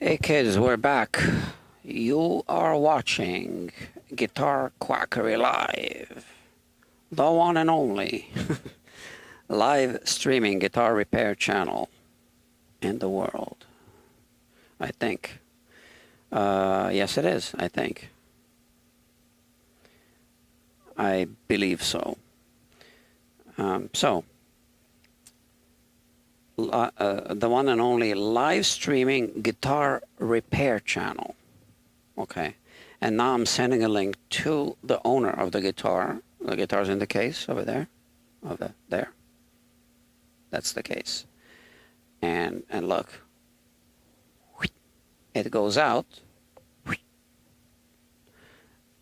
Hey kids, we're back. You are watching Guitar Quackery Live, the one and only live streaming guitar repair channel in the world. I think. Yes, it is, I think. I believe so. The one and only live streaming guitar repair channel. Okay, and now I'm sending a link to the owner of the guitar. The guitar's in the case over there, there. That's the case. And look, it goes out,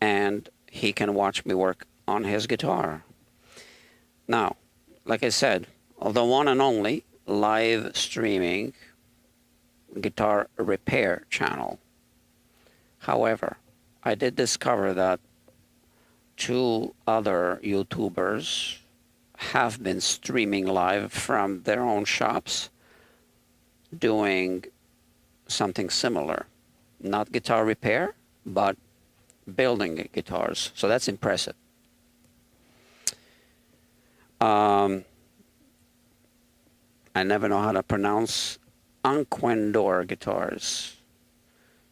and he can watch me work on his guitar. Now, like I said, the one and only live streaming guitar repair channel. However, I did discover that two other YouTubers have been streaming live from their own shops doing something similar. Not guitar repair, but building guitars. So that's impressive. I never know how to pronounce Anquendor guitars.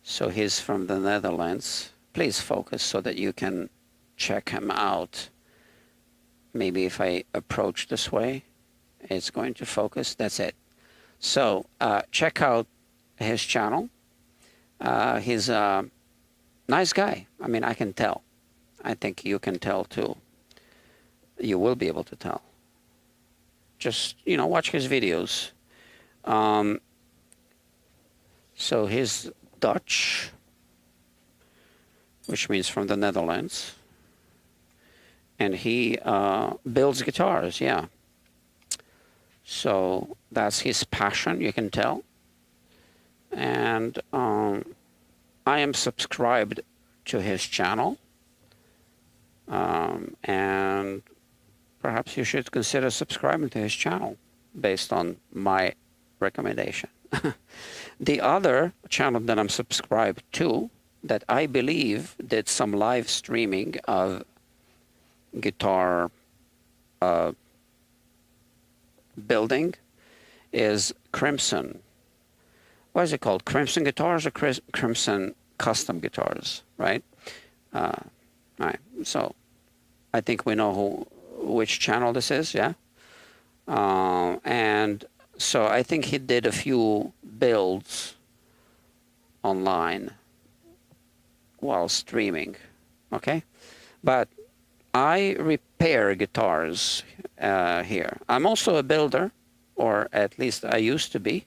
So he's from the Netherlands. Please focus so that you can check him out. Maybe if I approach this way, it's going to focus. That's it. So check out his channel. He's a nice guy. I mean, I can tell. I think you can tell too. You will be able to tell. Just, you know, watch his videos. So he's Dutch, which means from the Netherlands. And he builds guitars, yeah. So that's his passion, you can tell. And I am subscribed to his channel. And perhaps you should consider subscribing to his channel based on my recommendation. The other channel that I'm subscribed to, that I believe did some live streaming of guitar building, is Crimson. What is it called? Crimson Guitars or Crimson Custom Guitars, right? Right. So I think we know which channel this is, yeah? And so I think he did a few builds online while streaming, okay? But I repair guitars here. I'm also a builder, or at least I used to be.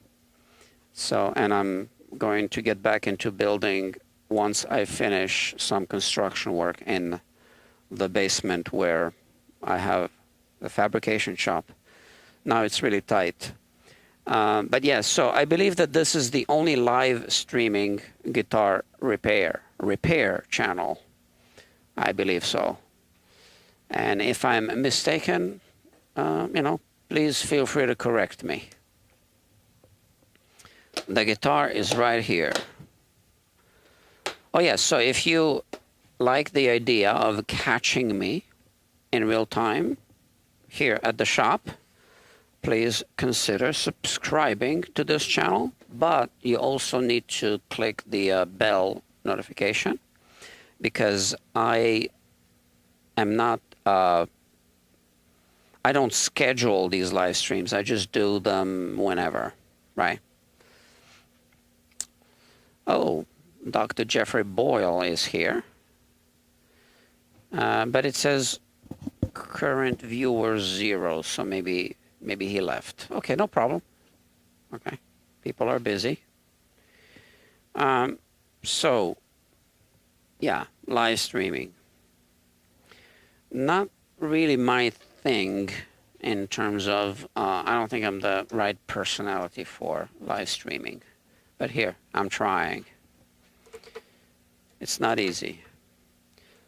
So, and I'm going to get back into building once I finish some construction work in the basement where I have the fabrication shop. Now it's really tight. But yes, so I believe that this is the only live streaming guitar repair channel. I believe so. And if I'm mistaken, you know, please feel free to correct me. The guitar is right here. Oh yes, so if you like the idea of catching me in real time here at the shop, please consider subscribing to this channel, but you also need to click the bell notification, because I am not, I don't schedule these live streams. I just do them whenever, right? Oh, Dr. Jeffrey Boyle is here. But it says current viewers 0, so maybe he left. Okay, no problem. Okay, people are busy. So, yeah, live streaming. Not really my thing in terms of, I don't think I'm the right personality for live streaming. But here, I'm trying. It's not easy.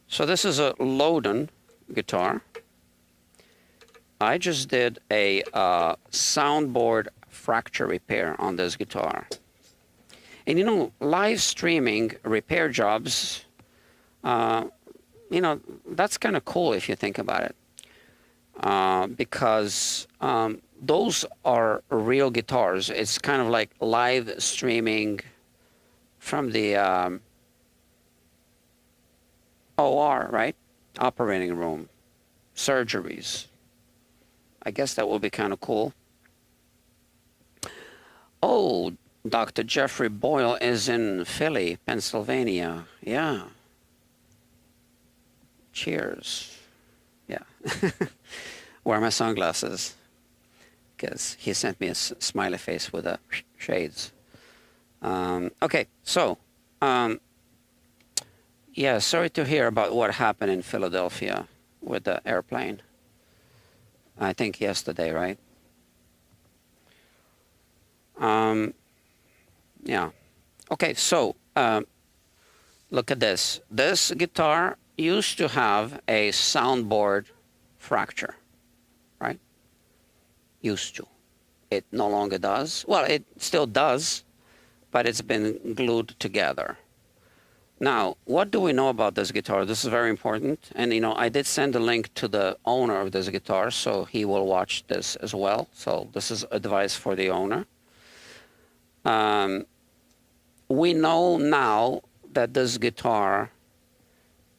So this is a Lowden guitar. I just did a soundboard fracture repair on this guitar. And you know, live streaming repair jobs, you know, that's kind of cool if you think about it. Because those are real guitars. It's kind of like live streaming from the OR, right? Operating room, surgeries. I guess that would be kind of cool. Oh, Dr. Jeffrey Boyle is in Philly, Pennsylvania. Yeah. Cheers. Yeah. Wear my sunglasses because he sent me a smiley face with the shades. Okay, so yeah, sorry to hear about what happened in Philadelphia with the airplane. I think yesterday, right? Yeah. Okay, so look at this. This guitar used to have a soundboard fracture, right? Used to. It no longer does. Well, it still does, but it's been glued together. Now, what do we know about this guitar? This is very important. And, you know, I did send a link to the owner of this guitar, so he will watch this as well. So this is advice for the owner. We know now that this guitar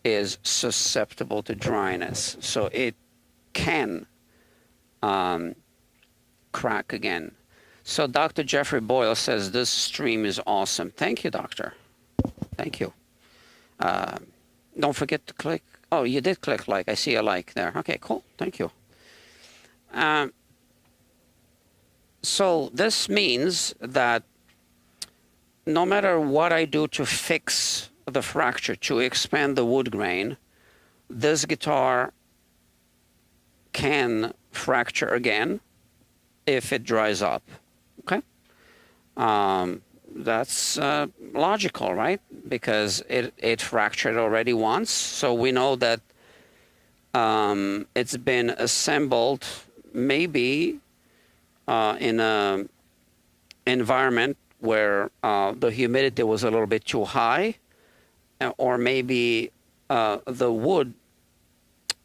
is susceptible to dryness, so it can crack again. So Dr. Jeffrey Boyle says this stream is awesome. Thank you, doctor. Thank you. Don't forget to click. Oh, you did click like. I see a like there. Okay, cool. Thank you. So this means that no matter what I do to fix the fracture, to expand the wood grain, this guitar can fracture again if it dries up. Okay? That's logical, right? Because it fractured already once. So we know that it's been assembled maybe in an environment where the humidity was a little bit too high, or maybe the wood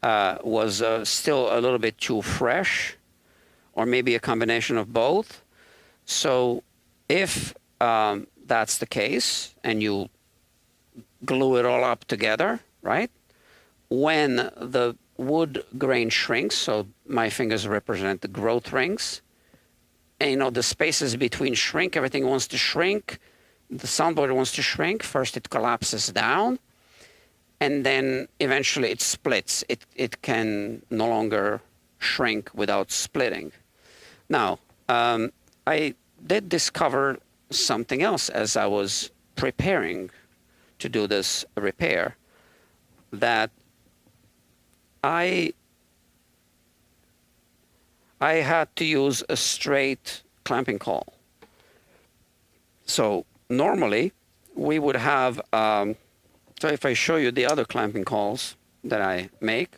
was still a little bit too fresh, or maybe a combination of both. So if that's the case, and you glue it all up together, right? When the wood grain shrinks, so my fingers represent the growth rings, and you know, the spaces between shrink, everything wants to shrink. The soundboard wants to shrink. First it collapses down, and then eventually it splits. It can no longer shrink without splitting. Now, I did discover something else as I was preparing to do this repair, that I had to use a straight clamping call. So normally we would have, so if I show you the other clamping calls that I make,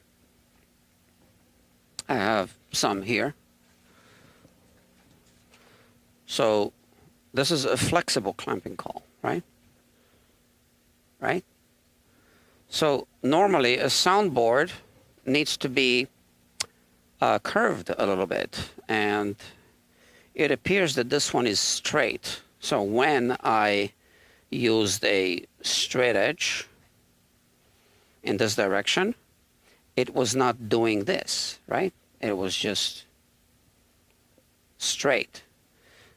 I have some here. So this is a flexible clamping call, right? Right? So normally a soundboard needs to be curved a little bit, and it appears that this one is straight. So when I used a straight edge in this direction, it was not doing this, right? It was just straight.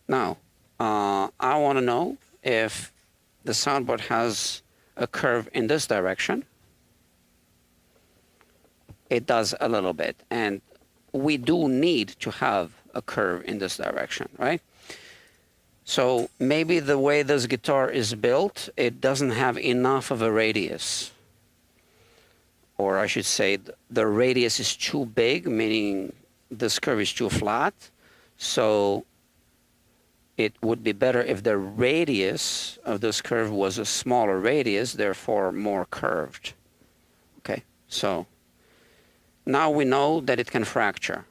Now, I want to know if the soundboard has a curve in this direction. It does a little bit, and we do need to have a curve in this direction, right? So maybe the way this guitar is built, it doesn't have enough of a radius. Or I should say the radius is too big, meaning this curve is too flat. So it would be better if the radius of this curve was a smaller radius, therefore more curved. Okay, so now we know that it can fracture.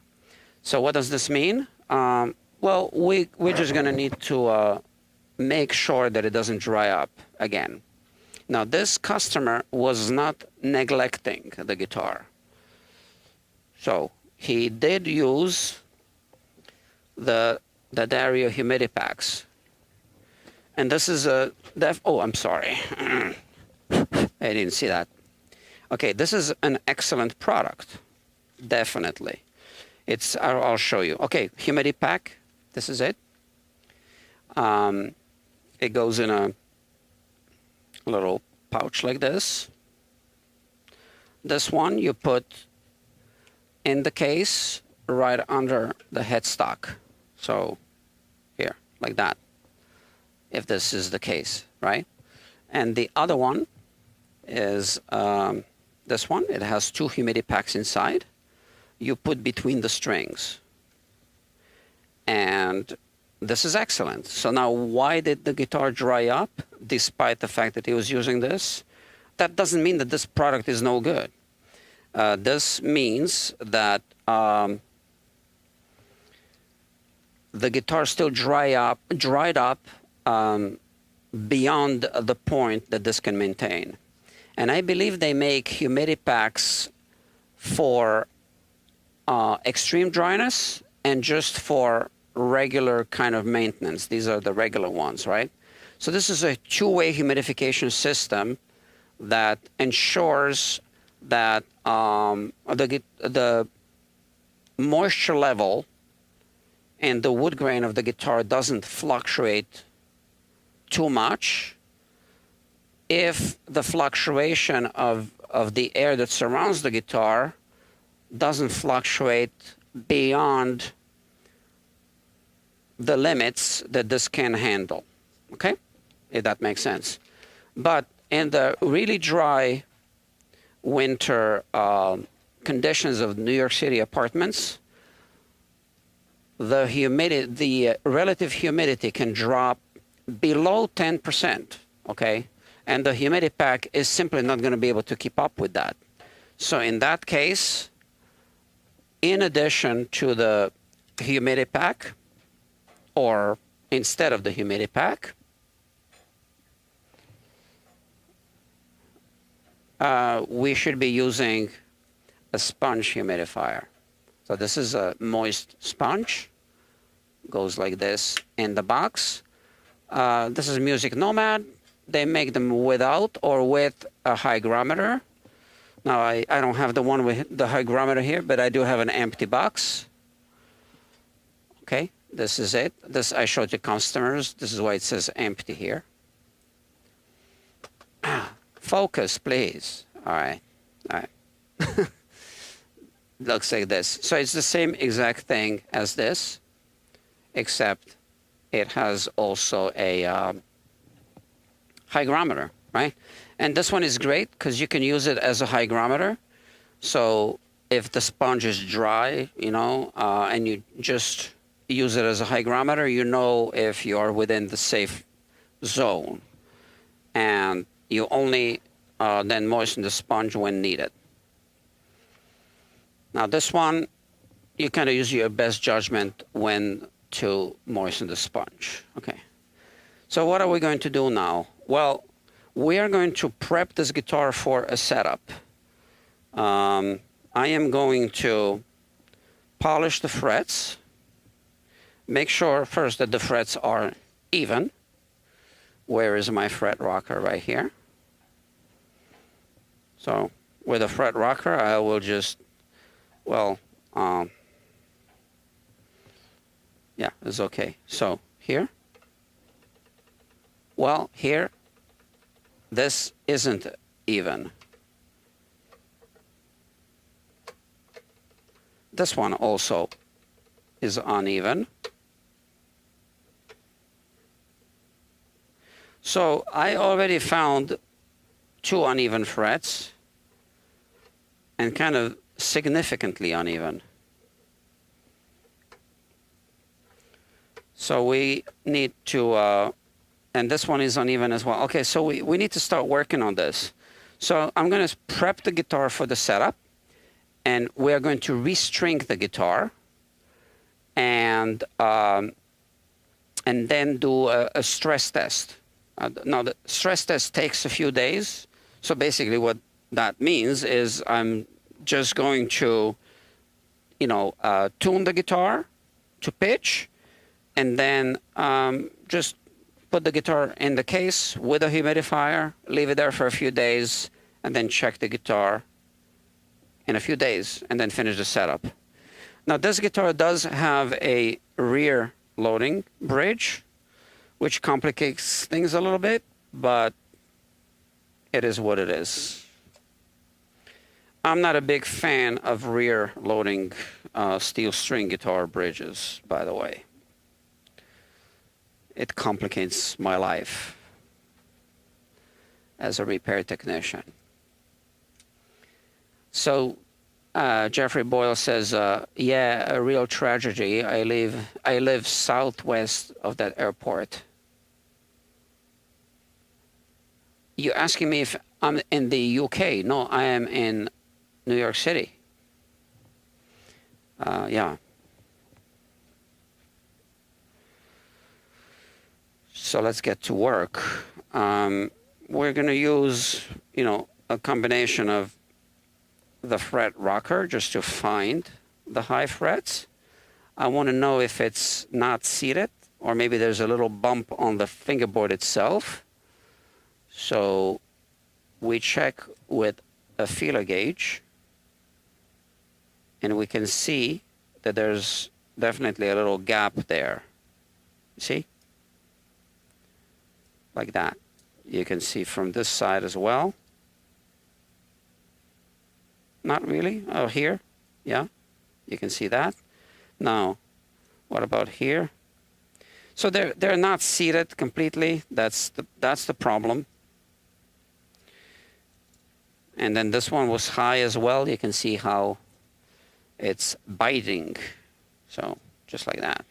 So what does this mean? Well, we're just going to need to make sure that it doesn't dry up again. Now, this customer was not neglecting the guitar. So he did use the Dario humidity packs. And this is a, oh, I'm sorry. I didn't see that. Okay, this is an excellent product, definitely. It's, I'll show you. Okay, humidity pack, this is it. It goes in a little pouch like this. This one you put in the case right under the headstock. So here, like that, if this is the case, right? And the other one is this one. It has 2 humidity packs inside. You put between the strings. And this is excellent. So now, why did the guitar dry up despite the fact that he was using this? That doesn't mean that this product is no good. This means that the guitar still dried up beyond the point that this can maintain. And I believe they make humidity packs for extreme dryness and just for regular kind of maintenance. These are the regular ones, right? So this is a two-way humidification system that ensures that the moisture level and the wood grain of the guitar doesn't fluctuate too much. If the fluctuation of the air that surrounds the guitar doesn't fluctuate beyond the limits that this can handle, okay? If that makes sense. But in the really dry winter conditions of New York City apartments, the relative humidity can drop below 10%, okay? And the humidity pack is simply not going to be able to keep up with that. So in that case, in addition to the humidity pack, or instead of the humidity pack, we should be using a sponge humidifier. So this is a moist sponge. Goes like this in the box. This is Music Nomad. They make them without or with a hygrometer. Now, I don't have the one with the hygrometer here, but I do have an empty box. Okay, this is it. This I showed to customers. This is why it says empty here. Focus, please. All right, all right. Looks like this. So it's the same exact thing as this, except it has also a hygrometer, right? And this one is great because you can use it as a hygrometer. So if the sponge is dry, you know, and you just use it as a hygrometer, you know if you're within the safe zone. And you only then moisten the sponge when needed. Now this one, you kind of use your best judgment when to moisten the sponge. Okay. So what are we going to do now? Well, we are going to prep this guitar for a setup. I am going to polish the frets. Make sure first that the frets are even. Where is my fret rocker? Right here. So with a fret rocker, I will just, well, yeah, it's okay. So here, well, here, this isn't even. This one also is uneven. So I already found 2 uneven frets and kind of significantly uneven. So we need to, and this one is uneven as well. Okay, so we need to start working on this. So I'm going to prep the guitar for the setup, and we are going to restring the guitar. And and then do a stress test. Now, the stress test takes a few days. So basically what that means is I'm just going to, tune the guitar to pitch, and then just put the guitar in the case with a humidifier, leave it there for a few days, and then check the guitar in a few days, and then finish the setup. Now, this guitar does have a rear loading bridge, which complicates things a little bit, but it is what it is. I'm not a big fan of rear loading steel string guitar bridges, by the way. It complicates my life as a repair technician. So Jeffrey Boyle says, yeah, a real tragedy. I live southwest of that airport. You asking me if I'm in the UK? No, I am in New York City. Yeah. So let's get to work. We're going to use, a combination of the fret rocker just to find the high frets. I want to know if it's not seated, or maybe there's a little bump on the fingerboard itself. So we check with a feeler gauge, and we can see that there's definitely a little gap there. See? Like that. You can see from this side as well. Not really. Oh, here. Yeah. You can see that. Now, what about here? So they're not seated completely. That's the problem. And then this one was high as well. You can see how it's biting. So just like that.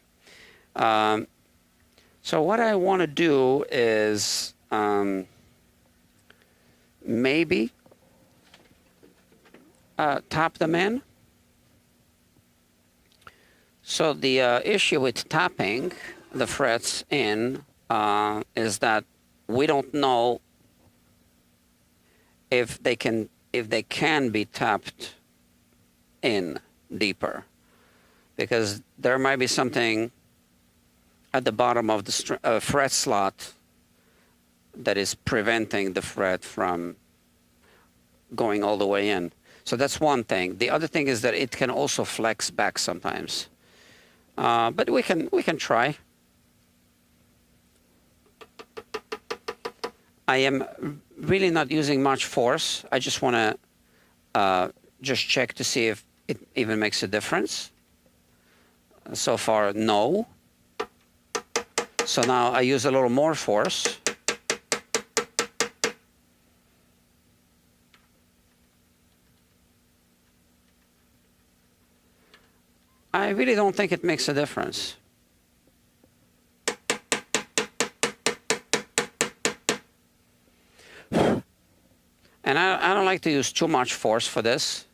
So what I want to do is maybe tap them in. So the issue with tapping the frets in is that we don't know if they can be tapped in deeper, because there might be something at the bottom of the fret slot that is preventing the fret from going all the way in. So that's one thing. The other thing is that it can also flex back sometimes. But we can try. I am really not using much force. I just want to just check to see if it even makes a difference. So far, no. So now I use a little more force. I really don't think it makes a difference. And I don't like to use too much force for this.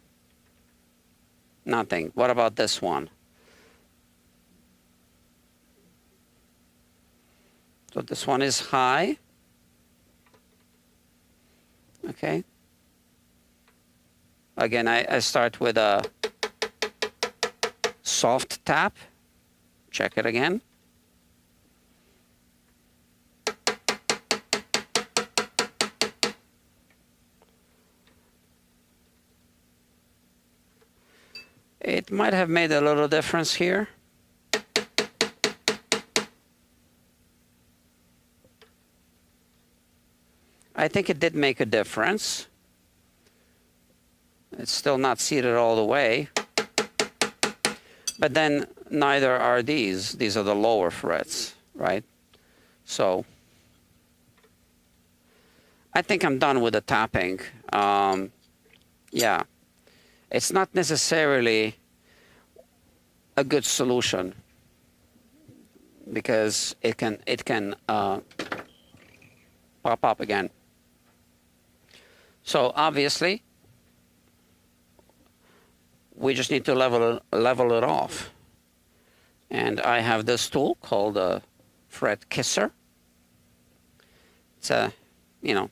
Nothing. What about this one? So this one is high. Okay. Again, I start with a soft tap. Check it again. It might have made a little difference here. I think it did make a difference. It's still not seated all the way. But then neither are these. These are the lower frets, right? So I think I'm done with the tapping. Yeah. It's not necessarily a good solution because it can pop up again. So obviously, we just need to level it off. And I have this tool called a fret kisser. It's a, you know,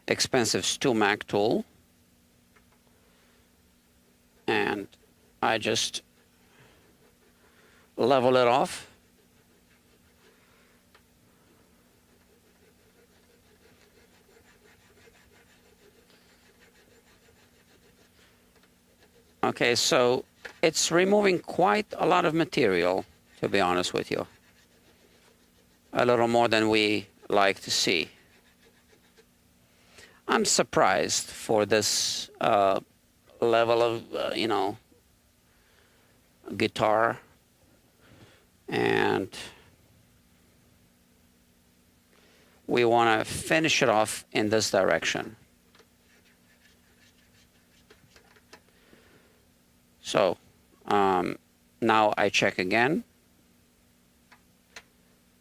expensive StewMac tool. And I just level it off. Okay, so it's removing quite a lot of material, to be honest with you. A little more than we like to see. I'm surprised for this level of, you know, guitar. And we want to finish it off in this direction. So now I check again.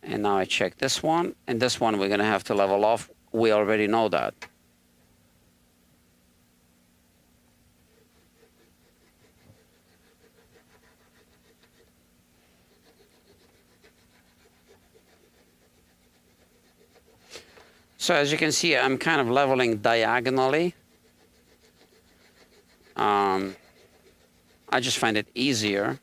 And now I check this one. And this one we're going to have to level off. We already know that. So as you can see, I'm kind of leveling diagonally. I just find it easier.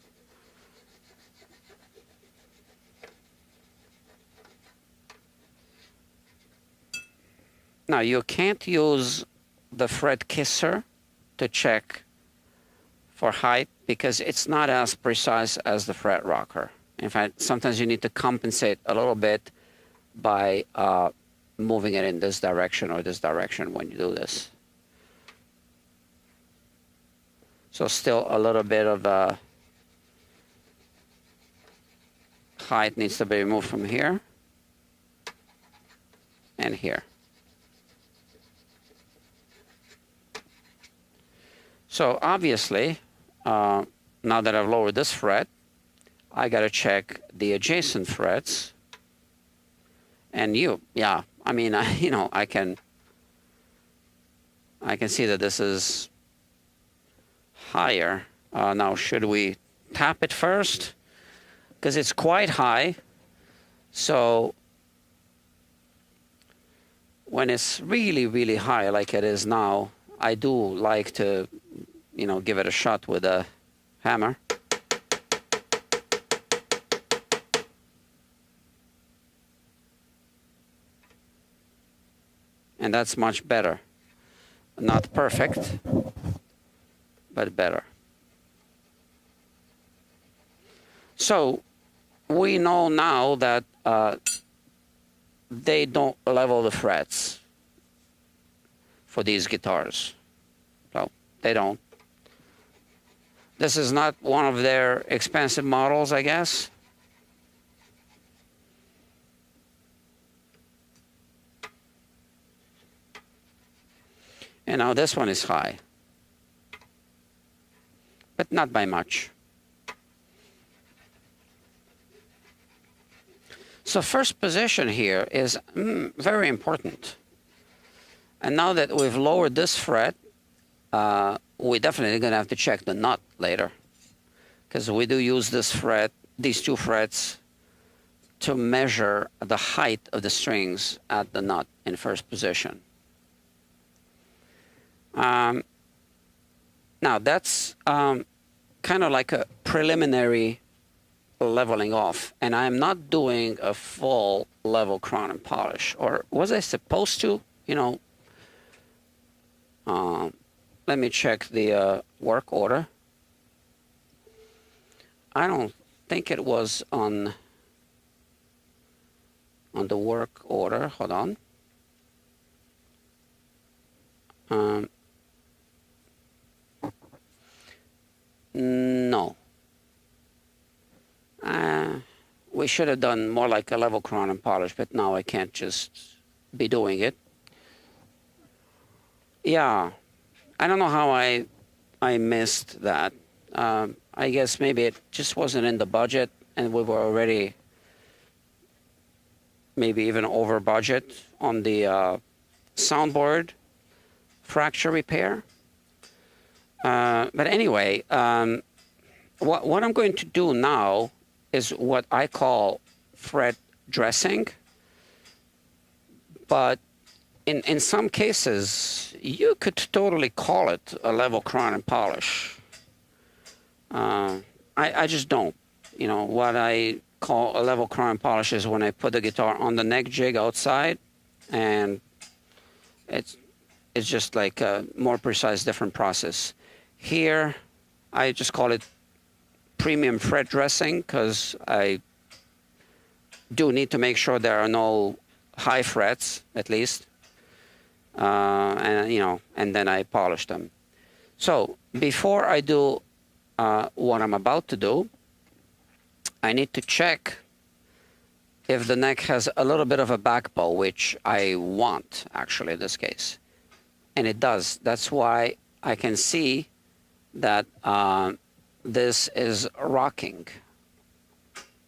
Now, you can't use the fret kisser to check for height because it's not as precise as the fret rocker. In fact, sometimes you need to compensate a little bit by moving it in this direction or this direction when you do this. So still a little bit of height needs to be removed from here and here. So obviously, now that I've lowered this fret, I got to check the adjacent frets. And yeah, I mean, you know, I can see that this is higher. Now, should we tap it first? Because it's quite high. So when it's really, really high like it is now, I do like to, you know, give it a shot with a hammer. And that's much better. Not perfect, but better. So we know now that they don't level the frets for these guitars. So they don't. This is not one of their expensive models, I guess. And now this one is high, but not by much. So first position here is very important. And now that we've lowered this fret, we're definitely going to have to check the nut later, because we do use this fret, these two frets, to measure the height of the strings at the nut in first position. Now that's kind of like a preliminary leveling off, and I'm not doing a full level crown and polish, or was I supposed to? You know, let me check the work order. I don't think it was on the work order. Hold on. No. We should have done more like a level crown and polish, but now I can't just be doing it. Yeah, I don't know how I missed that. I guess maybe it just wasn't in the budget, and we were already maybe even over budget on the soundboard fracture repair. But anyway, what I'm going to do now is what I call fret dressing, but in some cases, you could totally call it a level crown and polish. I just don't. You know, what I call a level crown and polish is when I put the guitar on the neck jig outside, and it's just like a more precise, different process. Here, I just call it premium fret dressing, because I do need to make sure there are no high frets, at least. And, you know, and then I polish them. So before I do what I'm about to do, I need to check if the neck has a little bit of a back bow, which I want, actually, in this case. And it does. That's why I can see that this is rocking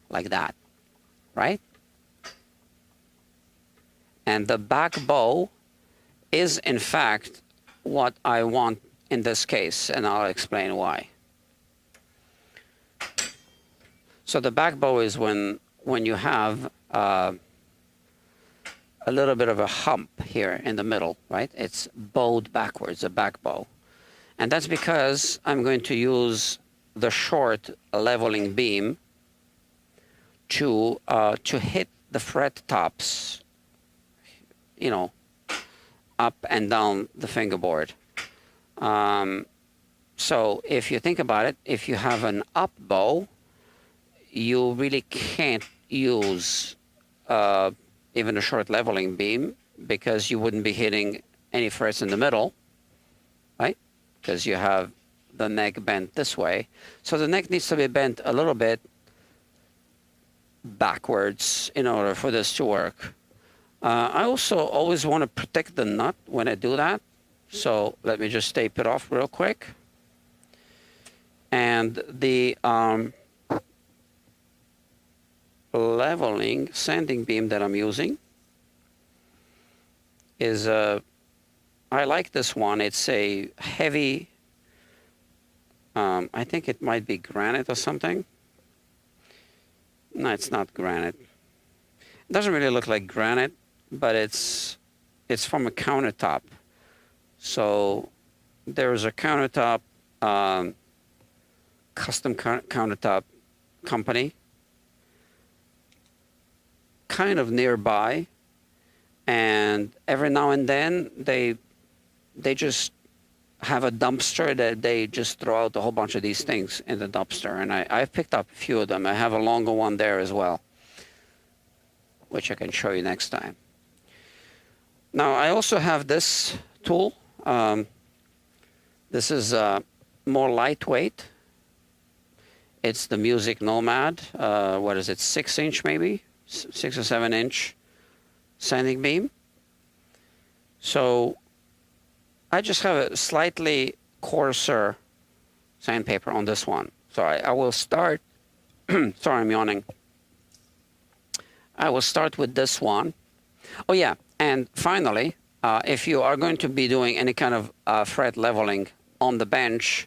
like that, right? And the back bow is, in fact, what I want in this case, and I'll explain why. So the back bow is when you have a little bit of a hump here in the middle, right? It's bowed backwards, a back bow. And that's because I'm going to use the short leveling beam to hit the fret tops, you know, up and down the fingerboard. So if you think about it, if you have an up bow, you really can't use even a short leveling beam, because you wouldn't be hitting any frets in the middle, right? Because you have the neck bent this way. So the neck needs to be bent a little bit backwards in order for this to work. I also always want to protect the nut when I do that. So let me just tape it off real quick. And the leveling sanding beam that I'm using is I like this one. It's a heavy, I think it might be granite or something. No, it's not granite. It doesn't really look like granite, but it's from a countertop. So there's a countertop, custom countertop company kind of nearby, and every now and then they just have a dumpster that they just throw out a whole bunch of these things in the dumpster, and I've picked up a few of them. I have a longer one there as well, which I can show you next time. Now I also have this tool. This is more lightweight. It's the Music Nomad. What is it, 6-inch maybe? 6 or 7-inch sanding beam. So I just have a slightly coarser sandpaper on this one. So I will start, sorry, I'm yawning. I will start with this one. Oh yeah, and finally, if you are going to be doing any kind of fret leveling on the bench,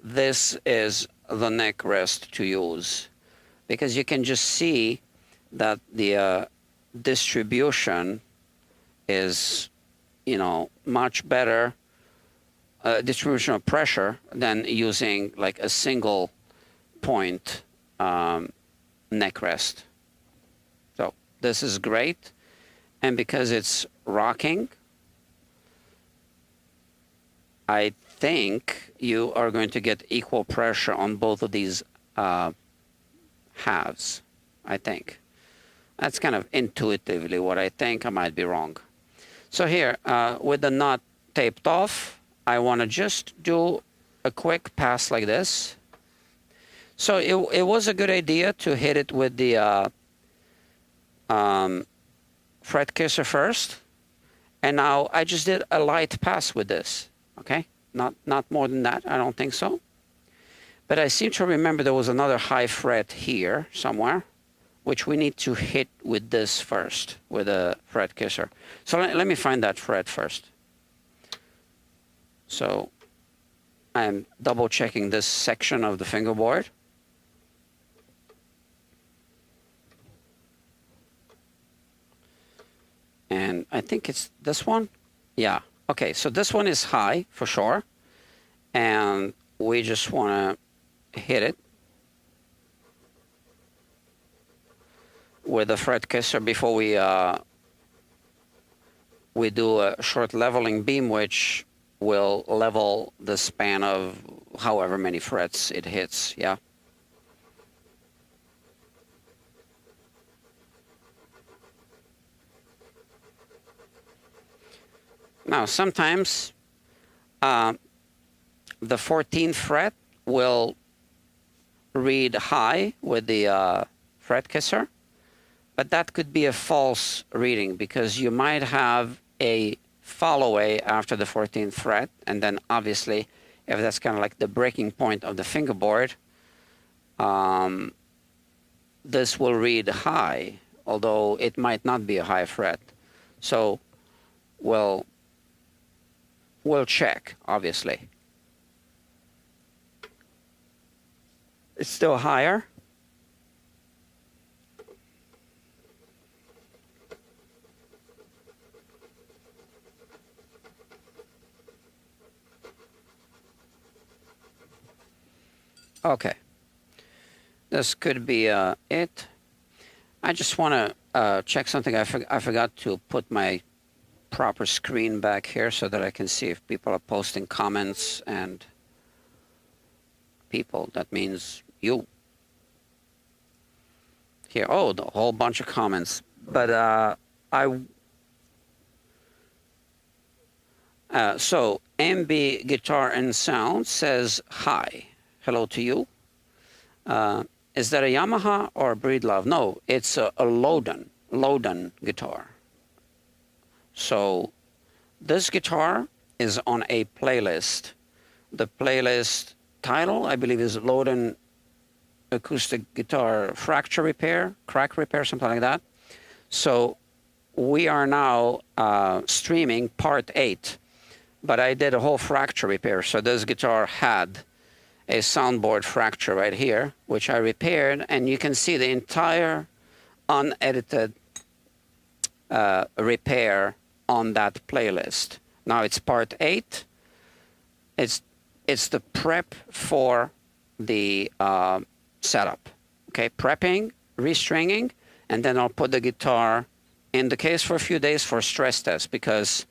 this is the neck rest to use, because you can just see that the distribution is, you know, much better distribution of pressure than using like a single point neck rest. So this is great, and because it's rocking, I think you are going to get equal pressure on both of these halves, I think. That's kind of intuitively what I think. I might be wrong. So here, with the nut taped off, I want to just do a quick pass like this. So it was a good idea to hit it with the fret kisser first. And now I just did a light pass with this, okay? Not more than that, I don't think so. But I seem to remember there was another high fret here somewhere, which we need to hit with this first, with a fret kisser. So let me find that fret first. So I'm double checking this section of the fingerboard. And I think it's this one. Yeah. Okay, so this one is high for sure. And we just want to hit it with a fret kisser before we do a short leveling beam, which will level the span of however many frets it hits. Yeah. Now, sometimes the 14th fret will read high with the fret kisser, but that could be a false reading because you might have a follow-away after the 14th fret, and then obviously, if that's kind of like the breaking point of the fingerboard, this will read high, although it might not be a high fret. So we'll check, obviously. It's still higher. Okay. This could be it. I just want to check something. I forgot to put my proper screen back here so that I can see if people are posting comments. And people, that means you. Here, oh, the whole bunch of comments. But so MB Guitar and Sound says hi. Hello to you. Is that a Yamaha or a Breedlove? No, it's a Lowden guitar. So this guitar is on a playlist. The playlist title, I believe, is Lowden Acoustic Guitar Fracture Repair, Crack Repair, something like that. So we are now streaming part 8, but I did a whole fracture repair. So this guitar had a soundboard fracture right here, which I repaired, and you can see the entire unedited repair on that playlist. Now it's part 8. It's the prep for the setup. Okay, prepping, restringing, and then I'll put the guitar in the case for a few days for stress test because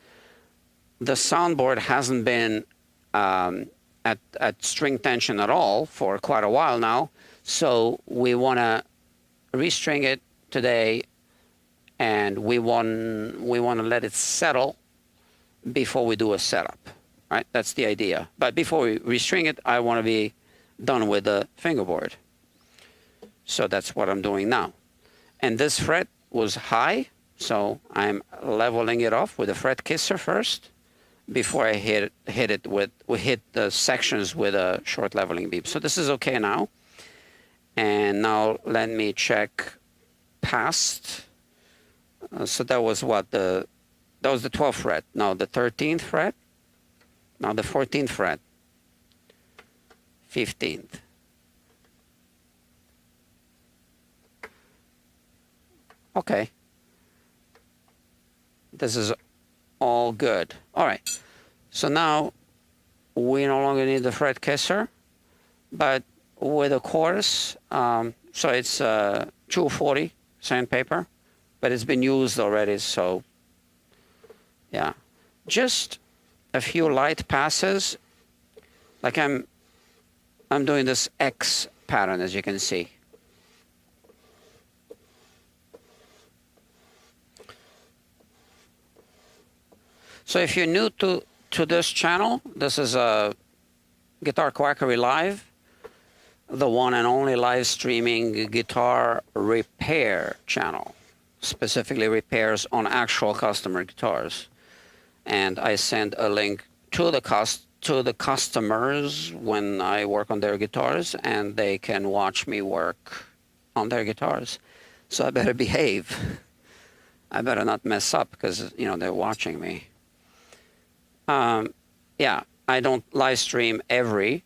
the soundboard hasn't been at string tension at all for quite a while now. So we want to restring it today, and we want to let it settle before we do a setup. Right? That's the idea. But before we restring it, I want to be done with the fingerboard. So that's what I'm doing now. And this fret was high, so I'm leveling it off with a fret kisser first before I hit the sections with a short leveling beam. So this is okay now. And now let me check past. So that was what that was the 12th fret. Now the 13th fret. Now the 14th fret. 15th. Okay. This is all good. All right. So now we no longer need the fret kisser, but with a coarse, so it's 240 sandpaper, but it's been used already. So yeah, just a few light passes. Like I'm doing this X pattern, as you can see. So if you're new to this channel, this is a Guitar Quackery Live, the one and only live streaming guitar repair channel, specifically repairs on actual customer guitars. And I send a link to the customers when I work on their guitars, and they can watch me work on their guitars. So I better behave. I better not mess up because, you know, they're watching me. Yeah, I don't live stream every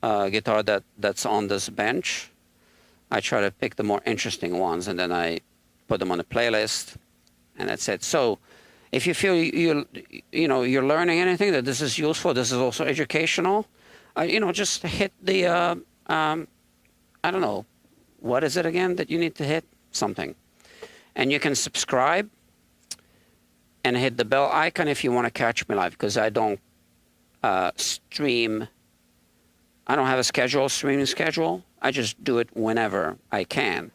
guitar that's on this bench. I try to pick the more interesting ones, and then I put them on a playlist. and that's it. So if you feel you're learning anything, that this is useful, this is also educational, just hit the I don't know, what is it again that you need to hit? Something. And you can subscribe and hit the bell icon if you want to catch me live, because I don't stream. I don't have a streaming schedule. I just do it whenever I can.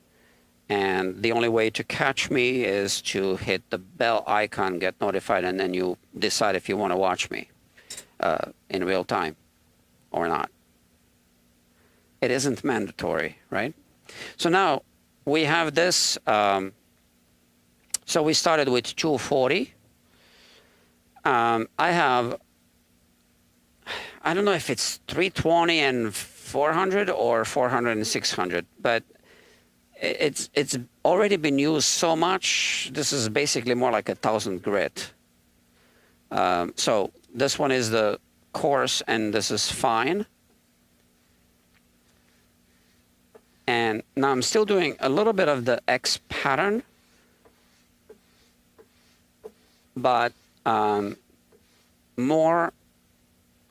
And the only way to catch me is to hit the bell icon, get notified, and then you decide if you want to watch me in real time or not. It isn't mandatory, right? So now we have this. So we started with 240. I don't know if it's 320 and 400 or 400 and 600, but it's already been used so much. This is basically more like 1,000 grit. So this one is the coarse, and this is fine. And now I'm still doing a little bit of the X pattern, but more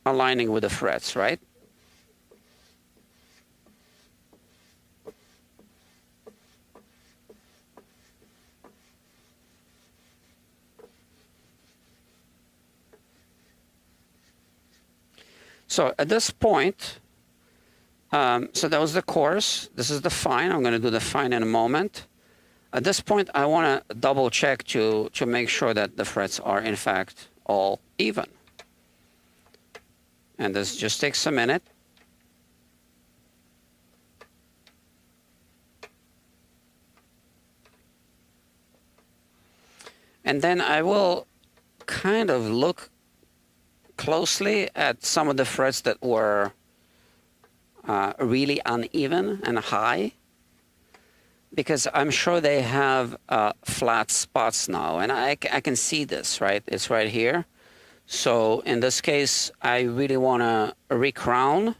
aligning with the frets, right? So at this point, so that was the coarse. This is the fine. I'm going to do the fine in a moment. At this point, I want to double check to make sure that the frets are in fact all even. And this just takes a minute. And then I will kind of look closely at some of the frets that were really uneven and high, because I'm sure they have flat spots now, and I can see this, right? It's right here. So in this case, I really want to recrown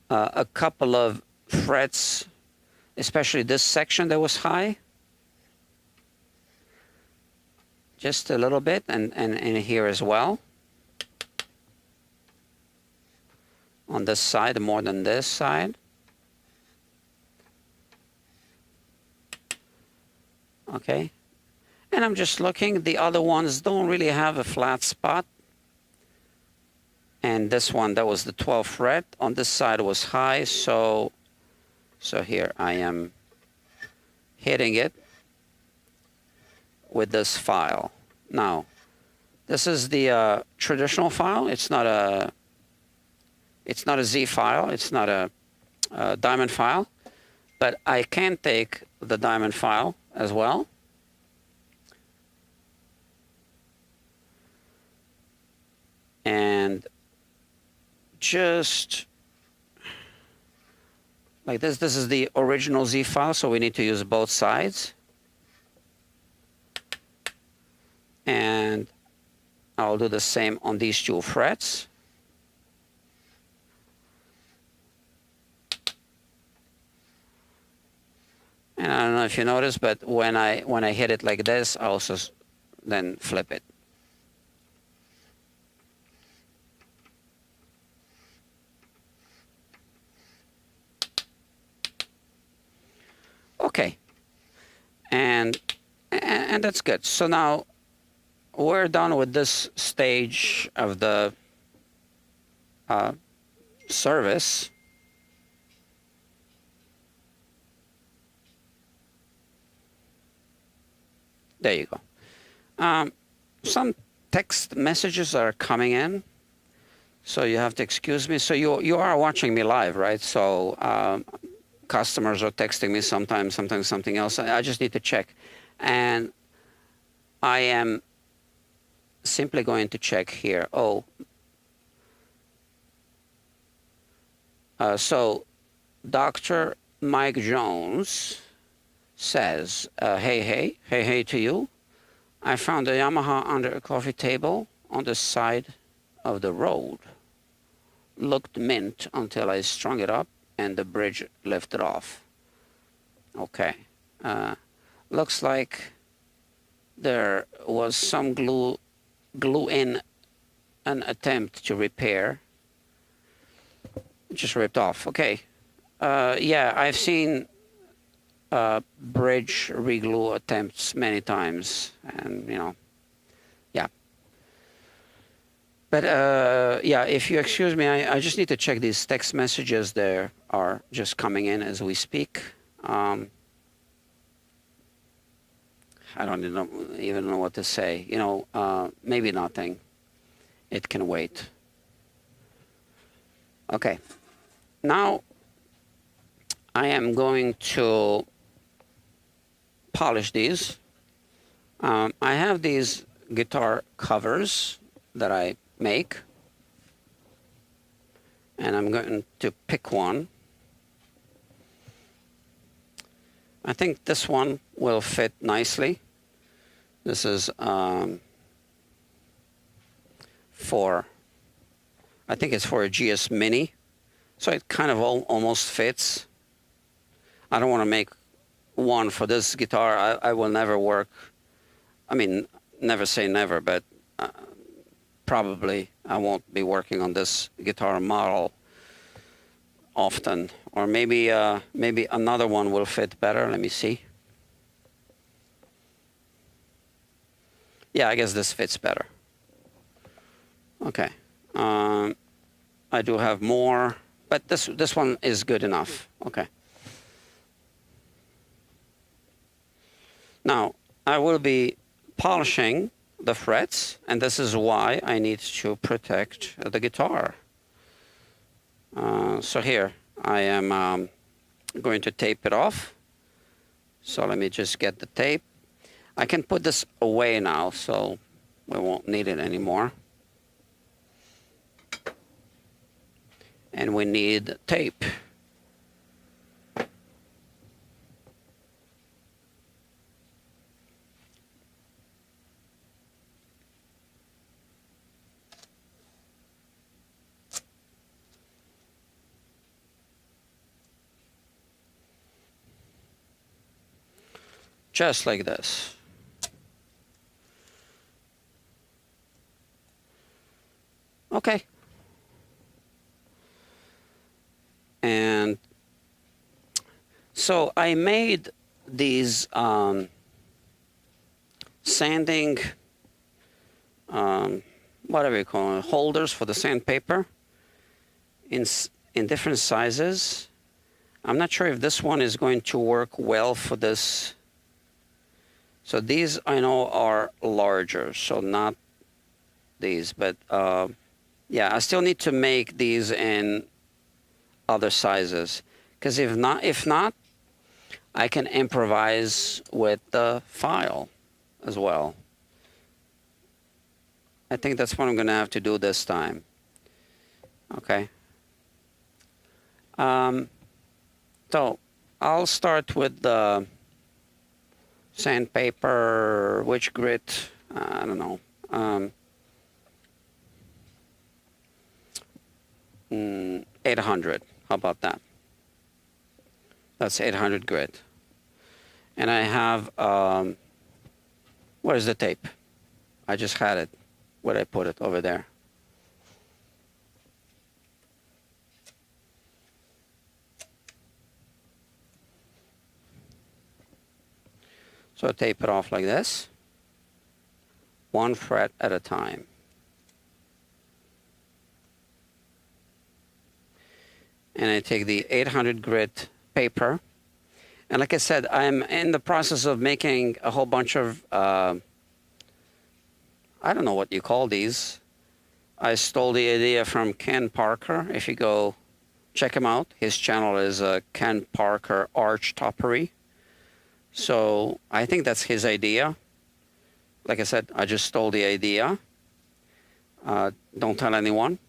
a couple of frets, especially this section that was high. Just a little bit, and here as well. On this side, more than this side. Okay. And I'm just looking. The other ones don't really have a flat spot. And this one, that was the 12th fret. On this side was high, so here I am hitting it with this file. Now, this is the traditional file. It's not a Z file. It's not a diamond file, but I can take the diamond file as well. And just like this is the original Z file, so we need to use both sides. And I'll do the same on these two frets. And I don't know if you notice, but when I hit it like this, I also then flip it. Okay, and that's good. So now we're done with this stage of the service. There you go. Some text messages are coming in, so you have to excuse me. So you are watching me live, right? So customers are texting me sometimes something else. I just need to check. And I am simply going to check here. Oh, so Dr. Mike Jones says, hey to you. I found a Yamaha under a coffee table on the side of the road. Looked mint until I strung it up and the bridge lifted off. Okay. looks like there was some glue in an attempt to repair. Just ripped off. Okay. Yeah, I've seen bridge reglue attempts many times, and you know, yeah. But yeah, if you excuse me, I just need to check these text messages. There are just coming in as we speak. I don't even know what to say. You know, maybe nothing. It can wait. Okay. Now I am going to polish these. I have these guitar covers that I make, and I'm going to pick one. I think this one will fit nicely. This is I think it's for a GS Mini, so it kind of almost fits. I don't want to make one for this guitar. I will never work. I mean, never say never, but probably I won't be working on this guitar model often. Or maybe maybe another one will fit better. Let me see. Yeah, I guess this fits better. Okay. I do have more, but this one is good enough. Okay. Now, I will be polishing the frets, and this is why I need to protect the guitar. So here, I am going to tape it off. So let me just get the tape. I can put this away now, so we won't need it anymore. And we need tape. Just like this. Okay. And so I made these sanding, whatever you call it, holders for the sandpaper in different sizes. I'm not sure if this one is going to work well for this. So these I know are larger, so not these, but yeah, I still need to make these in other sizes, because if not, I can improvise with the file as well. I think that's what I'm going to have to do this time. Okay. So I'll start with the sandpaper. Which grit? I don't know. 800. How about that? That's 800 grit. And I have, where's the tape? I just had it. Where'd I put it? Over there. So tape it off like this, one fret at a time. And I take the 800 grit paper. And like I said, I'm in the process of making a whole bunch of, I don't know what you call these. I stole the idea from Ken Parker. If you go check him out, his channel is Ken Parker Arch Toppery. So I think that's his idea. Like I said, I just stole the idea. Don't tell anyone.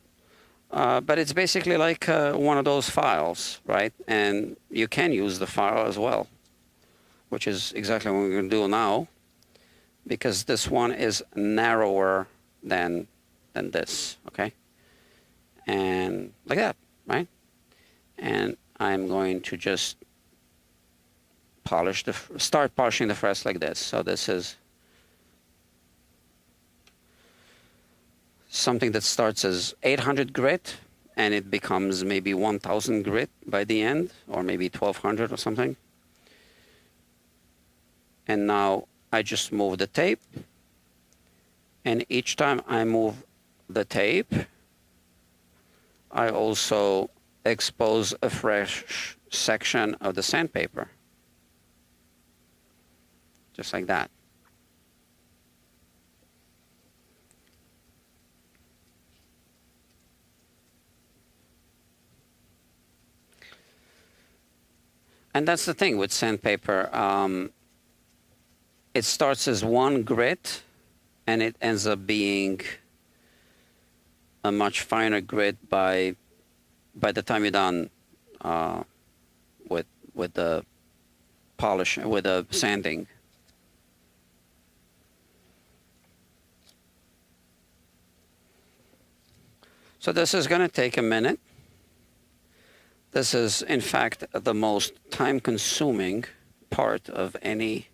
But it's basically like one of those files, right? And you can use the file as well, which is exactly what we're going to do now, because this one is narrower than this, okay? And like that, right? And I'm going to just polish start polishing the frets like this. So this is something that starts as 800 grit, and it becomes maybe 1000 grit by the end, or maybe 1200 or something. And now I just move the tape, and each time I move the tape, I also expose a fresh section of the sandpaper, just like that. And that's the thing with sandpaper. It starts as one grit, and it ends up being a much finer grit by the time you're done with the polish, with the sanding. So this is going to take a minute. This is, in fact, the most time-consuming part of any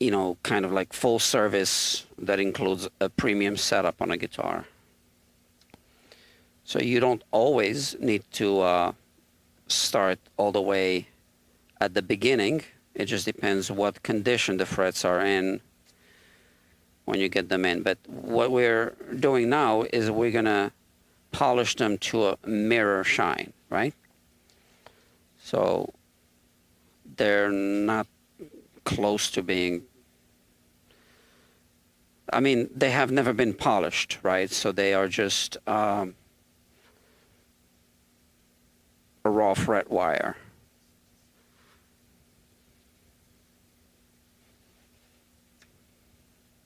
you know, kind of like full service that includes a premium setup on a guitar. So you don't always need to start all the way at the beginning. It just depends what condition the frets are in when you get them in. But what we're doing now is we're going to polish them to a mirror shine, right? So they're not close to being, I mean, they have never been polished, right? So they are just a raw fret wire.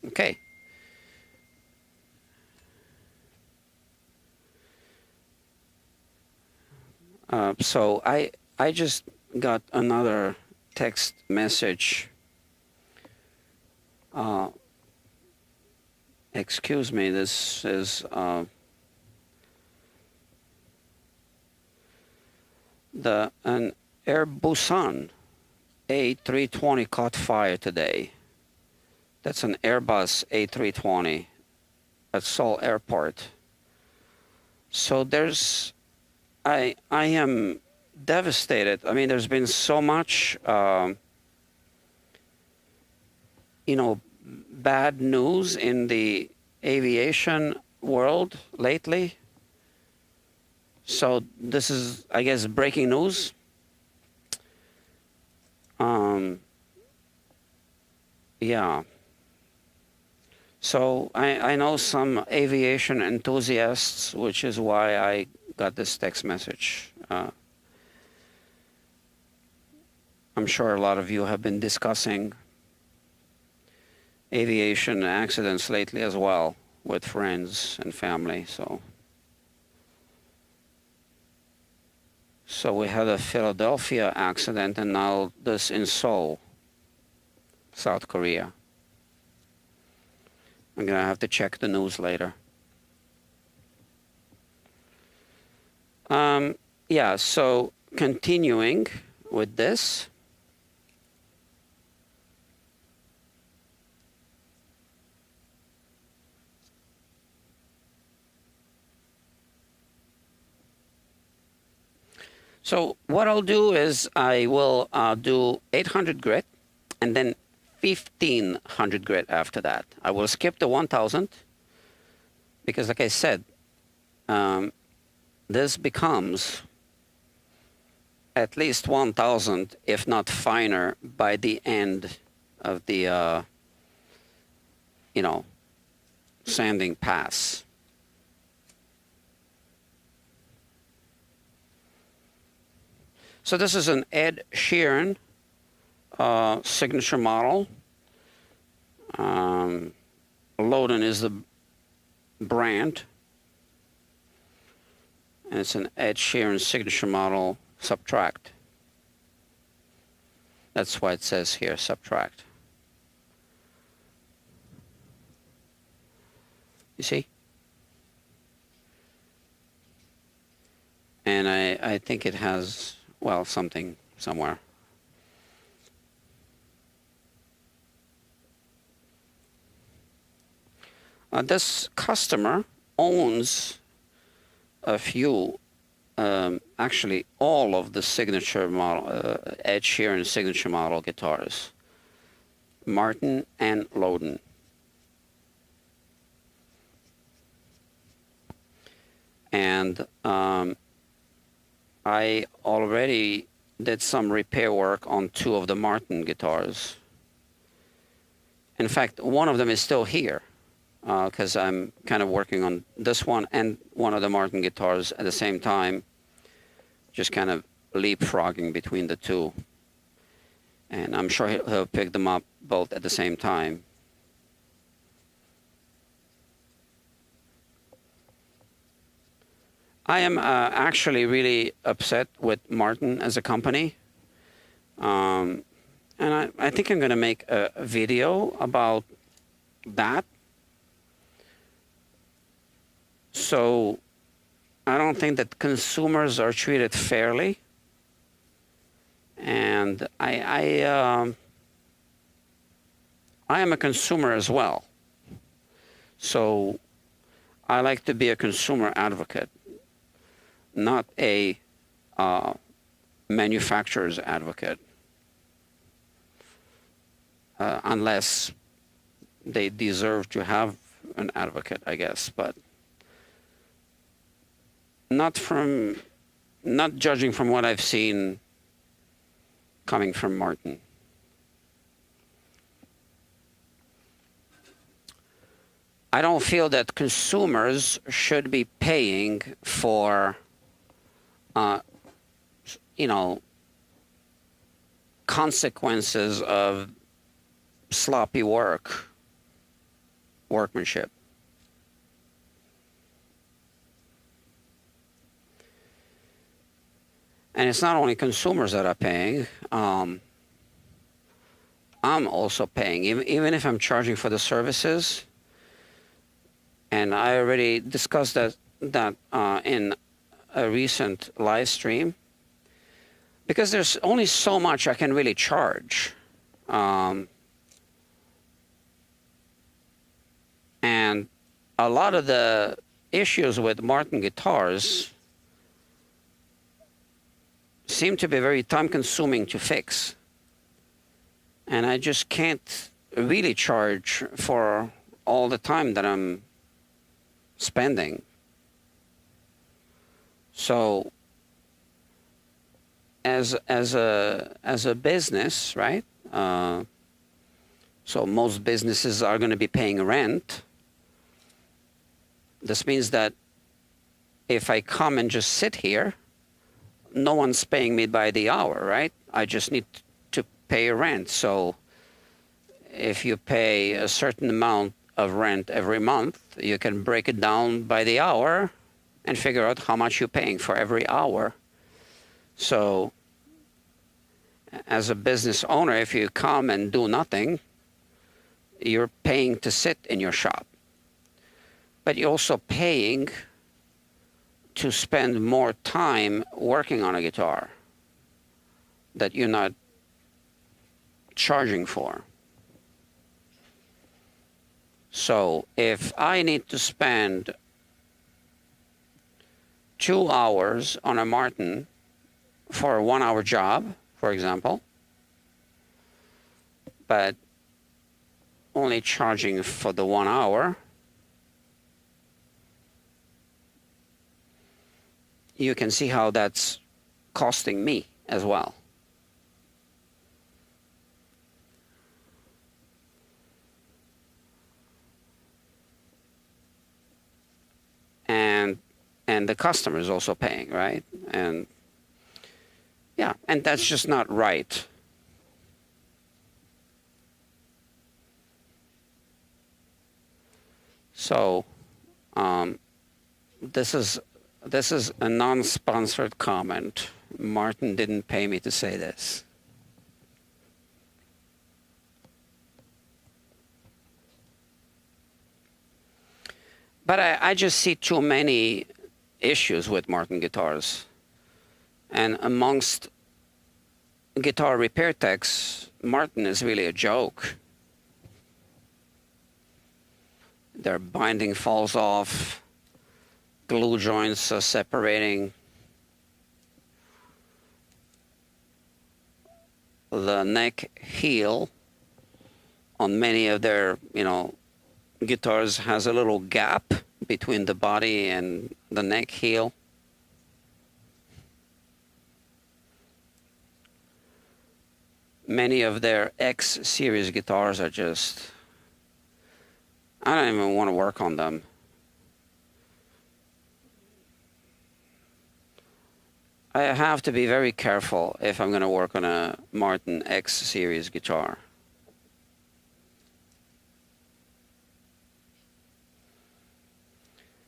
Okay. So I just got another text message. Excuse me, this is an Airbusan A320 caught fire today. That's an Airbus A320 at Seoul Airport. So there's, I am devastated. I mean, there's been so much, you know, bad news in the aviation world lately. So this is, I guess, breaking news. Yeah. So I know some aviation enthusiasts, which is why I got this text message. I'm sure a lot of you have been discussing aviation accidents lately as well with friends and family. So we had a Philadelphia accident, and now this in Seoul, South Korea. I'm gonna have to check the news later. Yeah, so continuing with this. So what I'll do is I will do 800 grit and then 1500 grit after that. I will skip the 1000 because, like I said, this becomes at least 1000, if not finer, by the end of the, you know, sanding pass. So this is an Ed Sheeran signature model. Lowden is the brand. And it's an Ed Sheeran signature model Subtract. That's why it says here Subtract. You see? and I think it has, well, something somewhere. This customer owns a few, actually all of the signature model, Ed Sheeran signature model guitars, Martin and Lowden. And I already did some repair work on 2 of the Martin guitars. In fact, one of them is still here, because I'm kind of working on this one and one of the Martin guitars at the same time, just kind of leapfrogging between the 2. And I'm sure he'll pick them up both at the same time. I am actually really upset with Martin as a company. And I think I'm going to make a video about that. So I don't think that consumers are treated fairly. And I am a consumer as well. So I like to be a consumer advocate, not a manufacturer's advocate, unless they deserve to have an advocate, I guess, but not judging from what I've seen coming from Martin. I don't feel that consumers should be paying for consequences of sloppy workmanship. And it's not only consumers that are paying. I'm also paying, even if I'm charging for the services. And I already discussed that in a recent live stream, because there's only so much I can really charge. And a lot of the issues with Martin guitars seem to be very time-consuming to fix. And I just can't really charge for all the time that I'm spending. So as a business, right? So most businesses are going to be paying rent. This means that if I come and just sit here, no one's paying me by the hour, right? I just need to pay rent. So if you pay a certain amount of rent every month, you can break it down by the hour and figure out how much you're paying for every hour. So as a business owner, if you come and do nothing, you're paying to sit in your shop. But you're also paying to spend more time working on a guitar that you're not charging for. So if I need to spend 2 hours on a Martin for a 1-hour job, for example, but only charging for the 1 hour, you can see how that's costing me as well. And the customer is also paying, right? And yeah, and that's just not right. So this is a non-sponsored comment. Martin didn't pay me to say this. But I just see too many issues with Martin guitars. And amongst guitar repair techs, Martin is really a joke. Their binding falls off, glue joints are separating, the neck heel on many of their, guitars has a little gap between the body and the neck heel. Many of their X series guitars are just, I don't even want to work on them. I have to be very careful if I'm going to work on a Martin X series guitar.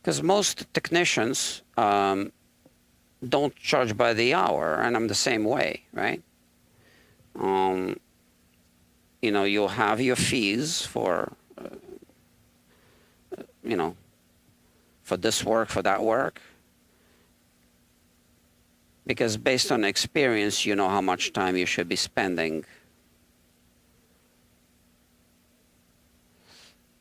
Because most technicians don't charge by the hour, and I'm the same way, right? You'll have your fees for, for this work, for that work. Because based on experience, you know how much time you should be spending.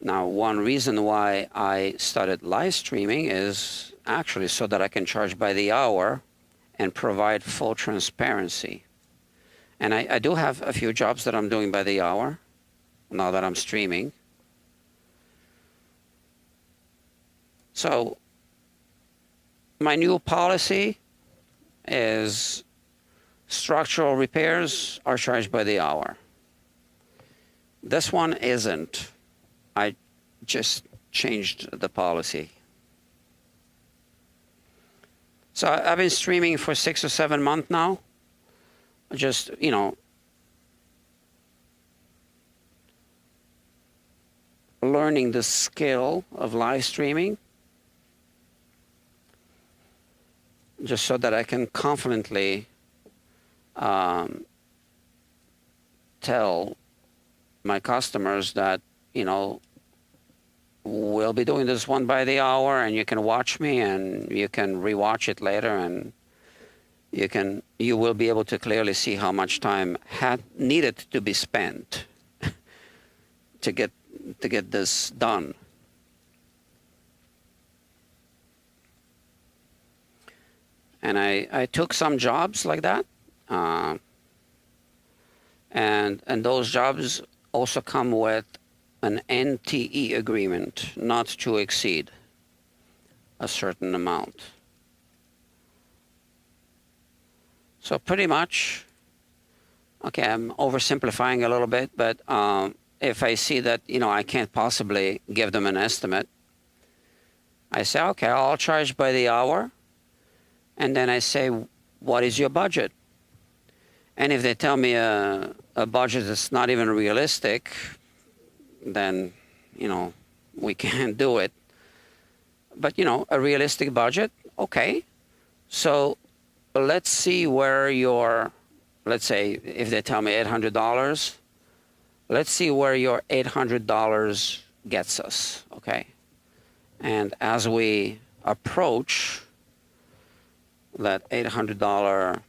Now, one reason why I started live streaming is actually so that I can charge by the hour and provide full transparency. And I do have a few jobs that I'm doing by the hour now that I'm streaming. So my new policy is structural repairs are charged by the hour. This one isn't. I just changed the policy. So I've been streaming for 6 or 7 months now. Just, learning the skill of live streaming, just so that I can confidently tell my customers that, we'll be doing this one by the hour, and you can watch me, and you can rewatch it later, and you will be able to clearly see how much time needed to be spent to get this done. And I took some jobs like that, and those jobs also come with an NTE agreement, not to exceed a certain amount. So pretty much, okay, I'm oversimplifying a little bit, but if I see that, I can't possibly give them an estimate, I say, okay, I'll charge by the hour. And then I say, what is your budget? And if they tell me a budget that's not even realistic, then, we can't do it. But, a realistic budget, okay. So let's see where let's say if they tell me $800, let's see where your $800 gets us, okay? And as we approach that $800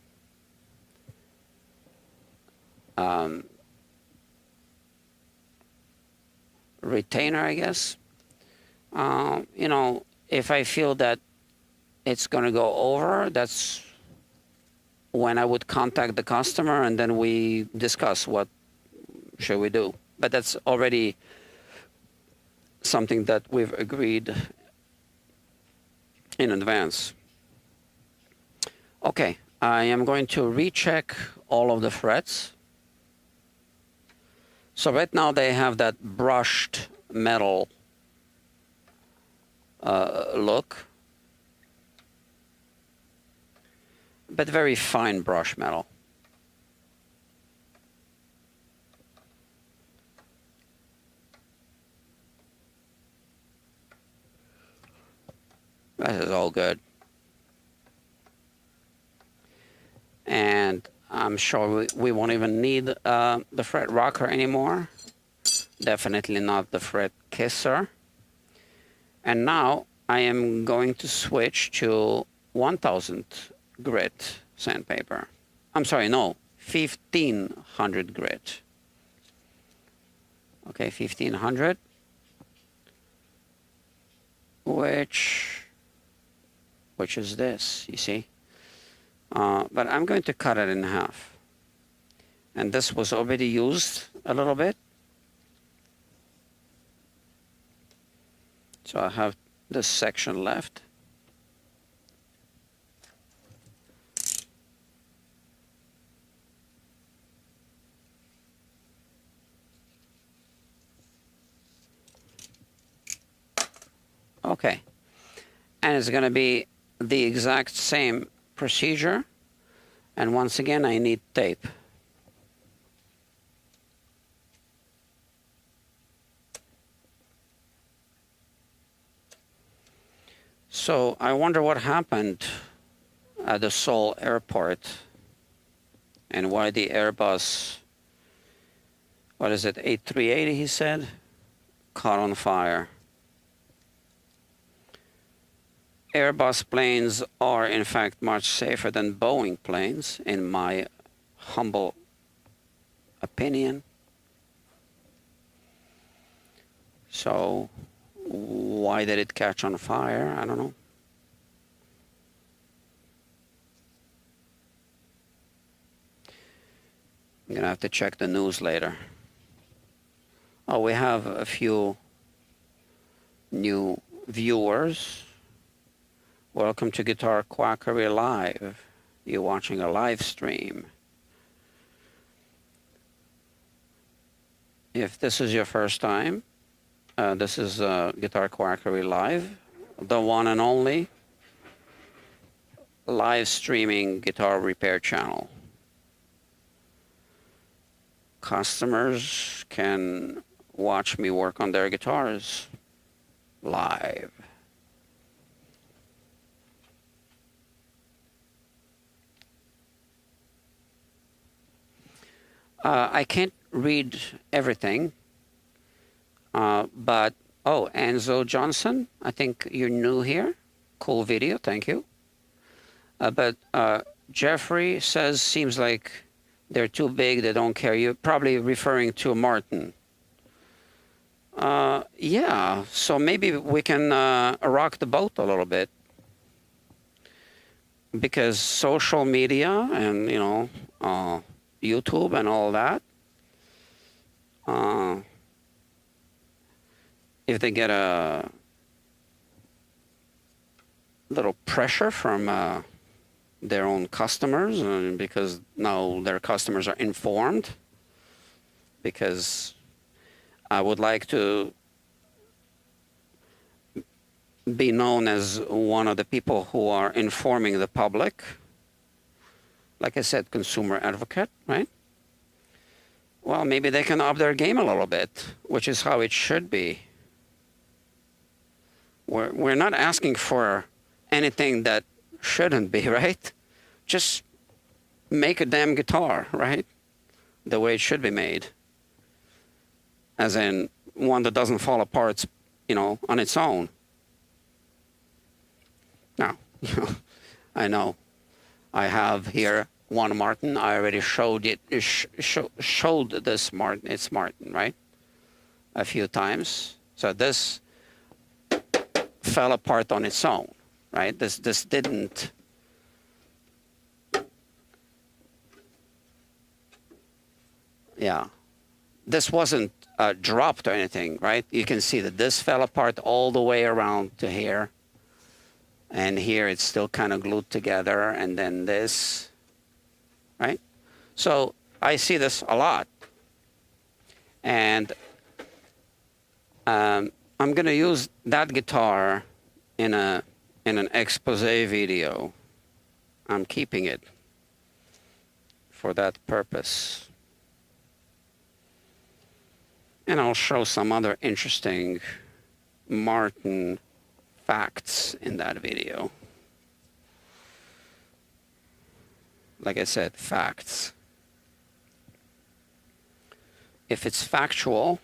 retainer, I guess, if I feel that it's going to go over, that's when I would contact the customer, and then we discuss what should we do. But that's already something that we've agreed in advance. Okay, I am going to recheck all of the frets. So right now they have that brushed metal look, but very fine brush metal. That is all good. And I'm sure we won't even need the fret rocker anymore. Definitely not the fret kisser. And now I am going to switch to 1000 grit sandpaper. I'm sorry, no, 1500 grit. Okay, 1500, which is this, you see? But I'm going to cut it in half. And this was already used a little bit. So I have this section left. Okay, and it's going to be the exact same procedure, and once again I need tape. So I wonder what happened at the Seoul airport and why the Airbus, what is it, 8380 he said, caught on fire. Airbus planes are in fact much safer than Boeing planes, in my humble opinion. So why did it catch on fire? I don't know. I'm gonna have to check the news later. Oh, we have a few new viewers. Welcome to Guitar Quackery Live. You're watching a live stream. If this is your first time, this is Guitar Quackery Live, the one and only live streaming guitar repair channel. Customers can watch me work on their guitars live. I can't read everything, but, oh, Enzo Johnson, I think you're new here. Cool video, thank you. But Jeffrey says, seems like they're too big, they don't care. You're probably referring to Martin. Yeah, so maybe we can rock the boat a little bit. Because social media and, you know, YouTube and all that, if they get a little pressure from their own customers, because now their customers are informed, because I would like to be known as one of the people who are informing the public. Like I said, consumer advocate, right? Well, maybe they can up their game a little bit, which is how it should be. We're not asking for anything that shouldn't be, right? Just make a damn guitar, right? The way it should be made. As in, one that doesn't fall apart, you know, on its own. Now, I know I have here one Martin. I already showed it. Showed this Martin. It's Martin, right? A few times. So this fell apart on its own, right? This didn't. Yeah, this wasn't dropped or anything, right? You can see that this fell apart all the way around to here. And here it's still kind of glued together, and then this, right? So I see this a lot. And I'm going to use that guitar in an expose video. I'm keeping it for that purpose. And I'll show some other interesting Martin facts in that video. Like I said, facts. If it's factual,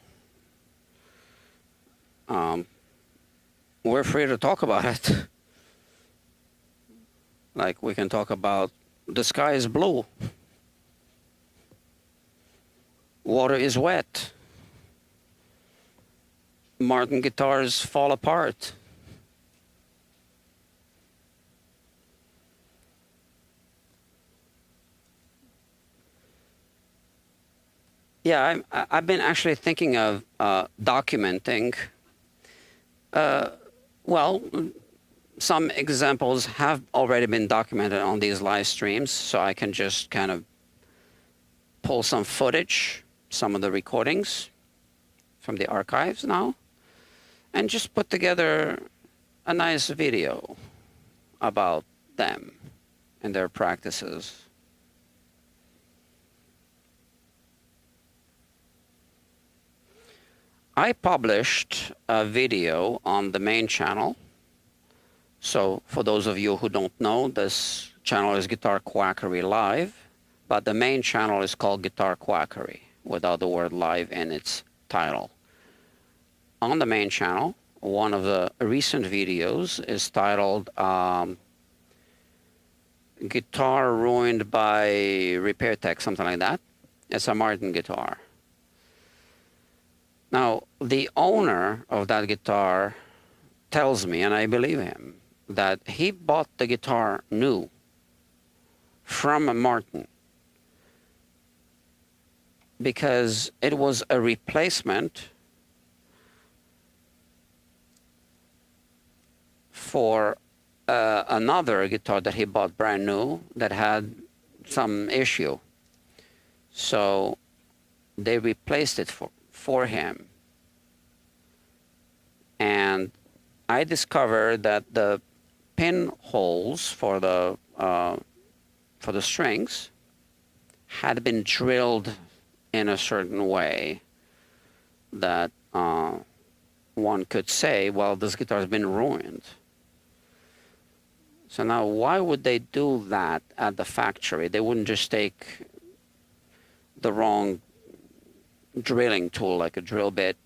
we're free to talk about it. Like we can talk about the sky is blue. Water is wet. Martin guitars fall apart. Yeah, I've been actually thinking of documenting. Well, some examples have already been documented on these live streams, so I can just kind of pull some footage, some of the recordings from the archives now, and just put together a nice video about them and their practices. I published a video on the main channel. So for those of you who don't know, this channel is Guitar Quackery Live, but the main channel is called Guitar Quackery without the word live in its title. On the main channel, one of the recent videos is titled Guitar Ruined by Repair Tech, something like that. It's a Martin guitar. Now, the owner of that guitar tells me, and I believe him, that he bought the guitar new from a Martin because it was a replacement for another guitar that he bought brand new that had some issue. So they replaced it for him. And I discovered that the pinholes for the strings had been drilled in a certain way that one could say, well, this guitar has been ruined. So now, why would they do that at the factory? They wouldn't just take the wrong drilling tool, like a drill bit.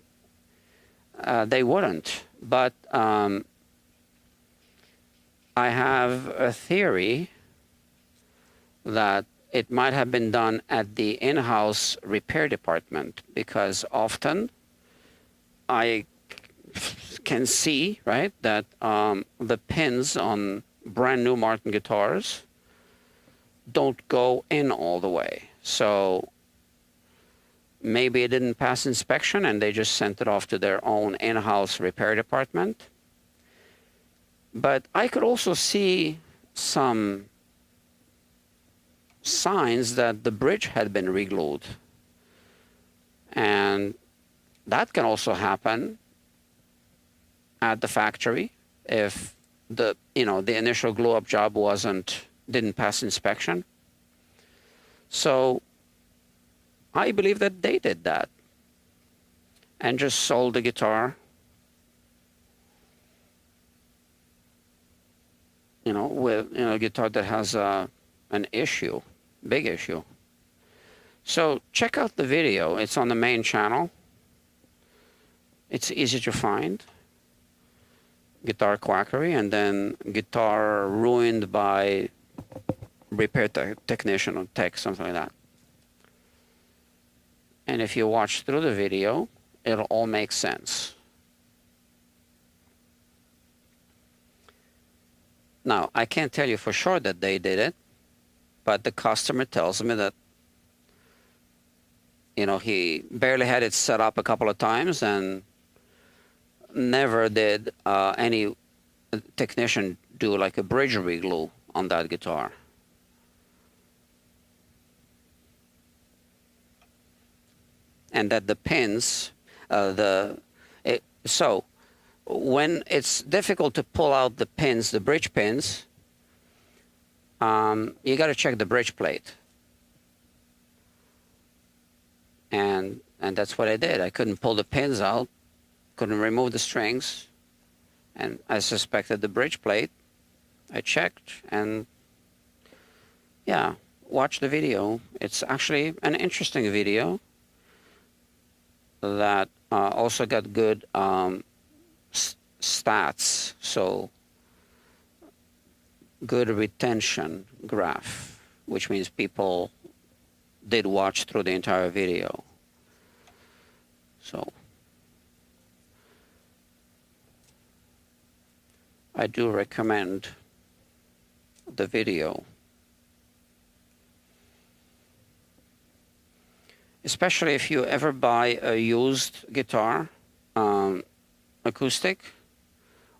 They wouldn't. But I have a theory that it might have been done at the in-house repair department, because often I can see, right, that the pins on brand new Martin guitars don't go in all the way. So maybe it didn't pass inspection and they just sent it off to their own in-house repair department. But I could also see some signs that the bridge had been re-glued. And that can also happen at the factory if the initial glue-up job didn't pass inspection. So I believe that they did that and just sold the guitar, with a guitar that has an issue, big issue. So check out the video. It's on the main channel. It's easy to find. Guitar Quackery, and then Guitar Ruined by Repair Technician or Tech, something like that. And if you watch through the video, it'll all make sense. Now, I can't tell you for sure that they did it, but the customer tells me that, he barely had it set up a couple of times and never did any technician do like a bridge re-glue on that guitar. And that the pins, so when it's difficult to pull out the pins, the bridge pins, you got to check the bridge plate. And that's what I did. I couldn't pull the pins out, couldn't remove the strings, and I suspected the bridge plate. I checked, and yeah, watch the video. It's actually an interesting video that also got good stats, so good retention graph. which means people did watch through the entire video. So I do recommend the video, especially if you ever buy a used guitar, acoustic.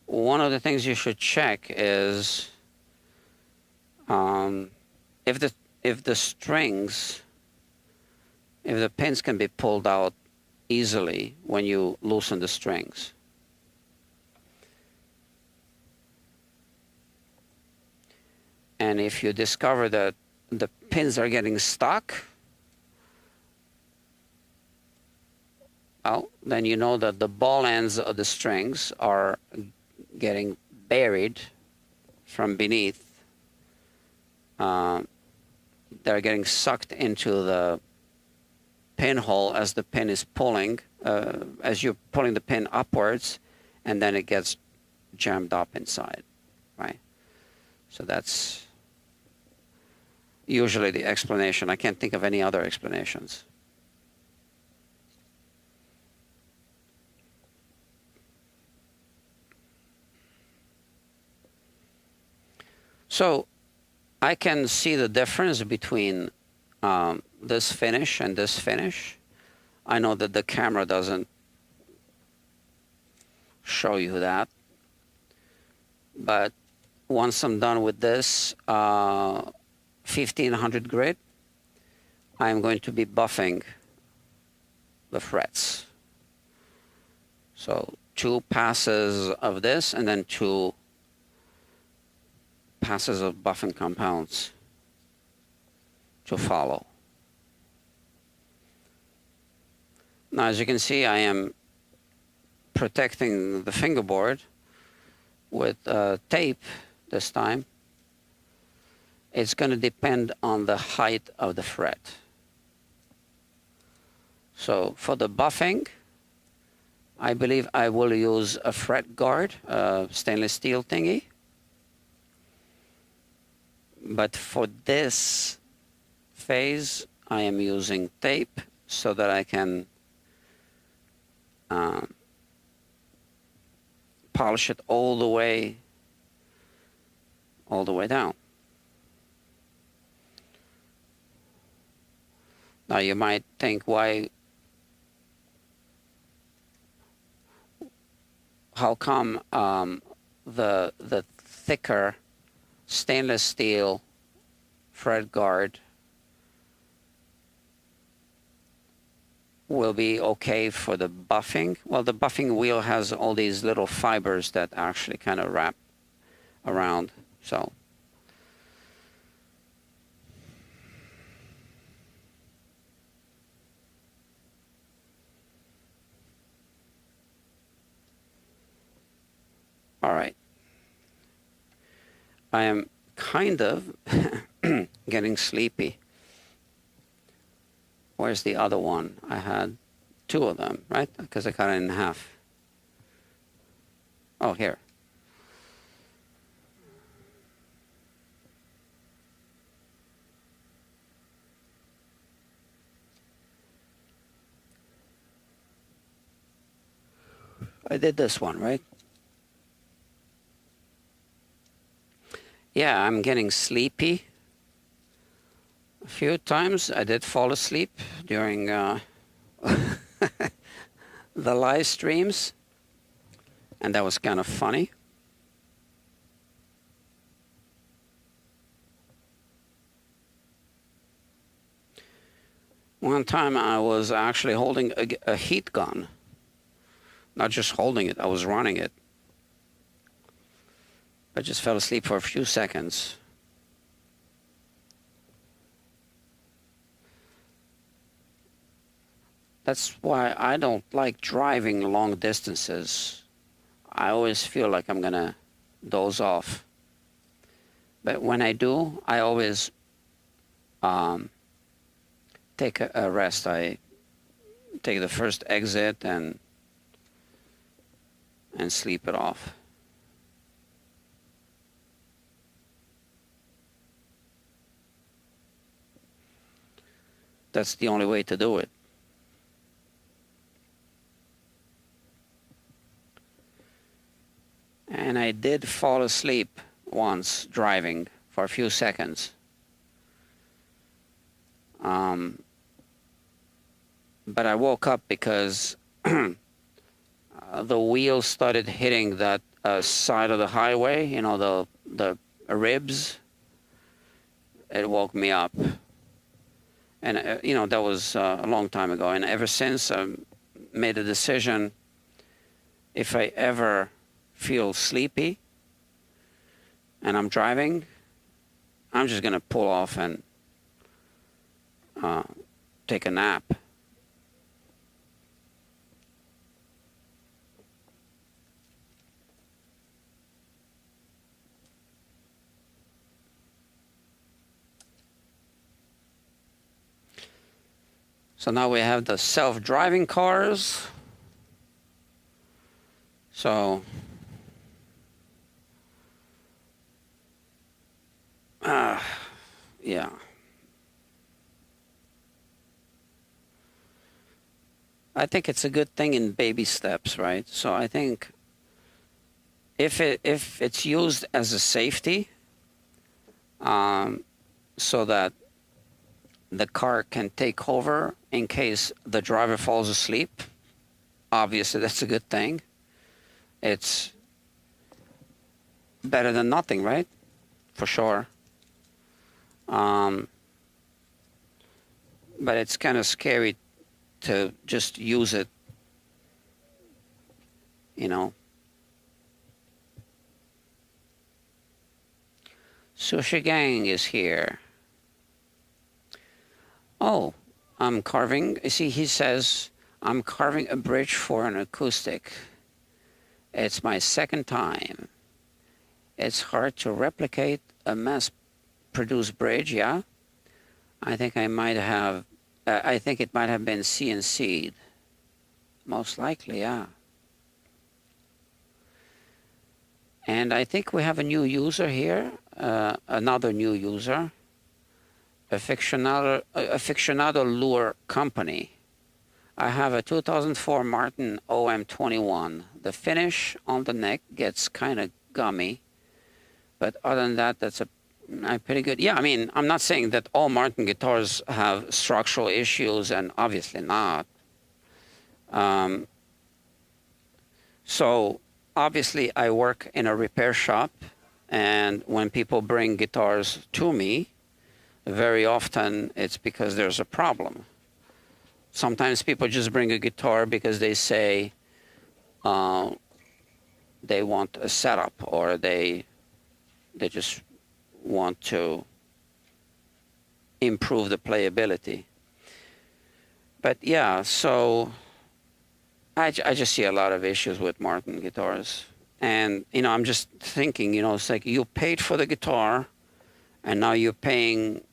One of the things you should check is if the strings, if the pins can be pulled out easily when you loosen the strings. And if you discover that the pins are getting stuck, well, then you know that the ball ends of the strings are getting buried from beneath. They're getting sucked into the pinhole as the pin is pulling, as you're pulling the pin upwards, and then it gets jammed up inside, right? So that's usually the explanation. I can't think of any other explanations. So I can see the difference between this finish and this finish. I know that the camera doesn't show you that, but once I'm done with this 1500 grit, I'm going to be buffing the frets. So 2 passes of this and then 2 passes of buffing compounds to follow. Now, as you can see, I am protecting the fingerboard with tape this time. It's going to depend on the height of the fret. So for the buffing, I believe I will use a fret guard, a stainless steel thingy. But for this phase, I am using tape so that I can polish it all the way down. Now you might think, how come the thicker stainless steel fret guard will be okay for the buffing? Well, the buffing wheel has all these little fibers that actually kind of wrap around, so. All right. I am kind of getting sleepy. Where's the other one? I had 2 of them, right? Because I cut it in half. Oh, here. I did this one, right? Yeah, I'm getting sleepy. A few times I did fall asleep during the live streams, and that was kind of funny. One time I was actually holding a heat gun. Not just holding it, I was running it. I just fell asleep for a few seconds. That's why I don't like driving long distances. I always feel like I'm gonna doze off. But when I do, I always take a rest. I take the first exit and sleep it off. That's the only way to do it. And I did fall asleep once driving for a few seconds. But I woke up because the wheels started hitting that side of the highway, you know, the ribs. It woke me up. And, you know, that was a long time ago. And ever since, I made a decision, if I ever feel sleepy and I'm driving, I'm just going to pull off and take a nap. So now we have the self-driving cars. So yeah. I think it's a good thing in baby steps, right? So I think if it's used as a safety, so that the car can take over in case the driver falls asleep, obviously that's a good thing. It's better than nothing, right? For sure. But it's kind of scary to just use it, you know. Sushi Gang is here. Oh, I'm carving. You see, he says, I'm carving a bridge for an acoustic. It's my second time. It's hard to replicate a mass-produced bridge, yeah? I think I might have, I think it might have been CNC'd. Most likely, yeah. And I think we have a new user here, another new user. Aficionado Lure Company. I have a 2004 Martin OM21. The finish on the neck gets kind of gummy, but other than that, that's pretty good. Yeah, I mean, I'm not saying that all Martin guitars have structural issues, and obviously not. So obviously I work in a repair shop, and when people bring guitars to me, very often it's because there's a problem. Sometimes people just bring a guitar because they say they want a setup, or they just want to improve the playability. But yeah, so I just see a lot of issues with Martin guitars. And, you know, I'm just thinking, you know, it's like you paid for the guitar, and now you're paying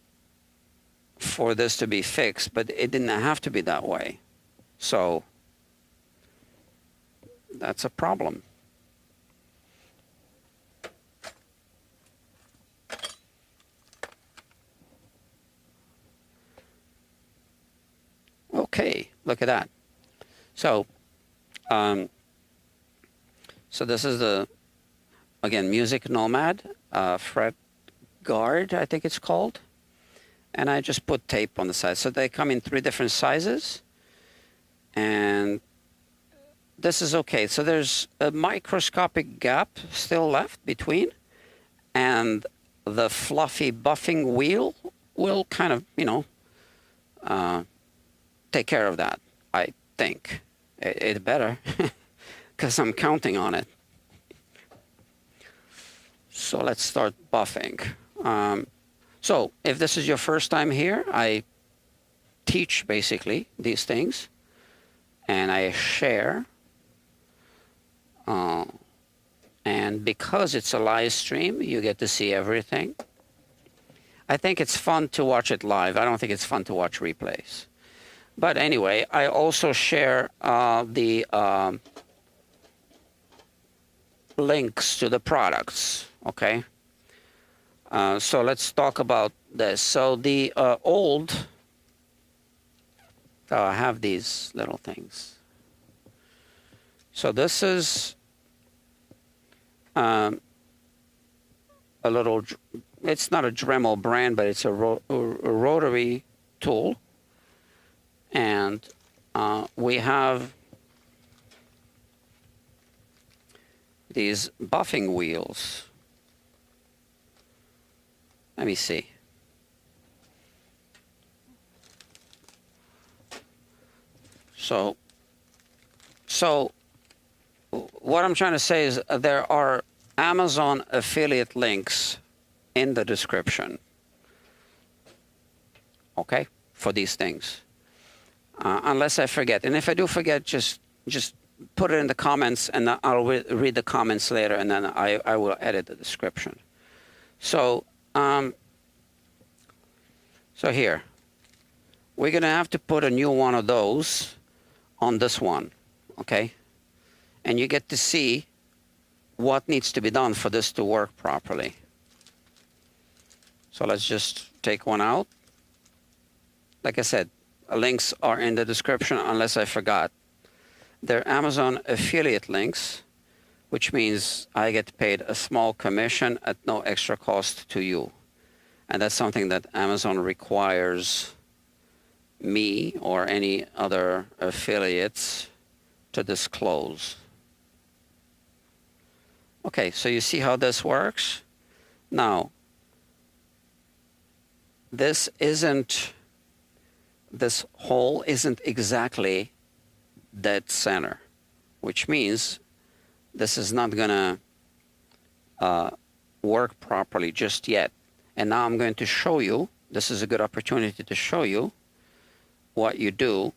for this to be fixed, but it didn't have to be that way. So that's a problem. Okay, look at that. So, so this is the, again, Music Nomad, fret guard, I think it's called. And I just put tape on the side. So they come in 3 different sizes. And this is okay. So there's a microscopic gap still left between. And the fluffy buffing wheel will kind of, you know, take care of that, I think. It better, because I'm counting on it. So let's start buffing. So if this is your first time here, I teach basically these things, and I share. And because it's a live stream, you get to see everything. I think it's fun to watch it live. I don't think it's fun to watch replays. But anyway, I also share the links to the products, okay? So let's talk about this. So the old So I have these little things. So this is a little, it's not a Dremel brand, but it's a rotary tool. And we have these buffing wheels. Let me see. So what I'm trying to say is there are Amazon affiliate links in the description, okay, for these things, unless I forget. And if I do forget, just put it in the comments, and I'll read the comments later, and then I will edit the description. So so here, we're going to have to put a new one of those on this one, okay? And you get to see what needs to be done for this to work properly. So let's just take one out. Like I said, links are in the description unless I forgot. They're Amazon affiliate links, which means I get paid a small commission at no extra cost to you. And that's something that Amazon requires me or any other affiliates to disclose. Okay, so you see how this works? Now, this hole isn't exactly dead center, which means this is not gonna work properly just yet. And now I'm going to show you, this is a good opportunity to show you what you do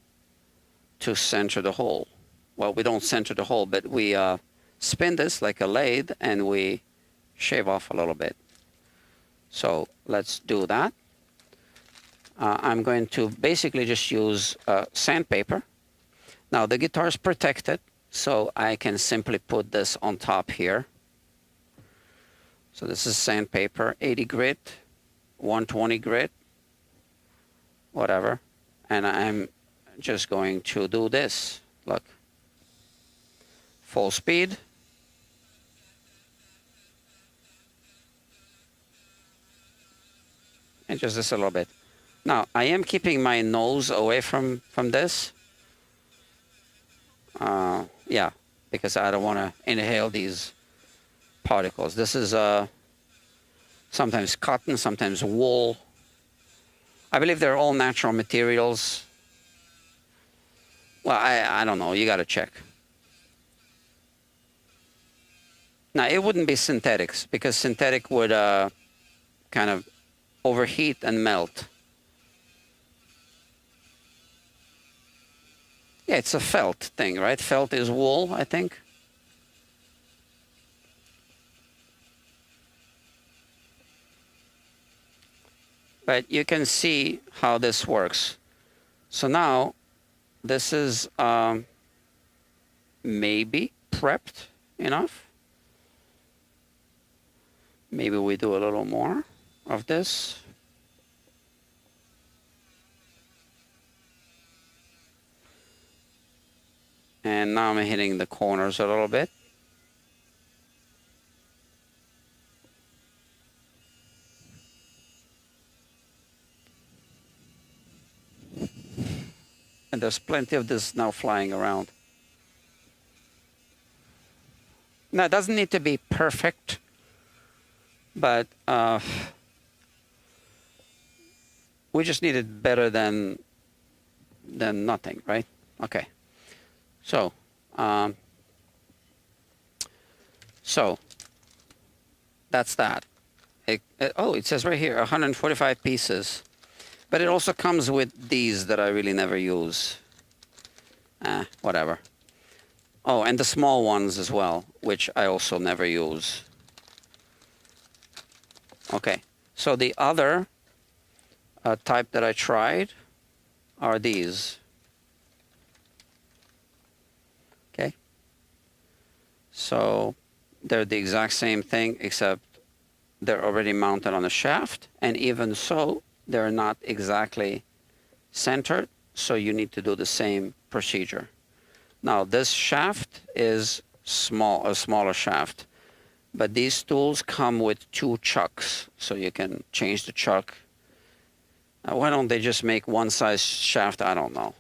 to center the hole. Well, we don't center the hole, but we spin this like a lathe and we shave off a little bit. So let's do that. I'm going to basically just use sandpaper. Now the guitar is protected, so I can simply put this on top here. So this is sandpaper, 80 grit, 120 grit, whatever. And I'm just going to do this. Look, full speed. And just this a little bit. Now, I am keeping my nose away from this. Yeah, because I don't want to inhale these particles. This is sometimes cotton, sometimes wool. I believe they're all natural materials. Well, I don't know. You got to check. Now, it wouldn't be synthetics, because synthetic would kind of overheat and melt. Yeah, it's a felt thing, right? Felt is wool, I think. But you can see how this works. So now, this is maybe prepped enough. Maybe we do a little more of this. And now I'm hitting the corners a little bit. And there's plenty of this now flying around. Now, it doesn't need to be perfect, but we just need it better than nothing, right? Okay. So, that's that. Oh, it says right here, 145 pieces. But it also comes with these that I really never use. Whatever. Oh, and the small ones as well, which I also never use. Okay, so the other type that I tried are these. Okay. So they're the exact same thing, except they're already mounted on a shaft, and even so, they're not exactly centered. so you need to do the same procedure. Now this shaft is a smaller shaft, but these tools come with 2 chucks, so you can change the chuck. Why don't they just make one size shaft? I don't know.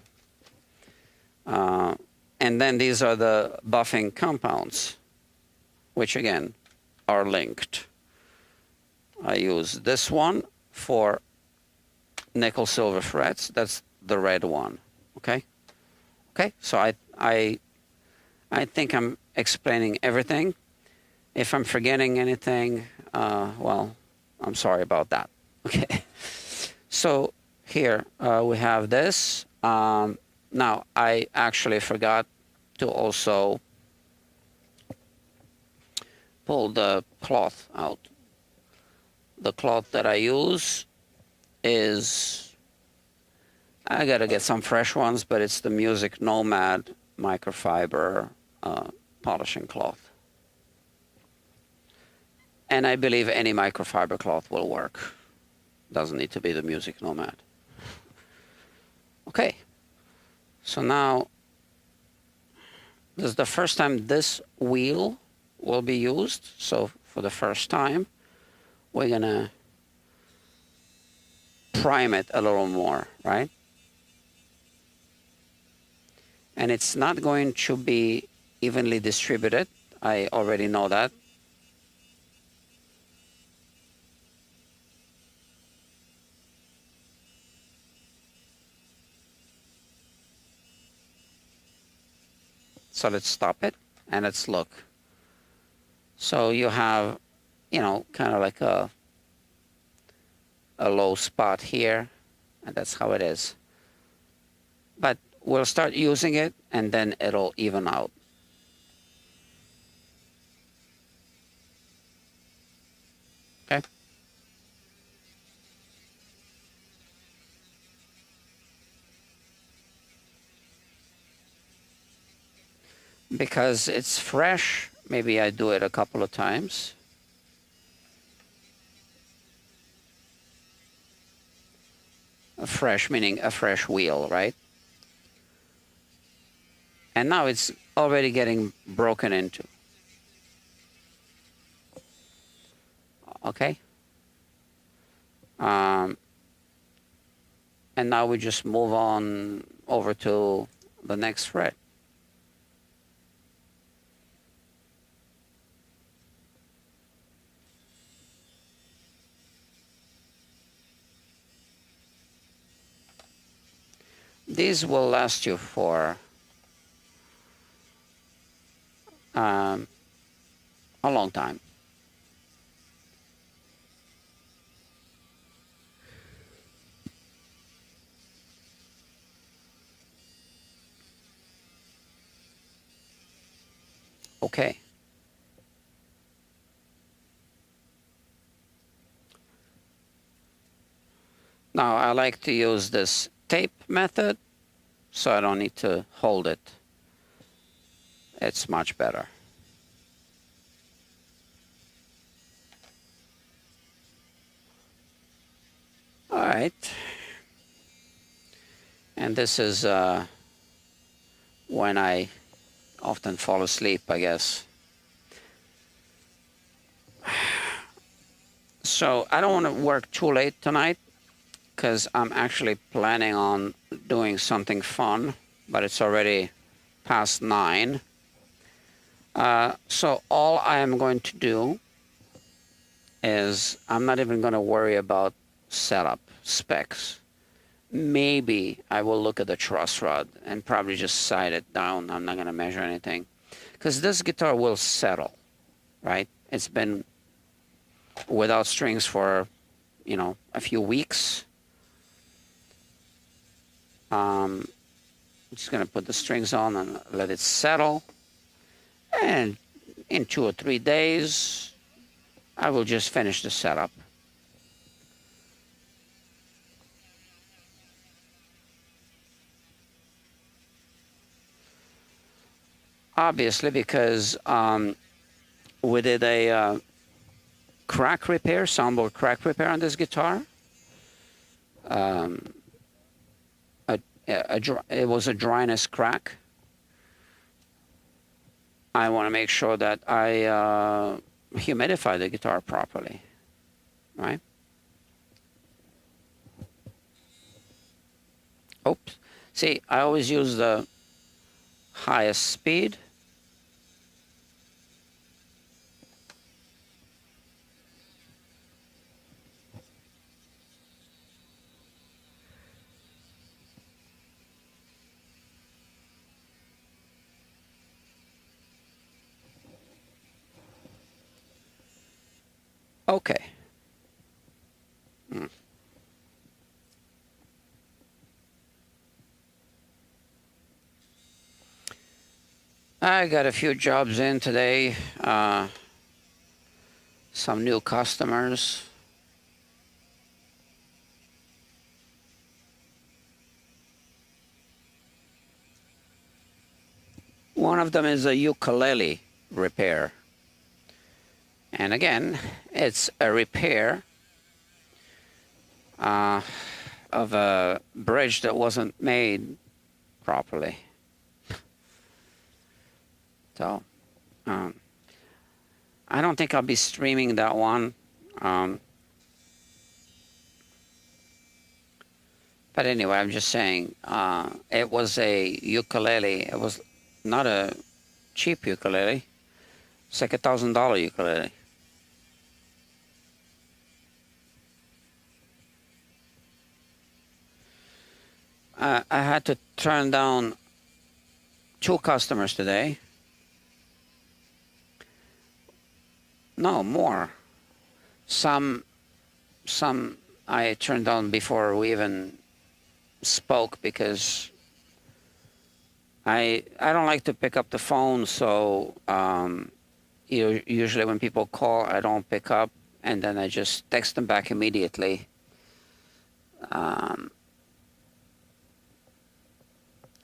And then these are the buffing compounds, which again are linked. I use this one for nickel silver frets. That's the red one. Okay. Okay. So I think I'm explaining everything. If I'm forgetting anything, well, I'm sorry about that. Okay. So here we have this. Now I actually forgot to also pull the cloth out. The cloth that I use is, I gotta get some fresh ones, but it's the Music Nomad microfiber polishing cloth. And I believe any microfiber cloth will work. Doesn't need to be the Music Nomad. Okay, so now this is the first time this wheel will be used. So for the first time, we're gonna prime it a little more, right? And it's not going to be evenly distributed. I already know that. So let's stop it and let's look. So you have, you know, kind of like a low spot here, and that's how it is. But we'll start using it and then it'll even out. Okay. Because it's fresh, maybe I do it a couple of times. Fresh meaning a fresh wheel, right? And now it's already getting broken into. Okay. And now we just move on over to the next fret. These will last you for a long time. Okay. Now I like to use this tape method, so I don't need to hold it. It's much better. All right. And this is when I often fall asleep, I guess. So I don't want to work too late tonight, because I'm actually planning on doing something fun, but it's already past 9. So all I am going to do is I'm not even going to worry about setup specs. Maybe I will look at the truss rod and probably just side it down. I'm not going to measure anything, because this guitar will settle, right? It's been without strings for, you know, a few weeks. I'm just going to put the strings on and let it settle. And in 2 or 3 days, I will just finish the setup. Obviously, because we did a crack repair, soundboard crack repair on this guitar. it was a dryness crack. I want to make sure that I humidify the guitar properly, right? Oops. See, I always use the highest speed. Okay. I got a few jobs in today. Some new customers. One of them is a ukulele repair. And again, it's a repair of a bridge that wasn't made properly. So, I don't think I'll be streaming that one. But anyway, I'm just saying, it was a ukulele. It was not a cheap ukulele. It's like $1,000 ukulele. I had to turn down 2 customers today. No, more. Some I turned down before we even spoke because I don't like to pick up the phone, so usually when people call, I don't pick up, and then I just text them back immediately.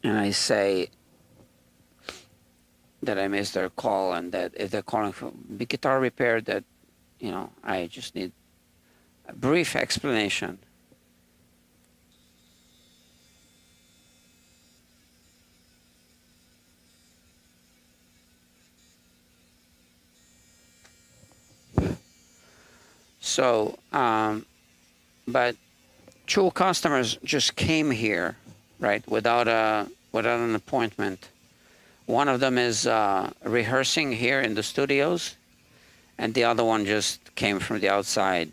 And I say that I missed their call, and that if they're calling for the guitar repair, that, you know, I just need a brief explanation. So, but 2 customers just came here, right, without an appointment. One of them is rehearsing here in the studios, and the other one just came from the outside.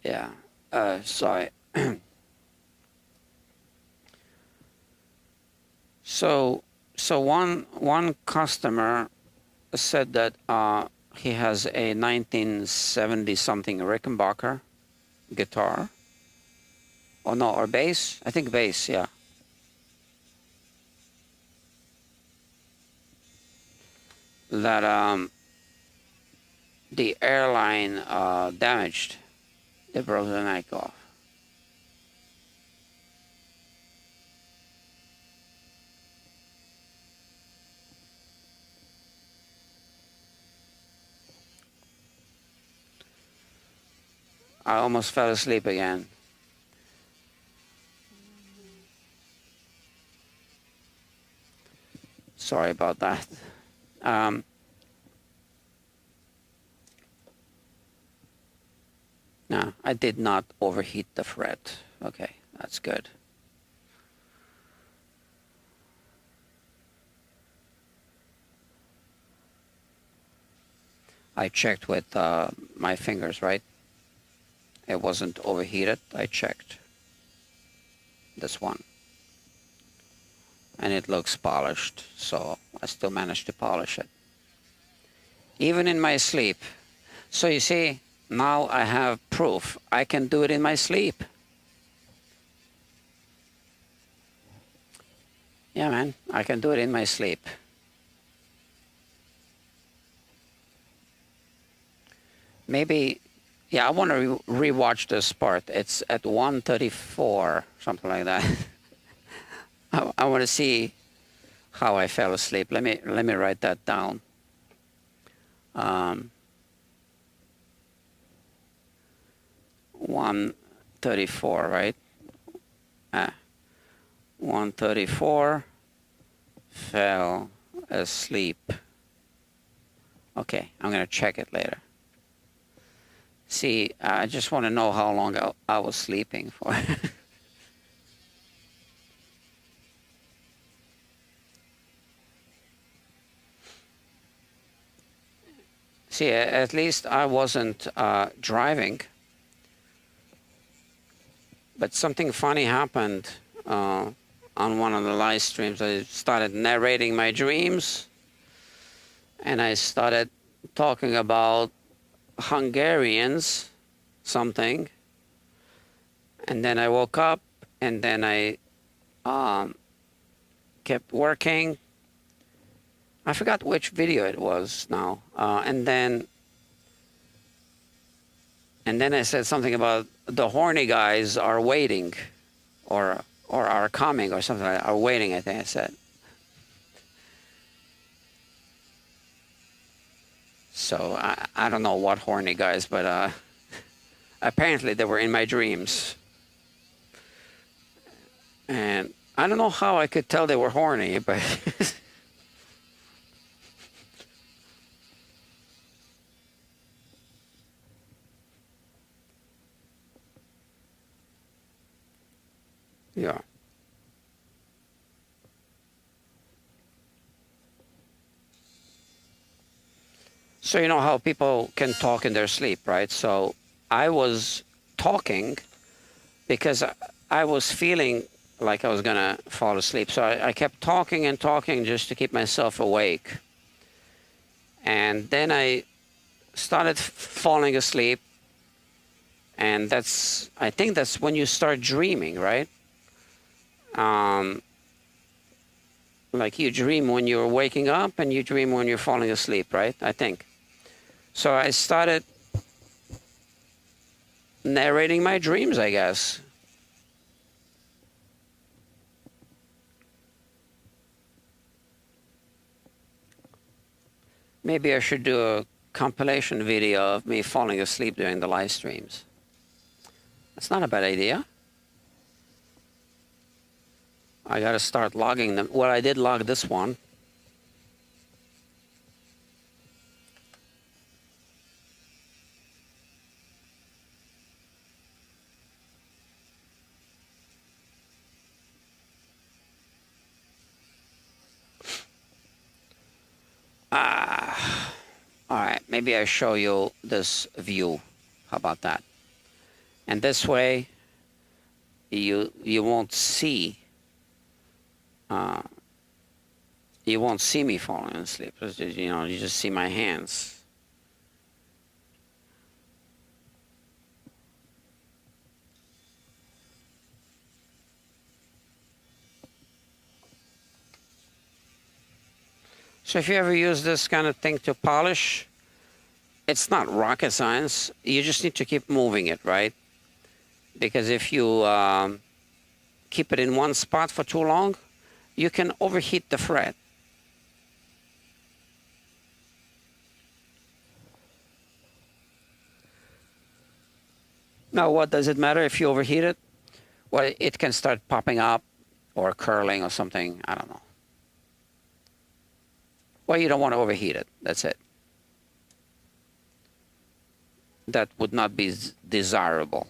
Yeah, sorry. So one customer said that he has a 1970 something Rickenbacker guitar. Oh no, or bass? I think bass, yeah. That the airline damaged. They broke the neck off. I almost fell asleep again. Sorry about that. No, I did not overheat the fret. Okay, that's good. I checked with my fingers, right? It wasn't overheated. I checked this one. And it looks polished, so I still managed to polish it. Even in my sleep. So you see, now I have proof. I can do it in my sleep. Yeah, man, I can do it in my sleep. Maybe, yeah, I want to rewatch this part. It's at 1:34, something like that. I want to see how I fell asleep. Let me write that down. 1:34, right? 1:34, fell asleep. Okay, I'm gonna check it later. See, I just want to know how long I was sleeping for. See, at least I wasn't driving. But something funny happened on one of the live streams. I started narrating my dreams, and I started talking about Hungarians, something. And then I woke up, and then I kept working. I forgot which video it was now. And then I said something about the horny guys are waiting, or are coming, or something like that. Are waiting, I think I said. So I don't know what horny guys, but apparently they were in my dreams. And I don't know how I could tell they were horny, but yeah. So you know how people can talk in their sleep, right? So I was talking because I was feeling like I was gonna fall asleep. So I kept talking and talking just to keep myself awake. And then I started falling asleep. And I think that's when you start dreaming, right? Like you dream when you're waking up, and you dream when you're falling asleep, right? I think. So I started narrating my dreams, I guess. Maybe I should do a compilation video of me falling asleep during the live streams. That's not a bad idea. I gotta start logging them. Well, I did log this one. All right, maybe I show you this view. How about that? And this way, you won't see me falling asleep. You know, you just see my hands. So if you ever use this kind of thing to polish, it's not rocket science. You just need to keep moving it, right? Because if you keep it in one spot for too long, you can overheat the fret. Now, what does it matter if you overheat it? Well, it can start popping up or curling or something. I don't know. Well, you don't want to overheat it. That's it. That would not be desirable.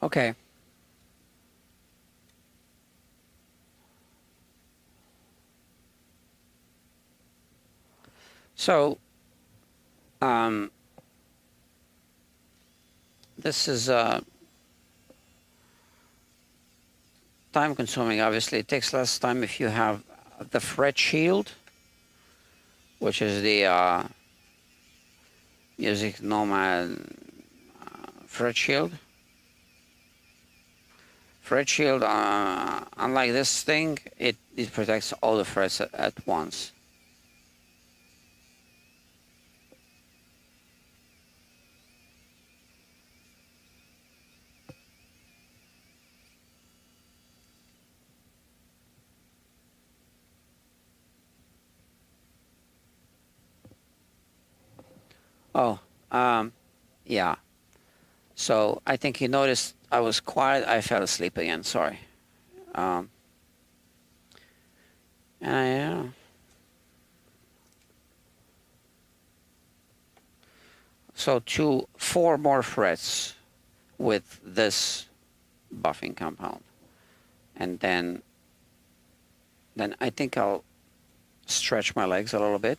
Okay. So, this is time consuming, obviously. It takes less time if you have the fret shield, which is the Music Nomad fret shield. Fret shield, unlike this thing, it protects all the frets at once. Oh, yeah. So I think he noticed I was quiet. I fell asleep again. Sorry. And so 4 more frets with this buffing compound, and then I think I'll stretch my legs a little bit.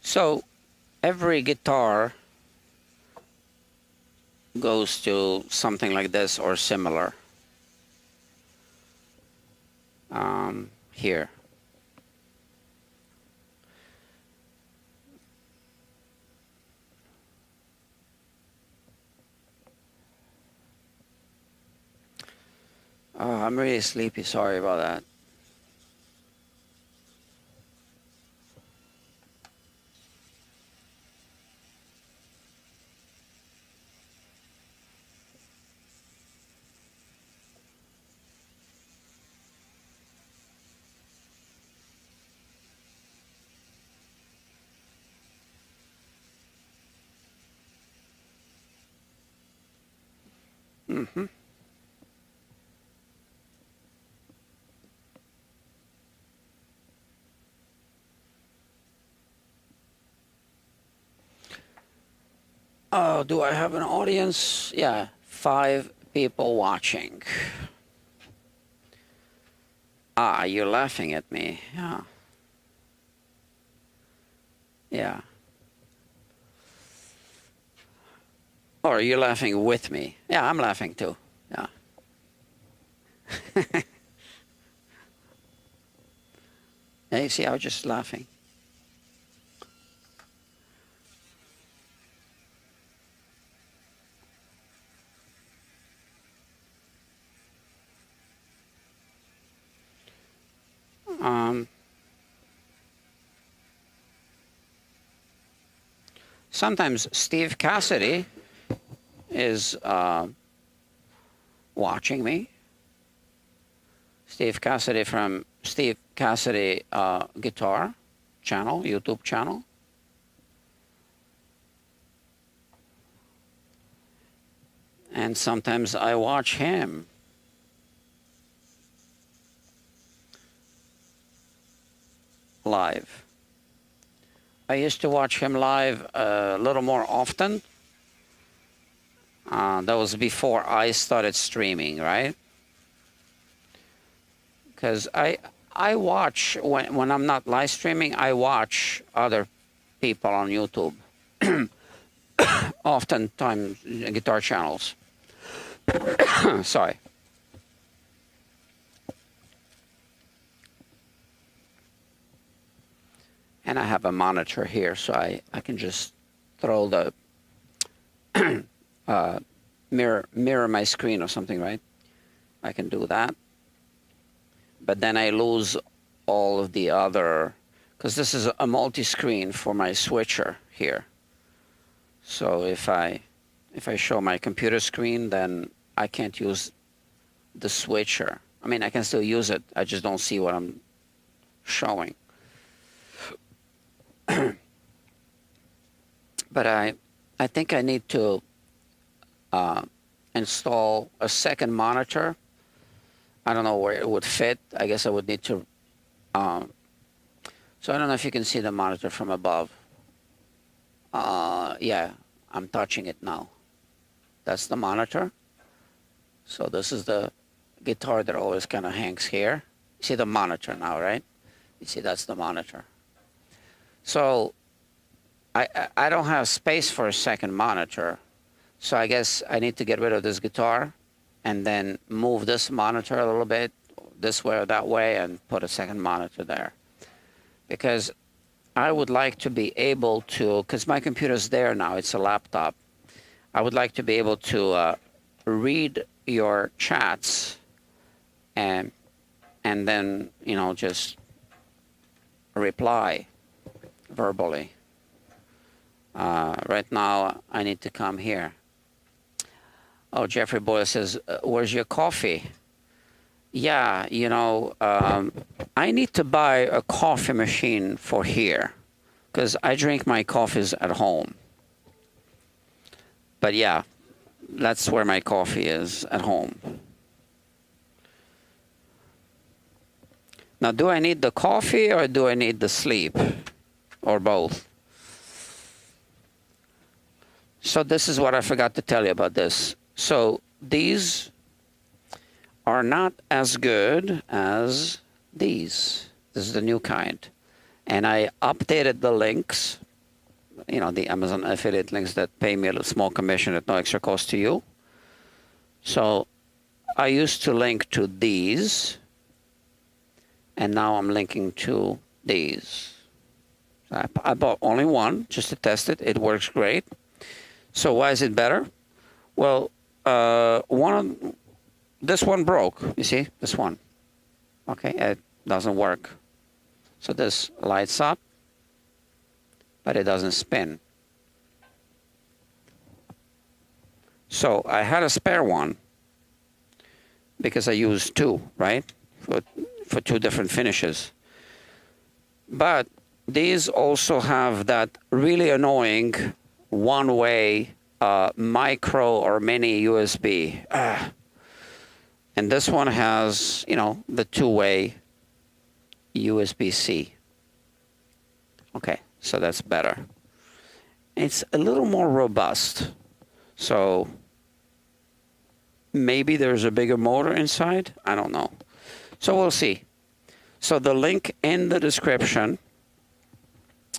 So every guitar goes to something like this or similar. Here. Oh, I'm really sleepy. Sorry about that. Mm-hmm. Oh, do I have an audience? Yeah, 5 people watching. Ah, you're laughing at me. Yeah. Yeah. Or are you laughing with me? Yeah, I'm laughing too. Yeah. Yeah, you see, I was just laughing. Sometimes Steve Cassidy is watching me. Steve Cassidy from Steve Cassidy Guitar channel, YouTube channel. And sometimes I watch him. Live. I used to watch him live a little more often. That was before I started streaming, right? Because I watch, when I'm not live streaming, I watch other people on YouTube. Oftentimes guitar channels. Sorry. And I have a monitor here, so I can just throw the mirror my screen or something, right? I can do that. But then I lose all of the other, because this is a multi-screen for my switcher here. So if I show my computer screen, then I can't use the switcher. I mean, I can still use it. I just don't see what I'm showing. But I think I need to install a second monitor. I don't know where it would fit. I guess I would need to. So I don't know if you can see the monitor from above. Yeah, I'm touching it now. That's the monitor. So this is the guitar that always kind of hangs here. You see the monitor now, right? You see that's the monitor. So I don't have space for a second monitor, so I guess I need to get rid of this guitar and then move this monitor a little bit this way or that way and put a second monitor there. Because I would like to be able to, because my computer's there now, it's a laptop. I would like to be able to read your chats and then, you know, just reply verbally. Right now, I need to come here. Oh, Jeffrey Boyle says, where's your coffee? Yeah, you know, I need to buy a coffee machine for here because I drink my coffees at home. But yeah, that's where my coffee is, at home. Now, do I need the coffee or do I need the sleep? Or both? So this is what I forgot to tell you about this. So these are not as good as these. This is the new kind. And I updated the links, you know, the Amazon affiliate links that pay me a little small commission at no extra cost to you. So I used to link to these, and now I'm linking to these. I bought only one just to test it. It works great. So why is it better? Well, this one broke. You see, this one. Okay, it doesn't work. So this lights up, but it doesn't spin. So I had a spare one because I used two, right, for two different finishes. But these also have that really annoying one-way micro or mini USB. And this one has, you know, the two-way USB-C. Okay, so that's better. It's a little more robust. So maybe there's a bigger motor inside. I don't know. So we'll see. So the link in the description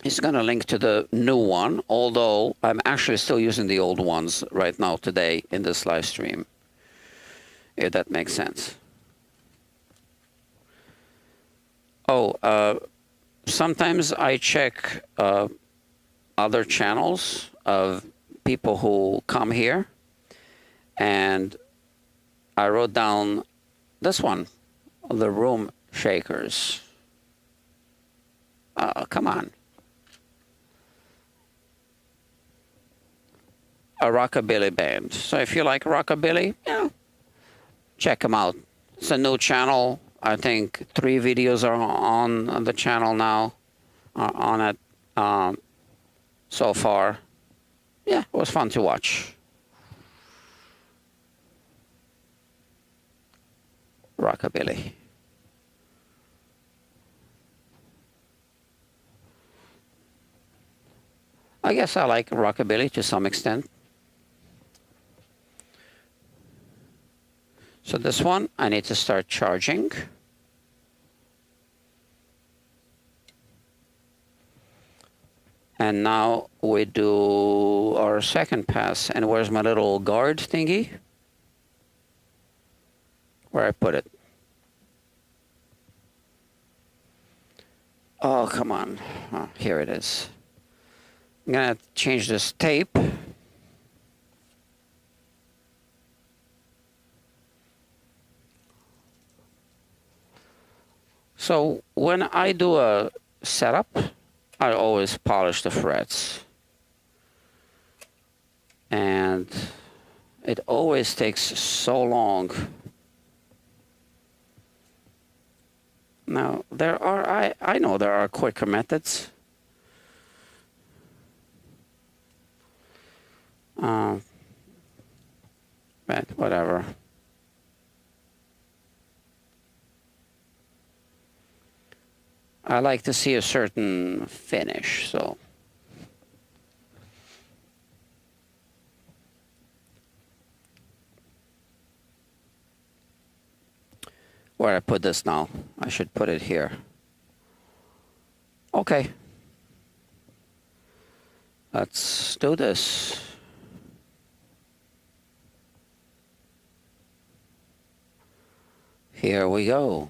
is going to link to the new one, although I'm actually still using the old ones right now today in this live stream, if that makes sense. Oh, sometimes I check other channels of people who come here, and I wrote down this one, the Room Shakers. Come on. A rockabilly band. So if you like rockabilly, yeah, check them out. It's a new channel. I think 3 videos are on the channel now, on it so far. Yeah, it was fun to watch. Rockabilly. I guess I like rockabilly to some extent. So this one, I need to start charging. And now we do our second pass. And where's my little guard thingy? Where I put it? Oh, come on. Oh, here it is. I'm gonna change this tape. So when I do a setup, I always polish the frets. And it always takes so long. Now, there are, I know there are quicker methods. But whatever. I like to see a certain finish, so. Where I put this now? I should put it here. Okay. Let's do this. Here we go.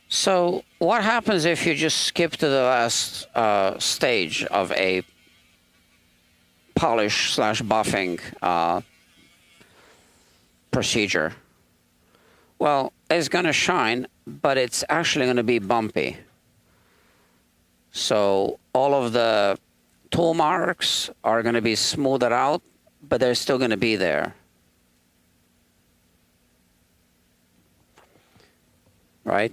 So what happens if you just skip to the last stage of a polish/buffing procedure? Well, it's going to shine, but it's actually going to be bumpy. So all of the tool marks are going to be smoothed out, but they're still going to be there. Right?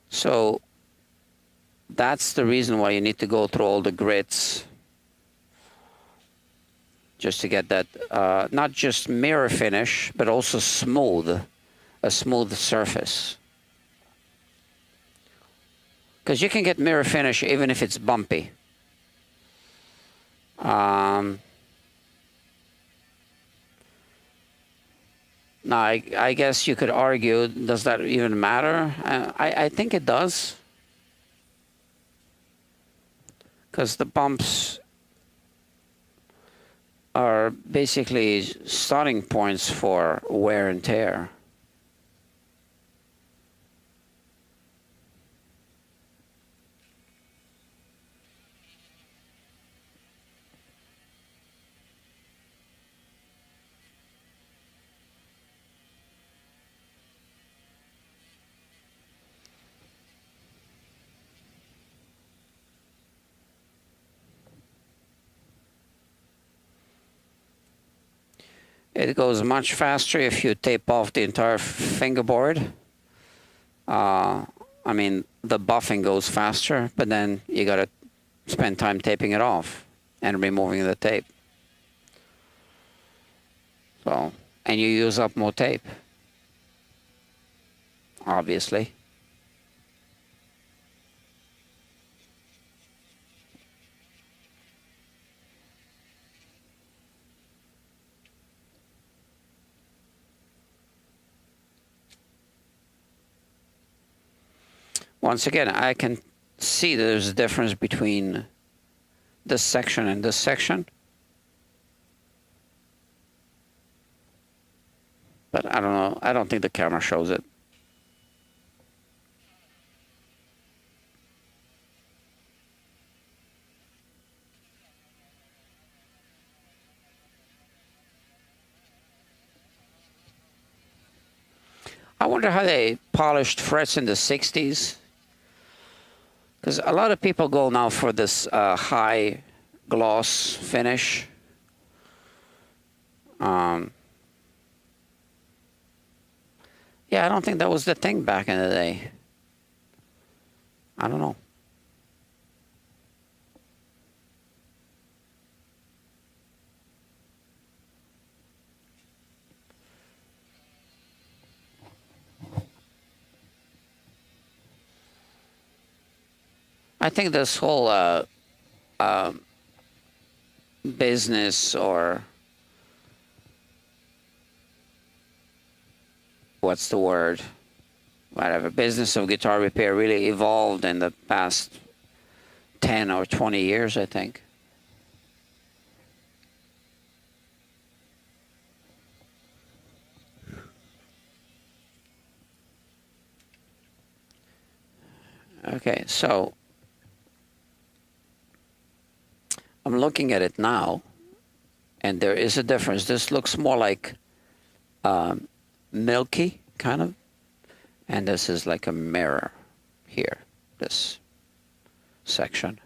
So that's the reason why you need to go through all the grits, just to get that not just mirror finish, but also a smooth surface. Because you can get mirror finish even if it's bumpy. Now, I guess you could argue, does that even matter? I think it does. Because the bumps are basically starting points for wear and tear. It goes much faster if you tape off the entire fingerboard. I mean, the buffing goes faster, but then you got to spend time taping it off and removing the tape. So, and you use up more tape, obviously. Once again, I can see there's a difference between this section and this section. But I don't know. I don't think the camera shows it. I wonder how they polished frets in the 60s. Because a lot of people go now for this high gloss finish. Yeah, I don't think that was the thing back in the day. I don't know. I think this whole business, or what's the word? Whatever, business of guitar repair really evolved in the past 10 or 20 years, I think. Okay, so I'm looking at it now, and there is a difference. This looks more like milky, kind of, and this is like a mirror here, this section.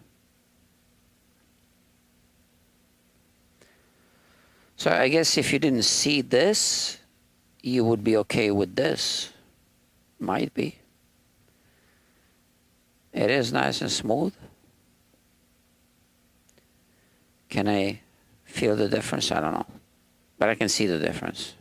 So I guess if you didn't see this, you would be okay with this. Might be. It is nice and smooth. Can I feel the difference? I don't know. But I can see the difference.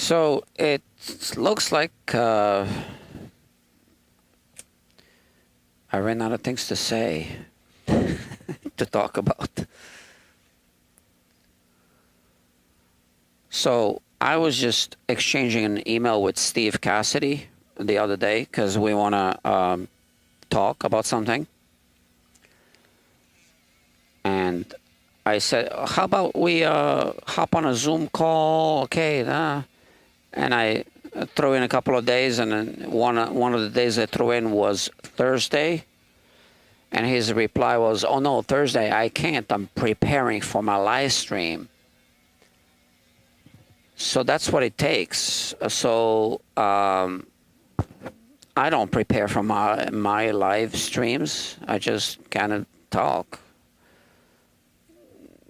So it looks like I ran out of things to say, to talk about. So I was just exchanging an email with Steve Cassidy the other day because we want to talk about something. And I said, how about we hop on a Zoom call? Okay. And I threw in a couple of days, and then one of the days I threw in was Thursday. And his reply was, oh no, Thursday I can't. I'm preparing for my live stream. So that's what it takes. So I don't prepare for my live streams. I just kind of talk.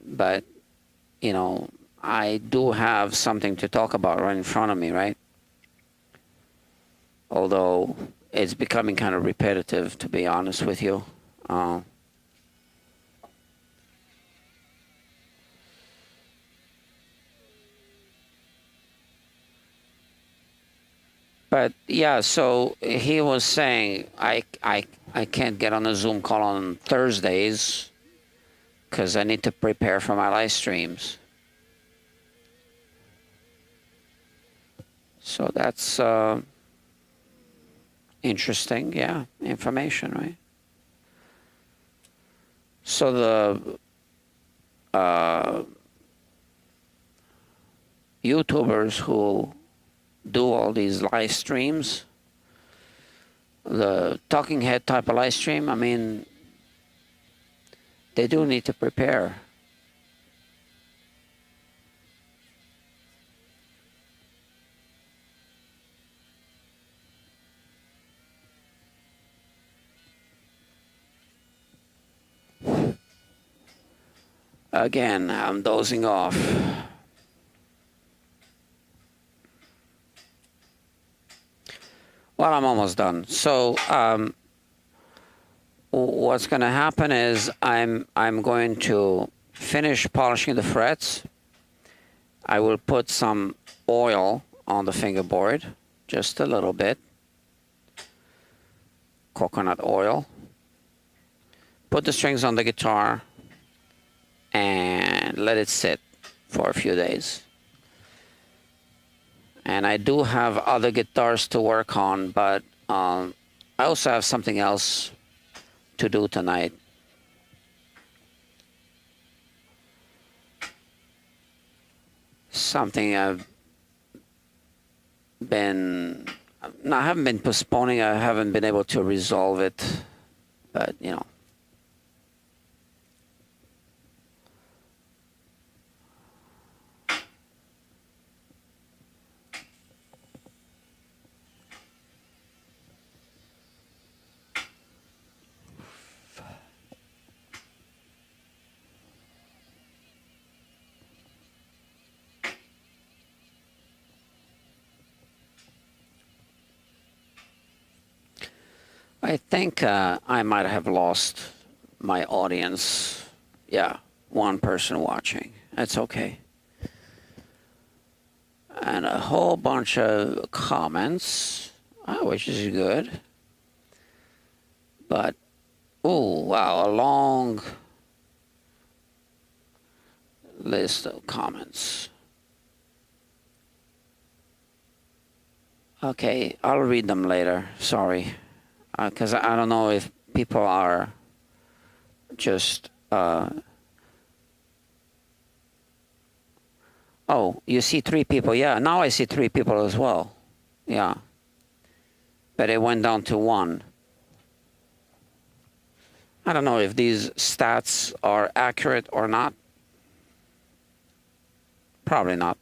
But, you know, I do have something to talk about right in front of me, right? Although it's becoming kind of repetitive, to be honest with you. But yeah, so he was saying I can't get on a Zoom call on Thursdays because I need to prepare for my live streams. So that's interesting, yeah, information, right? So the YouTubers who do all these live streams, the talking head type of live stream, I mean, they do need to prepare. Again, I'm dozing off. Well, I'm almost done. So what's going to happen is I'm going to finish polishing the frets. I will put some oil on the fingerboard, just a little bit. Coconut oil. Put the strings on the guitar and let it sit for a few days. And I do have other guitars to work on, but I also have something else to do tonight. Something I haven't been postponing, I haven't been able to resolve it, but you know. I think I might have lost my audience. Yeah, one person watching. That's okay. And a whole bunch of comments, which is good. But, oh, wow, a long list of comments. Okay, I'll read them later. Sorry. Because I don't know if people are just... Oh, you see 3 people. Yeah, now I see 3 people as well. Yeah. But it went down to 1. I don't know if these stats are accurate or not. Probably not.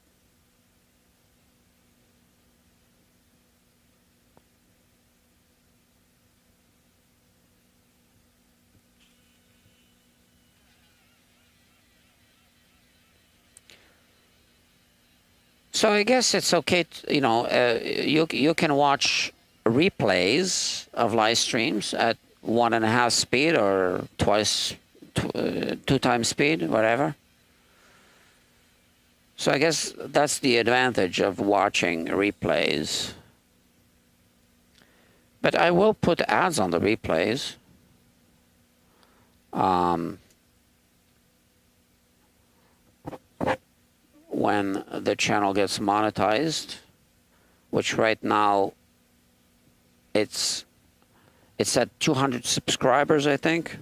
So I guess it's okay, to, you know, you can watch replays of live streams at 1.5 speed or 2 times speed, whatever. So I guess that's the advantage of watching replays. But I will put ads on the replays. When the channel gets monetized, which right now it's at 200 subscribers, I think.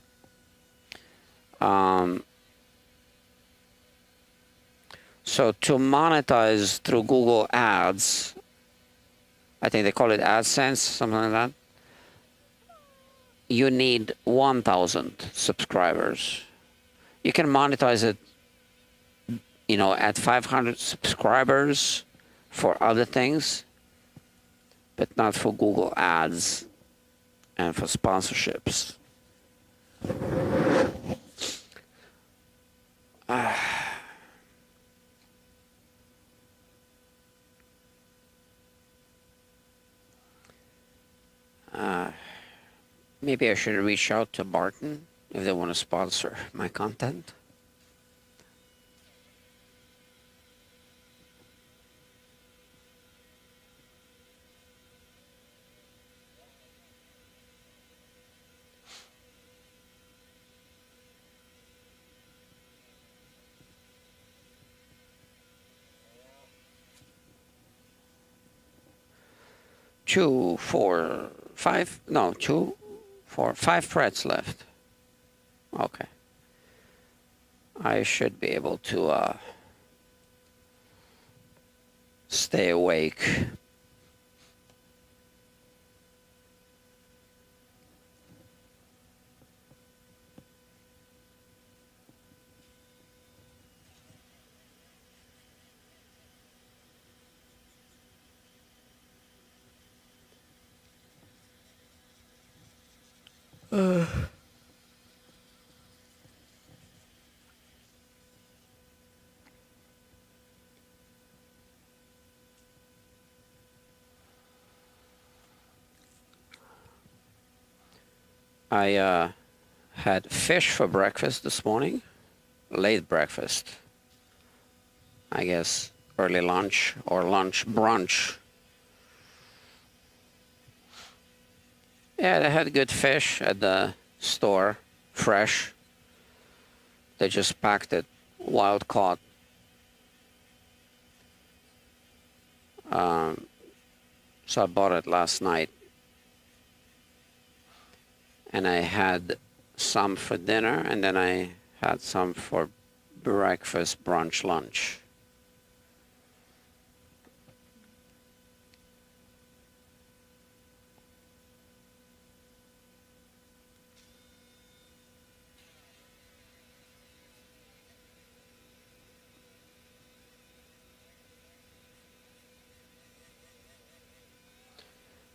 So to monetize through Google Ads, I think they call it AdSense, something like that, you need 1,000 subscribers. You can monetize it, you know, at 500 subscribers for other things, but not for Google Ads and for sponsorships. Maybe I should reach out to Barton if they want to sponsor my content. Five frets left. Okay. I should be able to stay awake. I had fish for breakfast this morning, late breakfast. I guess early lunch or lunch brunch. Yeah, they had good fish at the store, fresh. They just packed it, wild caught. So I bought it last night. And I had some for dinner, and then I had some for breakfast, brunch, lunch.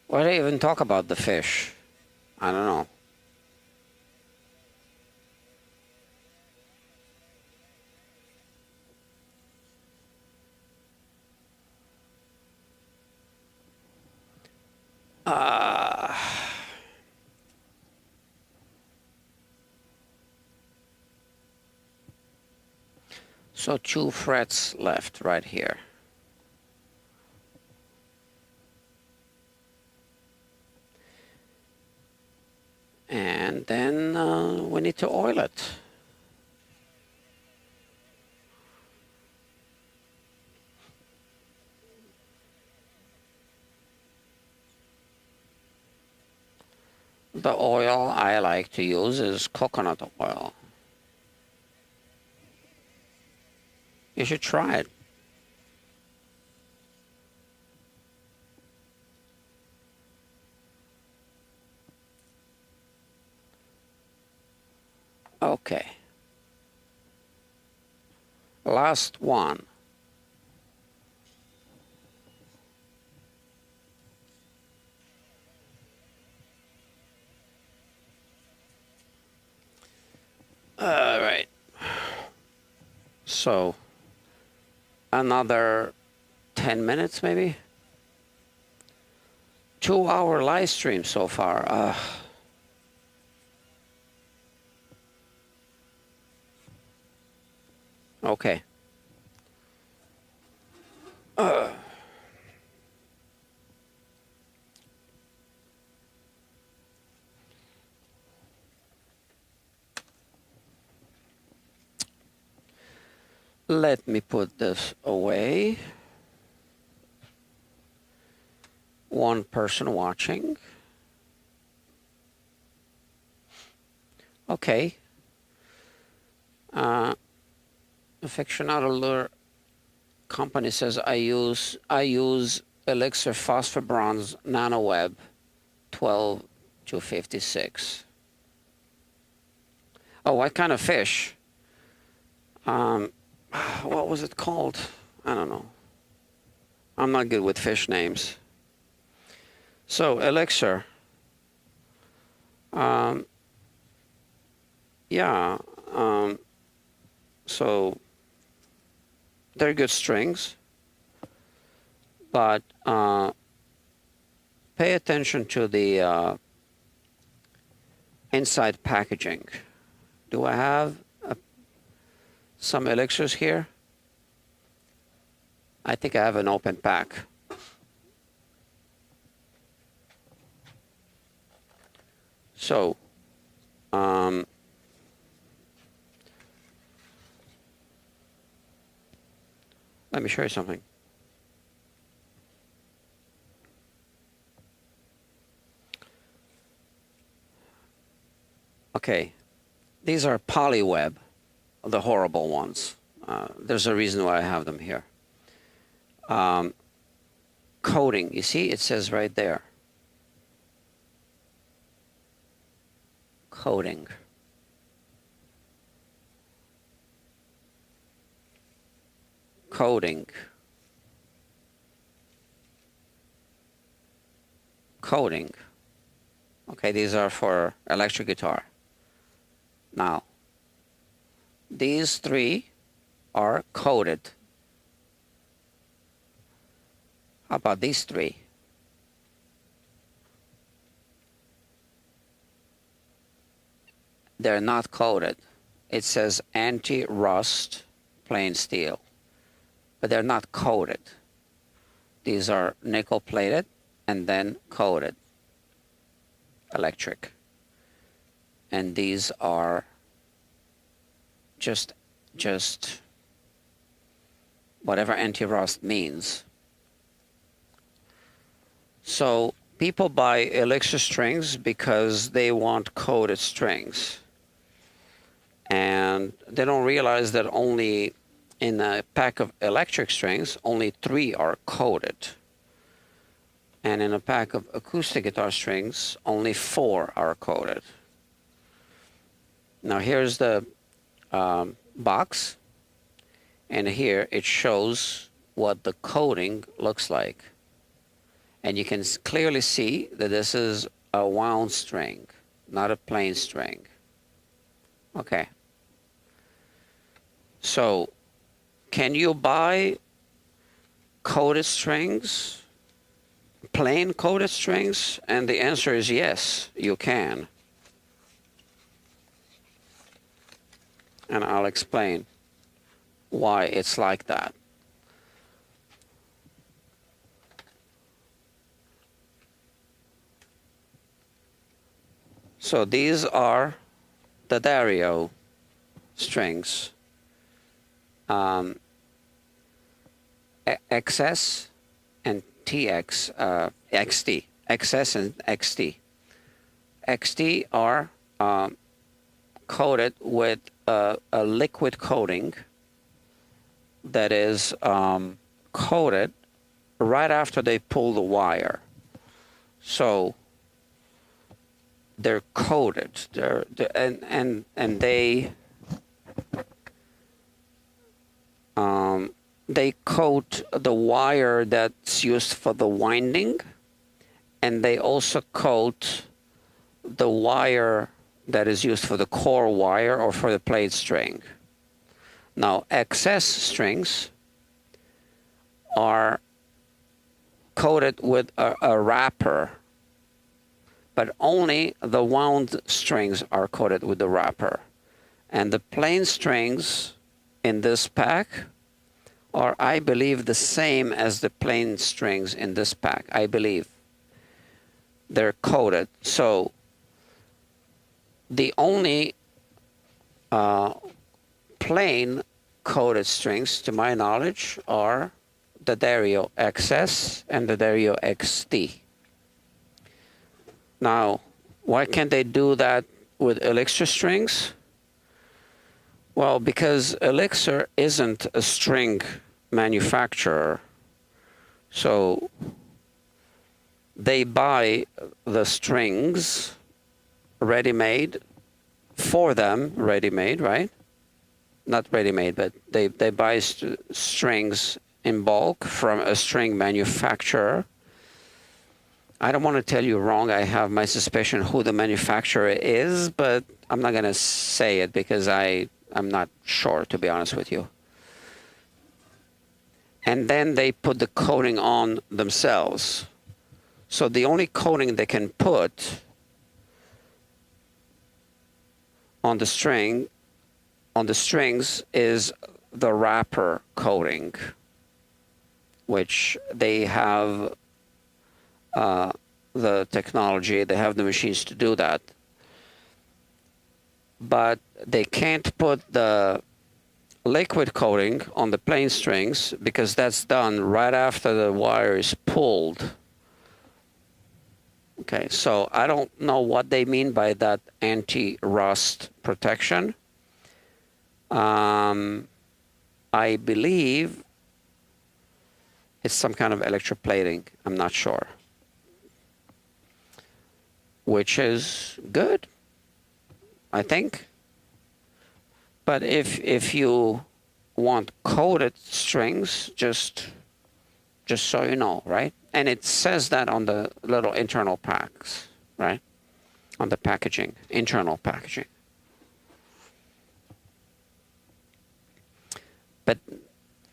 Why do they even talk about the fish? I don't know. So 2 frets left right here. And then we need to oil it. The oil I like to use is coconut oil. You should try it. Okay. Last one. All right. So another 10 minutes maybe. 2-hour live stream so far. Okay. Let me put this away. One person watching. Okay. Aficionado company says I use Elixir Phosphor Bronze NanoWeb 12 to 56. Oh, what kind of fish? What was it called? I don't know. I'm not good with fish names. So Elixir. Yeah. So they're good strings, but pay attention to the inside packaging. Do I have some Elixirs here? I think I have an open pack. So, let me show you something. Okay, these are Polyweb, the horrible ones. There's a reason why I have them here. Coating, you see, it says right there. Coating. Coating. Coating. Okay, these are for electric guitar. Now, these three are coated. How about these three? They're not coated. It says anti-rust plain steel, but they're not coated. These are nickel plated and then coated electric. And these are just whatever anti-rust means. So people buy Elixir strings because they want coated strings. And they don't realize that only in a pack of electric strings, only 3 are coated. And in a pack of acoustic guitar strings, only 4 are coated. Now here's the box, and here it shows what the coating looks like. And you can clearly see that this is a wound string, not a plain string. Okay. So, can you buy coated strings, plain coated strings? And the answer is yes, you can. And I'll explain why it's like that. So these are the Dario strings. XS and TX, XT. XS and XT. XT are coated with a liquid coating that is coated right after they pull the wire. So they're coated. They coat the wire that's used for the winding, and they also coat the wire that is used for the core wire or for the played string. Now, XS strings are coated with a wrapper, but only the wound strings are coated with the wrapper. And the plain strings in this pack are, I believe, the same as the plain strings in this pack. I believe they're coated. So the only plain coated strings, to my knowledge, are the Dario XS and the Dario XT. Now, why can't they do that with Elixir strings? Well, because Elixir isn't a string manufacturer. So they buy the strings ready-made for them, ready-made, right? Not ready-made, but they buy strings in bulk from a string manufacturer. I don't want to tell you wrong. I have my suspicion who the manufacturer is, but I'm not going to say it because I'm not sure, to be honest with you. And then they put the coating on themselves. So the only coating they can put on the strings is the wrapper coating, which they have the technology, they have the machines to do that. But they can't put the liquid coating on the plain strings because that's done right after the wire is pulled. Okay, so I don't know what they mean by that anti-rust protection. I believe it's some kind of electroplating. I'm not sure. Which is good, I think. But if you want coated strings, just so you know, right? And it says that on the little internal packs, right? On the packaging, internal packaging. But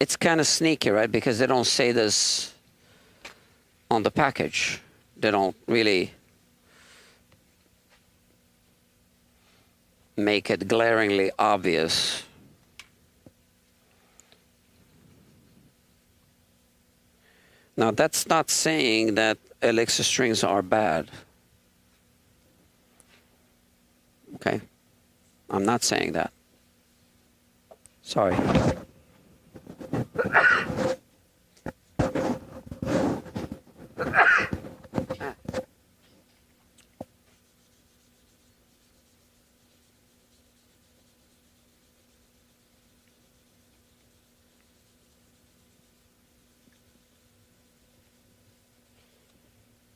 it's kind of sneaky, right? Because they don't say this on the package. They don't really make it glaringly obvious. Now, that's not saying that Elixir strings are bad. Okay? I'm not saying that. Sorry.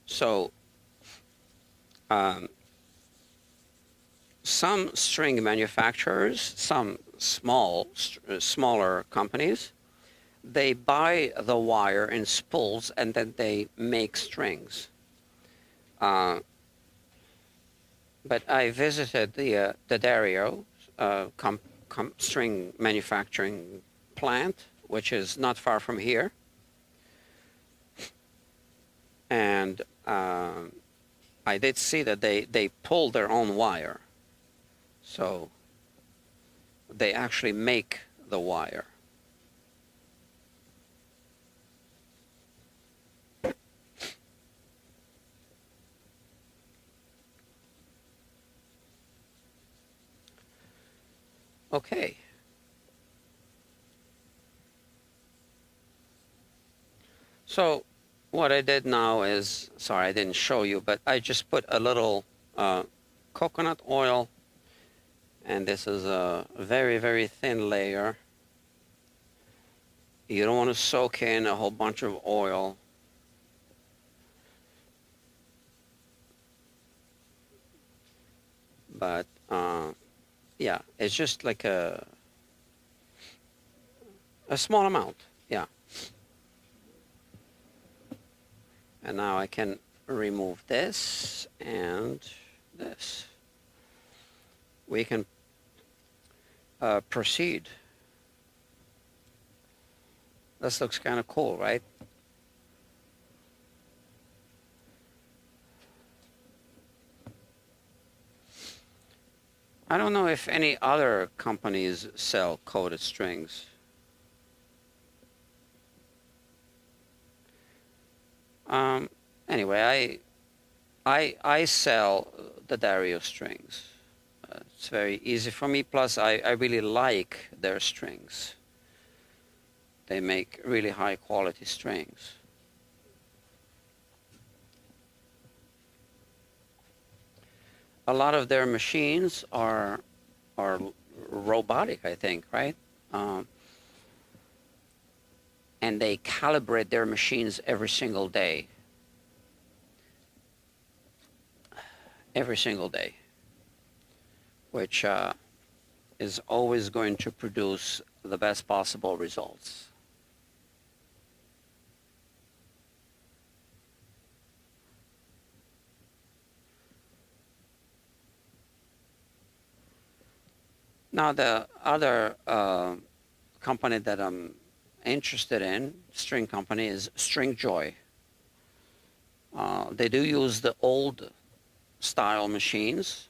So, some string manufacturers, some smaller companies, they buy the wire in spools and then they make strings. But I visited the Dario string manufacturing plant, which is not far from here. And I did see that they pull their own wire. So they actually make the wire. Okay. So what I did now is, sorry, I didn't show you, but I just put a little coconut oil, and this is a very, very thin layer. You don't want to soak in a whole bunch of oil. But yeah, it's just like a small amount, yeah. And now I can remove this and this. We can proceed. This looks kind of cool, right? I don't know if any other companies sell coated strings. Anyway, I sell the Dario strings. It's very easy for me. Plus, I really like their strings. they make really high quality strings. A lot of their machines are robotic, I think, right? And they calibrate their machines every single day. Every single day, which is always going to produce the best possible results. Now, the other company that I'm interested in, string company, is String Joy. They do use the old style machines,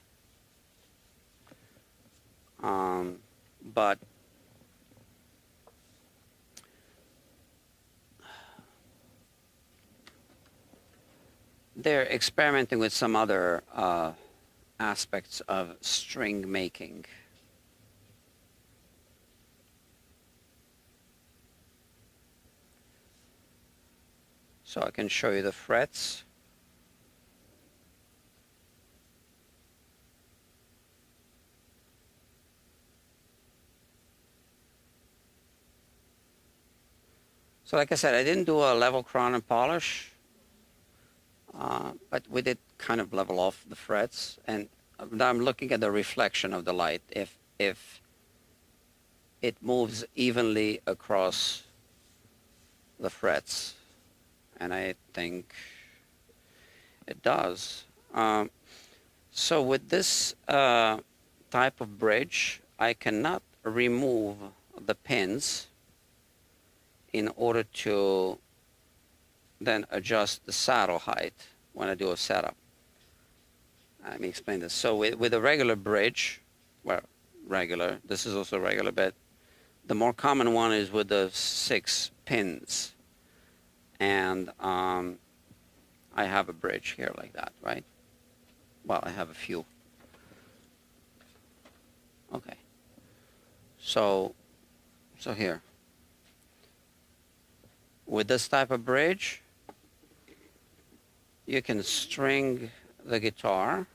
but they're experimenting with some other aspects of string making. So I can show you the frets. So like I said, I didn't do a level crown and polish, but we did kind of level off the frets, and now I'm looking at the reflection of the light, if it moves evenly across the frets, and I think it does. So with this type of bridge, I cannot remove the pins in order to then adjust the saddle height when I do a setup. Let me explain this. So with a regular bridge, well, regular, this is also regular, but the more common one is with the 6 pins. And I have a bridge here like that, right? Well, I have a few. Okay. So here. With this type of bridge, you can string the guitar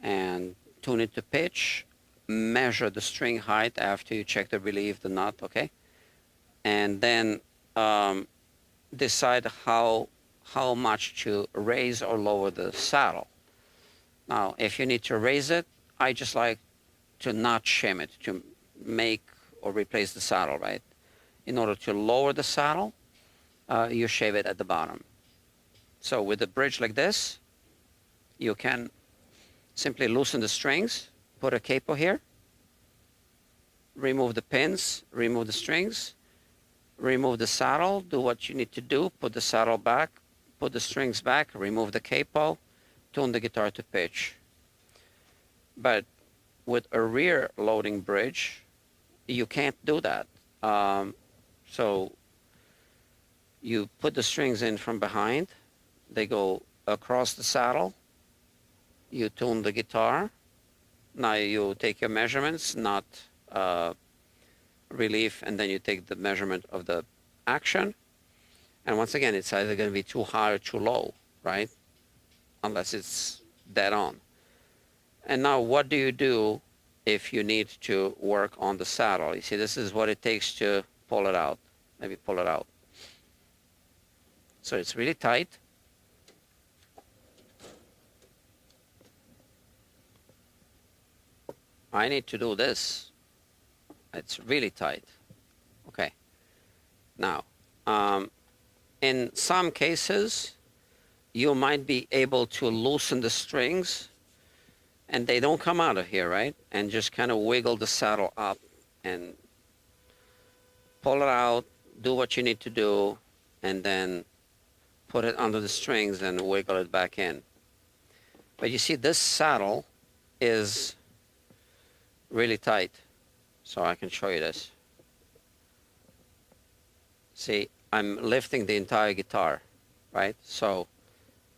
and tune it to pitch, measure the string height after you check the relief, the nut, okay? And then decide how much to raise or lower the saddle. Now, if you need to raise it, I just like to not shim it, to make or replace the saddle, right? In order to lower the saddle, you shave it at the bottom. So with a bridge like this, you can simply loosen the strings, put a capo here, remove the pins, remove the strings, remove the saddle, do what you need to do, put the saddle back, put the strings back, remove the capo, tune the guitar to pitch. But with a rear loading bridge, you can't do that. So you put the strings in from behind, they go across the saddle, you tune the guitar, now you take your measurements, not relief, and then you take the measurement of the action. And once again, it's either going to be too high or too low, right? Unless it's dead on. And now what do you do if you need to work on the saddle? You see, this is what it takes to pull it out. Maybe pull it out. So it's really tight. I need to do this. It's really tight. Okay. Now, in some cases, you might be able to loosen the strings and they don't come out of here, right? And just kind of wiggle the saddle up and pull it out, do what you need to do, and then put it under the strings and wiggle it back in. But you see, this saddle is really tight. So I can show you this. See, I'm lifting the entire guitar, right? So,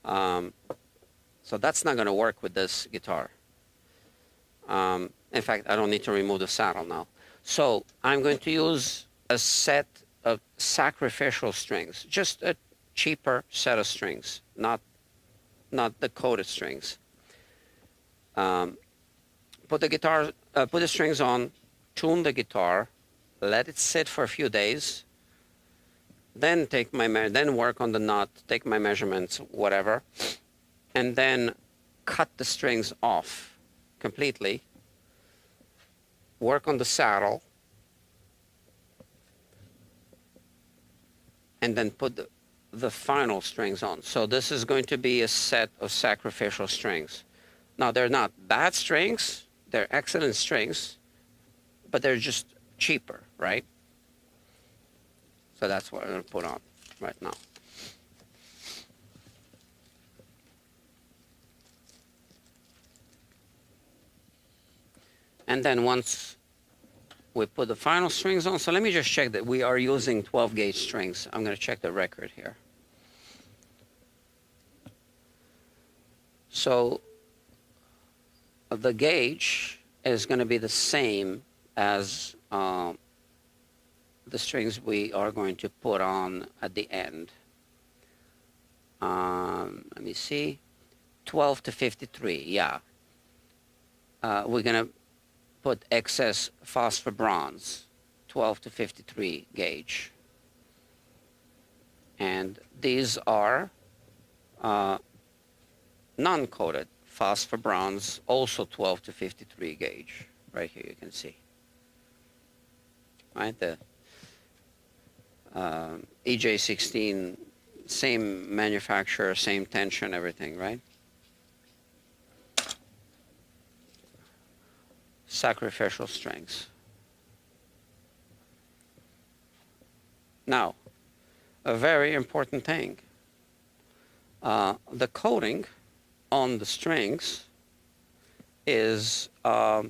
so that's not going to work with this guitar. In fact, I don't need to remove the saddle now. So I'm going to use a set of sacrificial strings, just a cheaper set of strings, not the coated strings. Put the strings on, tune the guitar, let it sit for a few days, then then work on the nut, take my measurements, whatever, and then cut the strings off completely. Work on the saddle, and then put the final strings on. So this is going to be a set of sacrificial strings. Now, they're not bad strings, they're excellent strings, but they're just cheaper, right? So that's what I'm going to put on right now. And then once we put the final strings on, so let me just check that we are using 12 gauge strings. I'm going to check the record here. So the gauge is going to be the same as the strings we are going to put on at the end. Let me see, 12 to 53, yeah. We're going to put excess phosphor bronze, 12 to 53 gauge. And these are non-coated phosphor bronze, also 12 to 53 gauge. Right here you can see. Right, the EJ16, same manufacturer, same tension, everything, right? Sacrificial strings. Now, a very important thing. The coating on the strings is, a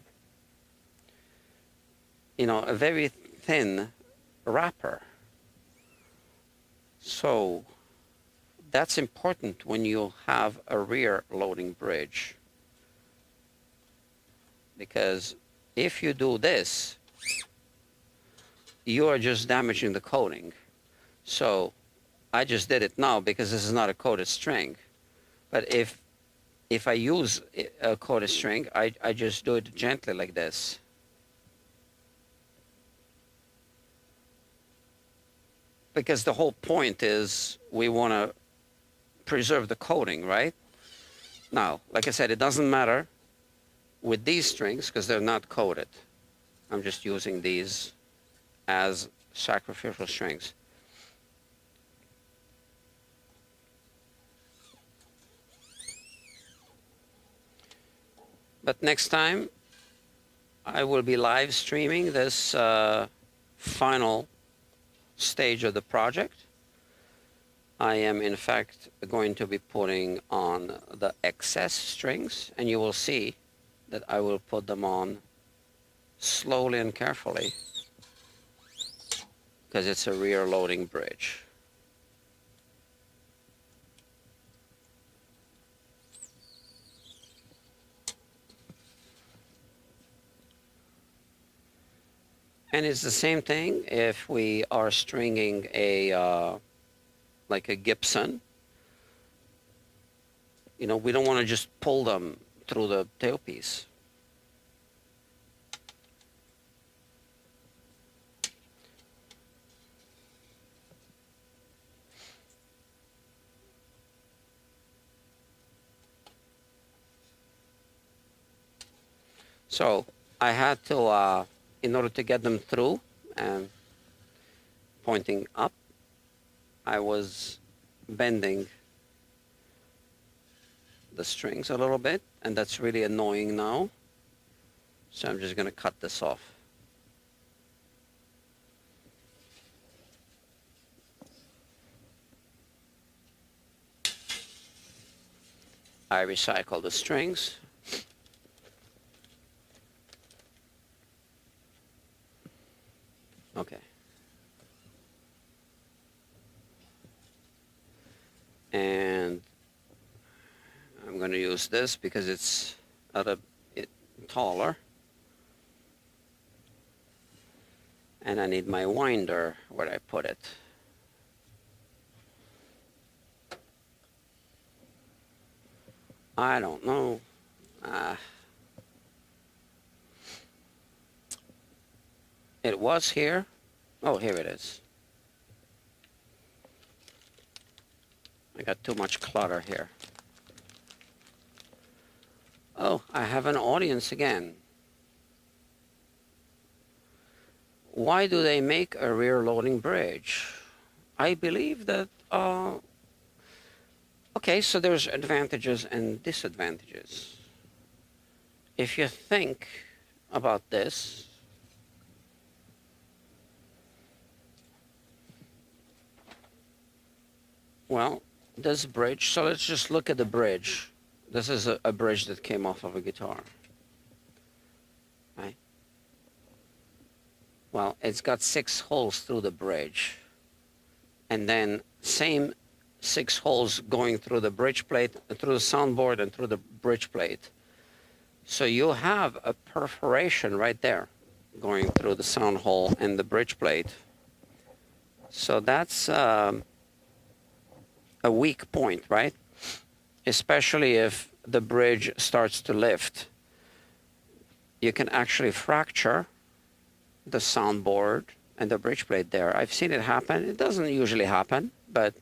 very thin wrapper. So that's important when you have a rear loading bridge. Because if you do this, you are just damaging the coating. So I just did it now because this is not a coated string. But if I use a coated string, I just do it gently like this. Because the whole point is we want to preserve the coating, right? Now, like I said, it doesn't matter with these strings because they're not coated. I'm just using these as sacrificial strings. But next time I will be live streaming this final stage of the project. I am in fact going to be putting on the excess strings, and you will see that I will put them on slowly and carefully because it's a rear loading bridge. And it's the same thing if we are stringing a like a Gibson. We don't want to just pull them through the tailpiece. So I had to, in order to get them through and pointing up, I was bending the strings a little bit, and that's really annoying now. So I'm just going to cut this off. I recycle the strings. Okay. And I'm going to use this because it's a bit taller. And I need my winder, where I put it. I don't know. It was here. Oh, here it is. I got too much clutter here. Oh, I have an audience again. Why do they make a rear loading bridge? I believe that, okay, so there's advantages and disadvantages. If you think about this, well, this bridge, so let's just look at the bridge. This is a bridge that came off of a guitar, right? Well, it's got 6 holes through the bridge, and then same 6 holes going through the bridge plate, through the soundboard, and through the bridge plate. So you have a perforation right there going through the sound hole and the bridge plate. So that's a weak point, right? Especially if the bridge starts to lift. You can actually fracture the soundboard and the bridge plate there. I've seen it happen. It doesn't usually happen, but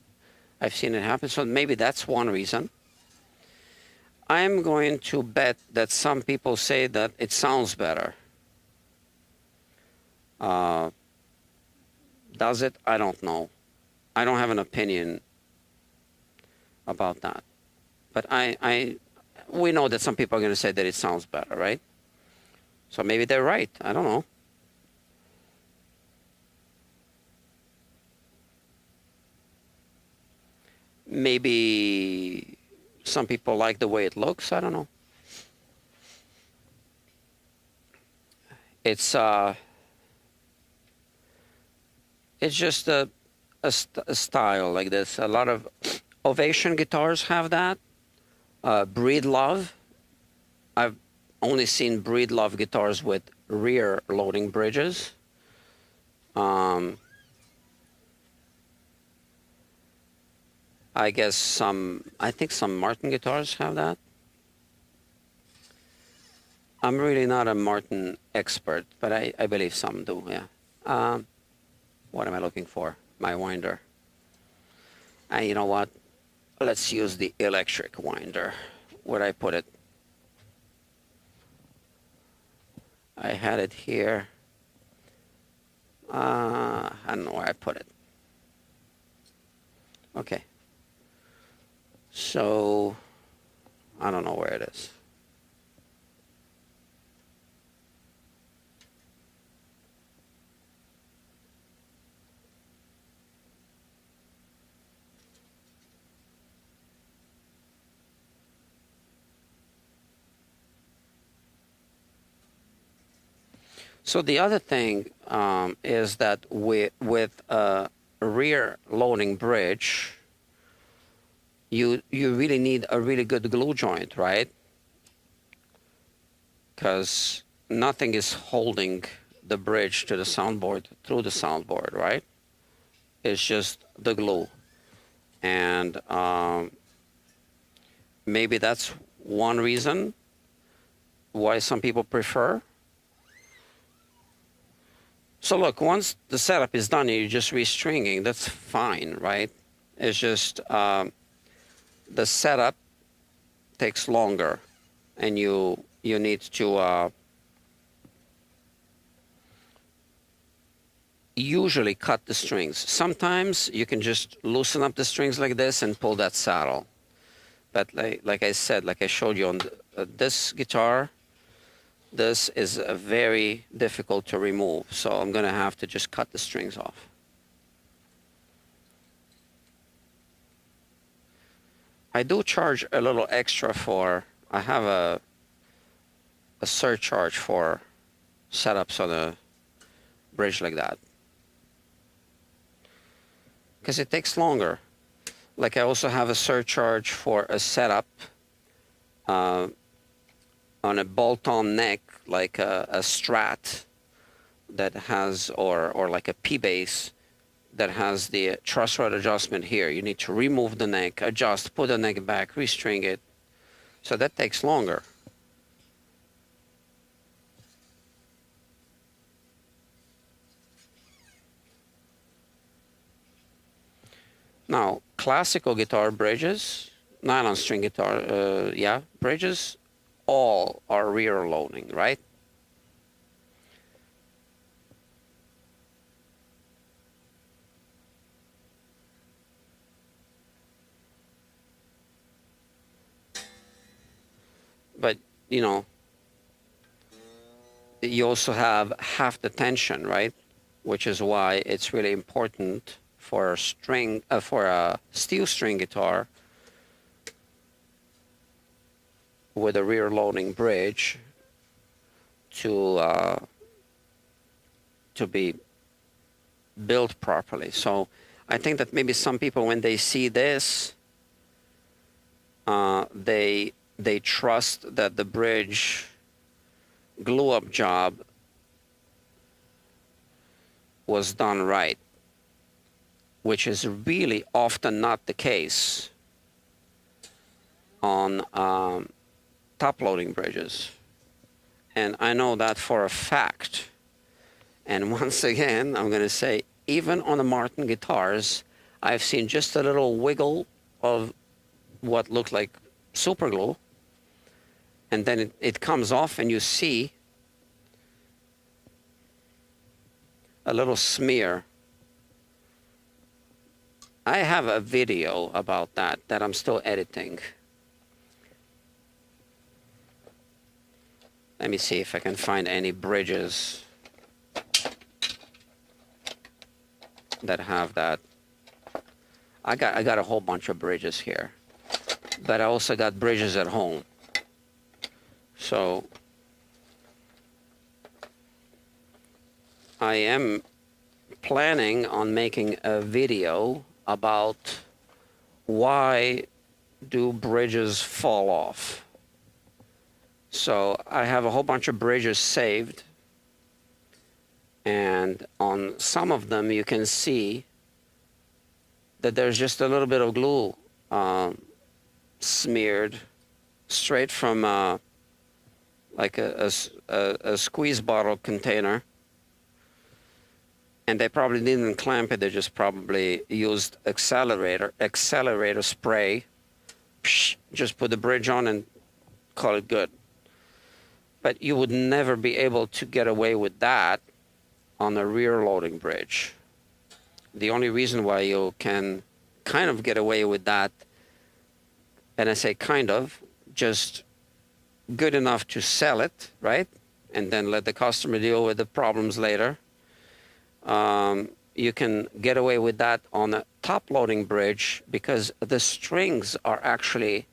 I've seen it happen. So maybe that's one reason. I'm going to bet that some people say that it sounds better. Does it? I don't know. I don't have an opinion about that. But we know that some people are going to say that it sounds better, right? So maybe they're right. I don't know. Maybe some people like the way it looks. I don't know. It's just a style like this. A lot of Ovation guitars have that. Breedlove. I've only seen Breedlove guitars with rear loading bridges. I think some Martin guitars have that. I'm really not a Martin expert, but I believe some do, yeah. What am I looking for? My winder. And you know what? Let's use the electric winder. Where'd I put it? I had it here. I don't know where I put it. Okay. So, I don't know where it is. So the other thing is that with a rear loading bridge, you really need a really good glue joint, right? Because nothing is holding the bridge to the soundboard through the soundboard, right? It's just the glue. And maybe that's one reason why some people prefer. So look, once the setup is done, you're just restringing. That's fine, right? It's just the setup takes longer, and you need to usually cut the strings. Sometimes you can just loosen up the strings like this and pull that saddle. But like I said, like I showed you on this guitar, this is very difficult to remove. So I'm going to have to just cut the strings off. I do charge a little extra for, I have a surcharge for setups on a bridge like that, because it takes longer. Like I also have a surcharge for a setup on a bolt-on neck, like a Strat, that has, or like a P bass that has the truss rod adjustment here. You need to remove the neck, adjust, put the neck back, restring it. So that takes longer. Now, classical guitar bridges, nylon string guitar, yeah, bridges, all are rear loading, right? But, you know, you also have half the tension, right? Which is why it's really important for a steel string guitar with a rear loading bridge to be built properly. So I think that maybe some people, when they see this, they trust that the bridge glue-up job was done right, which is really often not the case on top-loading bridges. And I know that for a fact. And once again, I'm going to say, even on the Martin guitars, I've seen just a little wiggle of what looked like super glue, and then it comes off and you see a little smear. I have a video about that I'm still editing. Let me see if I can find any bridges that have that. I got a whole bunch of bridges here, but I also got bridges at home. So I am planning on making a video about why do bridges fall off. So I have a whole bunch of bridges saved, and on some of them you can see that there's just a little bit of glue smeared straight from like a squeeze bottle container, and they probably didn't clamp it. They just probably used accelerator spray. Psh, just put the bridge on and call it good. But you would never be able to get away with that on a rear loading bridge. The only reason why you can kind of get away with that, and I say kind of, just good enough to sell it, right? And then let the customer deal with the problems later. You can get away with that on a top loading bridge because the strings are actually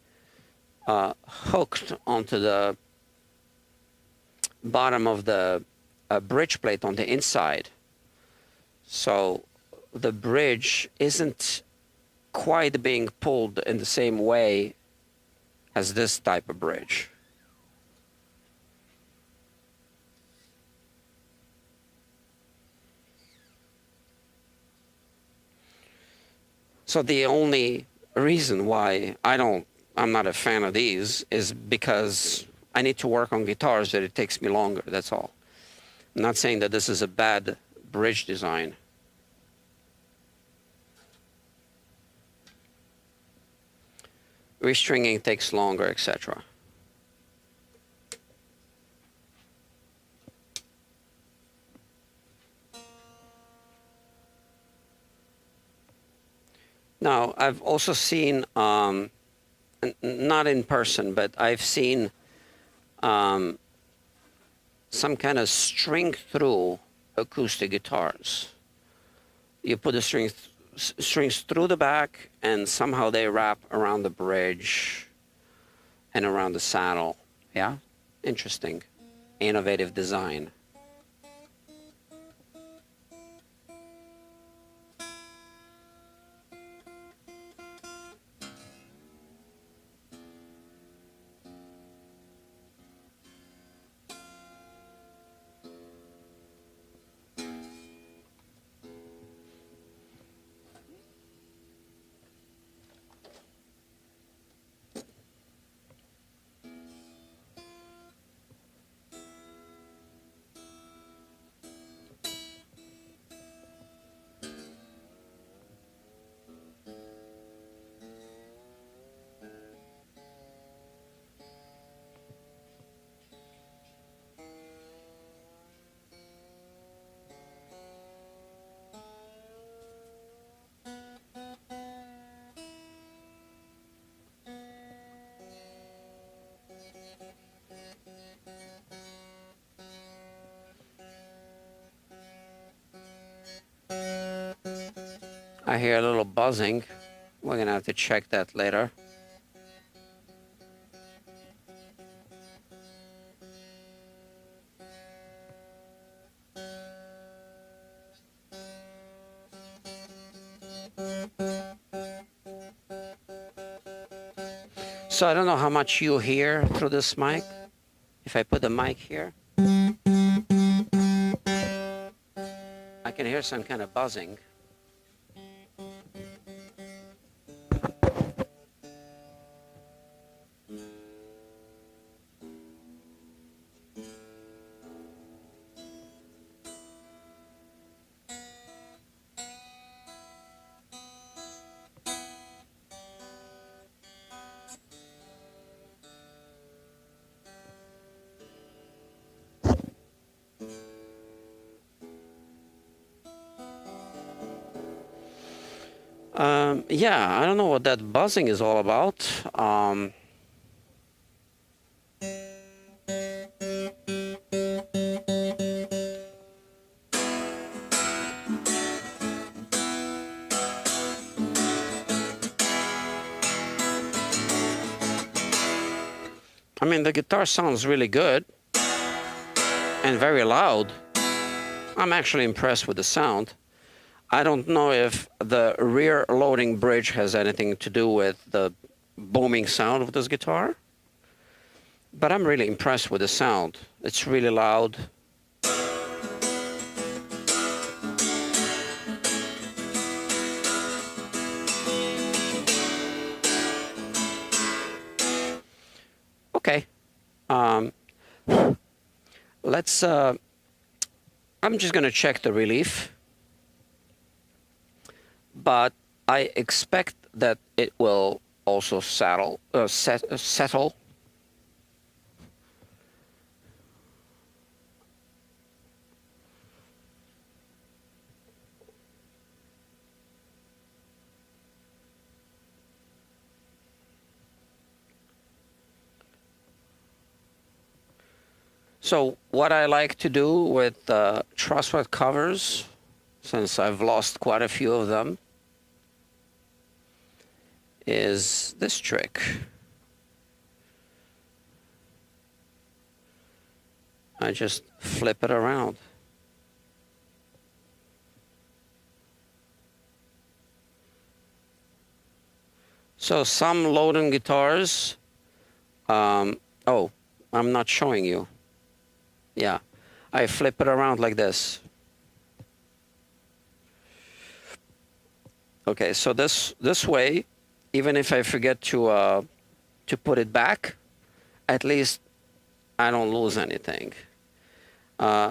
hooked onto the bottom of the bridge plate on the inside. So the bridge isn't quite being pulled in the same way as this type of bridge. So the only reason why I'm not a fan of these is because I need to work on guitars that it takes me longer, that's all. I'm not saying that this is a bad bridge design. Restringing takes longer, etc. Now, I've also seen, not in person, but I've seen some kind of string-through acoustic guitars. You put the strings through the back, and somehow they wrap around the bridge and around the saddle. Yeah, interesting, innovative design. I hear a little buzzing. We're gonna have to check that later. So I don't know how much you hear through this mic. If I put the mic here, I can hear some kind of buzzing. Yeah, I don't know what that buzzing is all about. I mean, the guitar sounds really good and very loud. I'm actually impressed with the sound. I don't know if the rear loading bridge has anything to do with the booming sound of this guitar, but I'm really impressed with the sound. It's really loud. Okay. Let's, I'm just gonna check the relief, but I expect that it will also settle. So what I like to do with truss rod covers, since I've lost quite a few of them, is this trick. I just flip it around. So some Lowden guitars, oh, I'm not showing you. Yeah, I flip it around like this. Okay, so this way, even if I forget to put it back, at least I don't lose anything.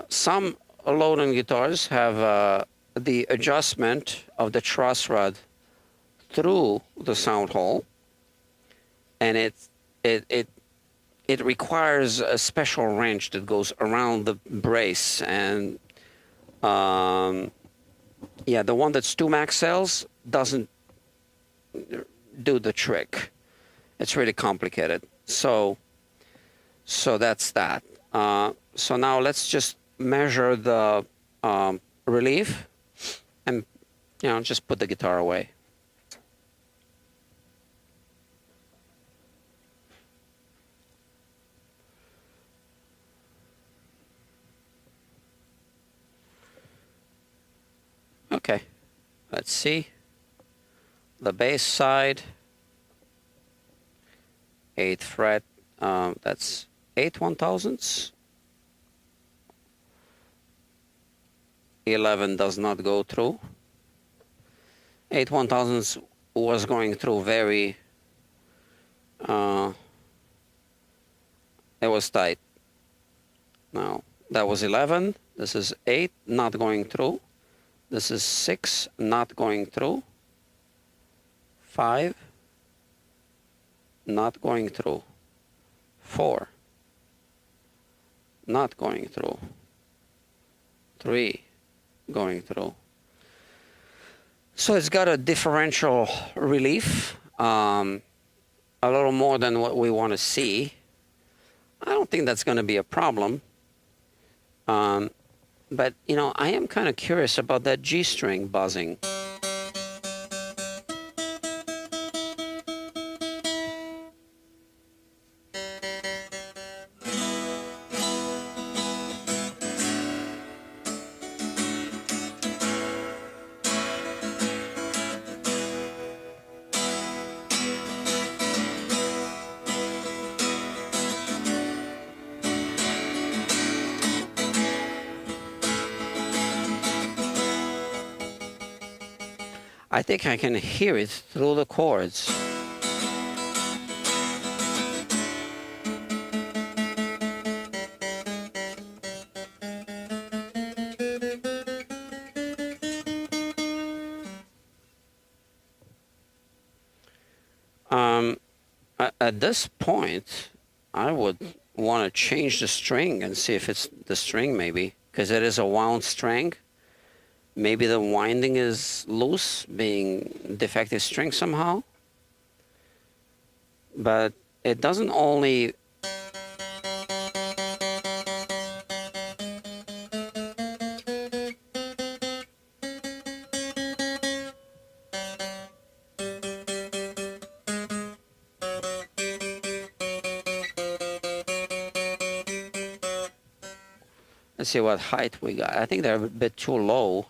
Some Lowden guitars have the adjustment of the truss rod through the sound hole, and it requires a special wrench that goes around the brace, and yeah, the one that StewMac sells doesn't do the trick. It's really complicated. So that's that. So now let's just measure the relief, and just put the guitar away. Okay, let's see. The bass side, 8th fret, that's 8 1/1000s. 11 does not go through. 8 1/1000s was going through very, it was tight. Now, that was 11, this is 8, not going through. This is 6, not going through. 5, not going through. 4, not going through. 3, going through. So it's got a differential relief, a little more than what we want to see. I don't think that's going to be a problem. But, I am kind of curious about that G string buzzing. I think I can hear it through the cords. At this point, I would want to change the string and see if it's the string, maybe, because it is a wound string. Maybe the winding is loose, being defective string somehow. But it doesn't only... Let's see what height we got. I think they're a bit too low.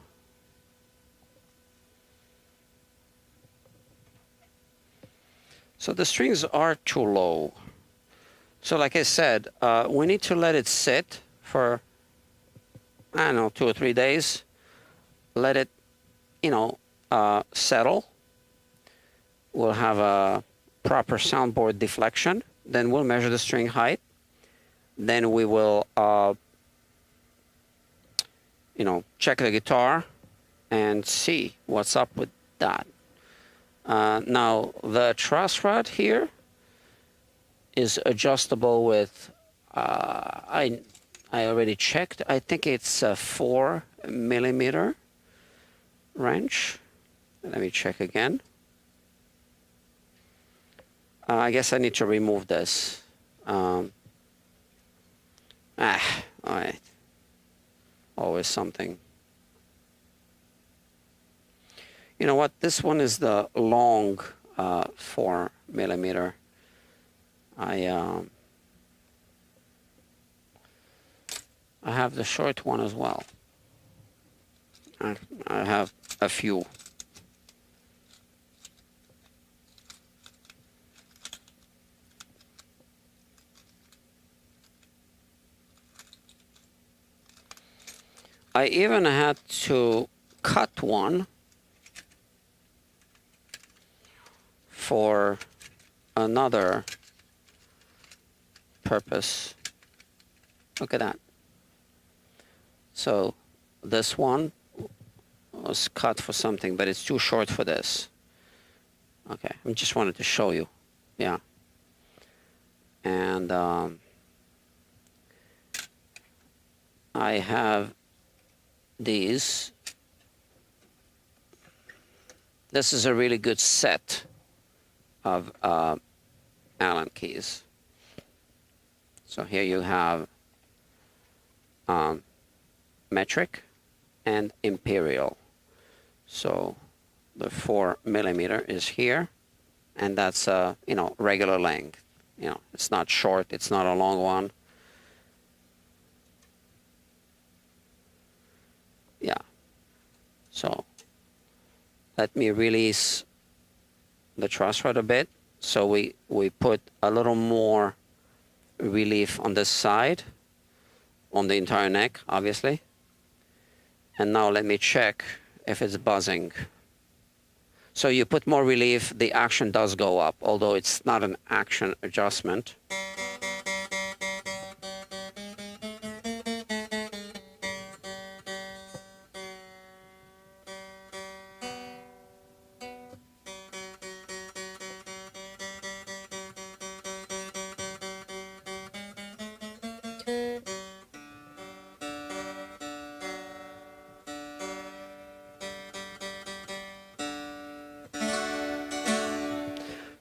So the strings are too low. So like I said, we need to let it sit for, I don't know, 2 or 3 days. Let it, settle. We'll have a proper soundboard deflection. Then we'll measure the string height. Then we will, check the guitar and see what's up with that. Now, the truss rod here is adjustable with, I already checked. I think it's a 4mm wrench. Let me check again. I guess I need to remove this. All right. Always something. You know what? This one is the long 4mm. I have the short one as well. I have a few. I even had to cut one for another purpose. Look at that. So this one was cut for something, but it's too short for this. Okay, I just wanted to show you. Yeah. And I have these. This is a really good set of Allen keys. So here you have metric and imperial. So the 4mm is here, and that's regular length. It's not short, it's not a long one. Yeah. So let me release the truss rod a bit. So we put a little more relief on this side, on the entire neck, obviously. And now let me check if it's buzzing. So you put more relief, the action does go up, although it's not an action adjustment.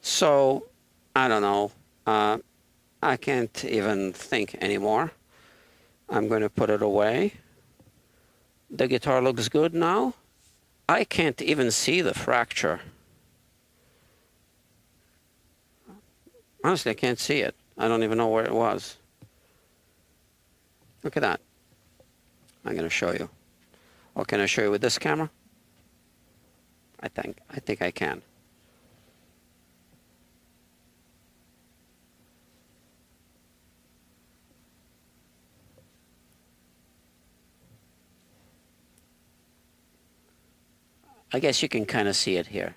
So, I don't know. I can't even think anymore. I'm going to put it away. The guitar looks good now. I can't even see the fracture. Honestly, I can't see it. I don't even know where it was. Look at that. I'm going to show you. Or can I show you with this camera? I think I can. I guess you can kind of see it here.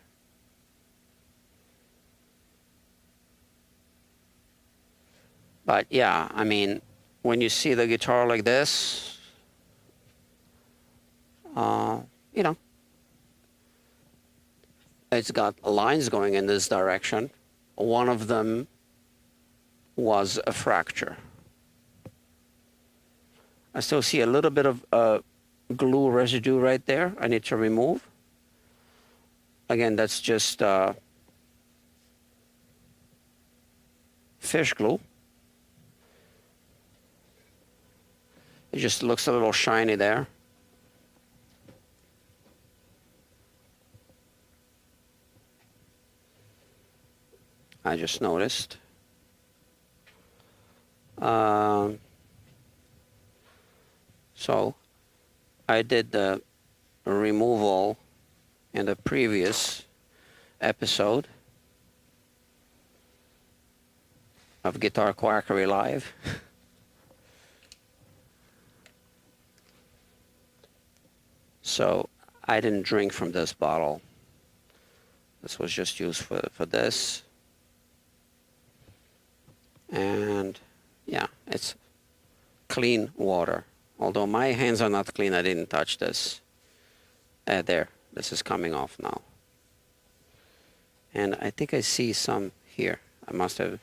But yeah, I mean, when you see the guitar like this, you know, it's got lines going in this direction. One of them was a fracture. I still see a little bit of glue residue right there I need to remove. Again, that's just fish glue. It just looks a little shiny there. I just noticed. So I did the removal in the previous episode of Guitar Quackery Live. So I didn't drink from this bottle. This was just used for this. And yeah, it's clean water. Although my hands are not clean, I didn't touch this. There, this is coming off now. And I think I see some here. I must have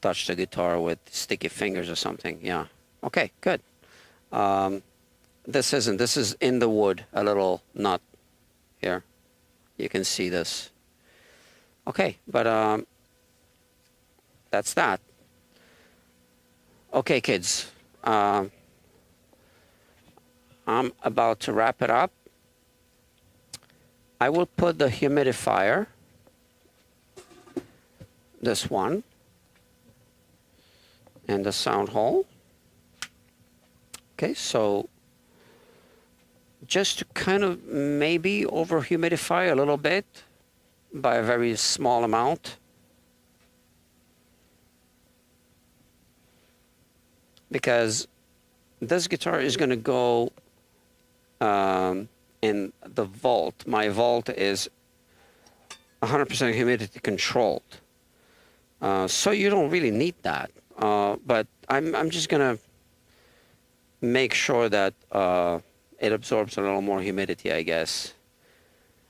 touched the guitar with sticky fingers or something. Yeah. Okay, good. This is in the wood, a little nut here. You can see this. Okay, but that's that. Okay, kids. I'm about to wrap it up. I will put the humidifier, this one, in the sound hole. Okay, so just to kind of maybe over humidify a little bit by a very small amount. Because this guitar is going to go in the vault. My vault is 100% humidity controlled. So you don't really need that. But I'm just going to make sure that it absorbs a little more humidity, I guess.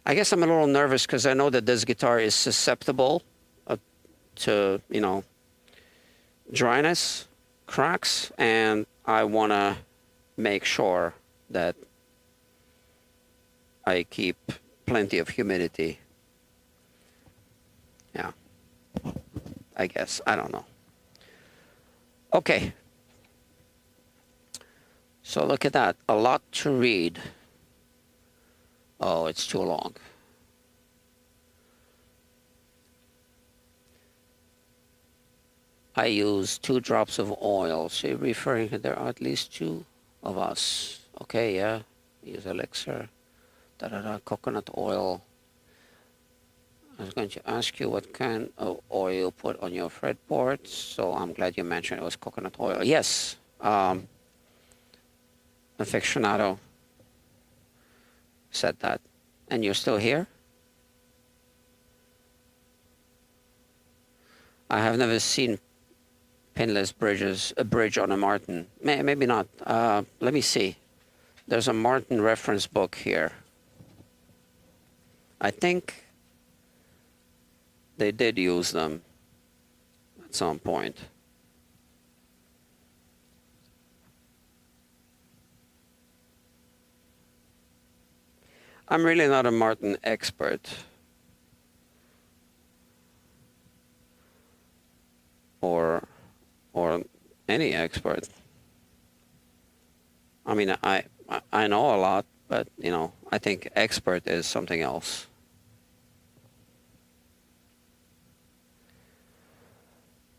I guess I'm a little nervous because I know that this guitar is susceptible to, you know, dryness, cracks, and I want to make sure that I keep plenty of humidity. Yeah, I guess. I don't know. Okay. So look at that. A lot to read. Oh, it's too long. I use 2 drops of oil. So you're referring to there are at least 2 of us. Okay, yeah. Use elixir. Coconut oil. I was going to ask you what kind of oil you put on your fretboard. So I'm glad you mentioned it was coconut oil. Yes. Aficionado said that. And you're still here? I have never seen pinless bridges, a bridge on a Martin. Maybe not. Let me see. There's a Martin reference book here. I think they did use them at some point. I'm really not a Martin expert. Or any expert. I mean, I know a lot, but, you know, I think expert is something else.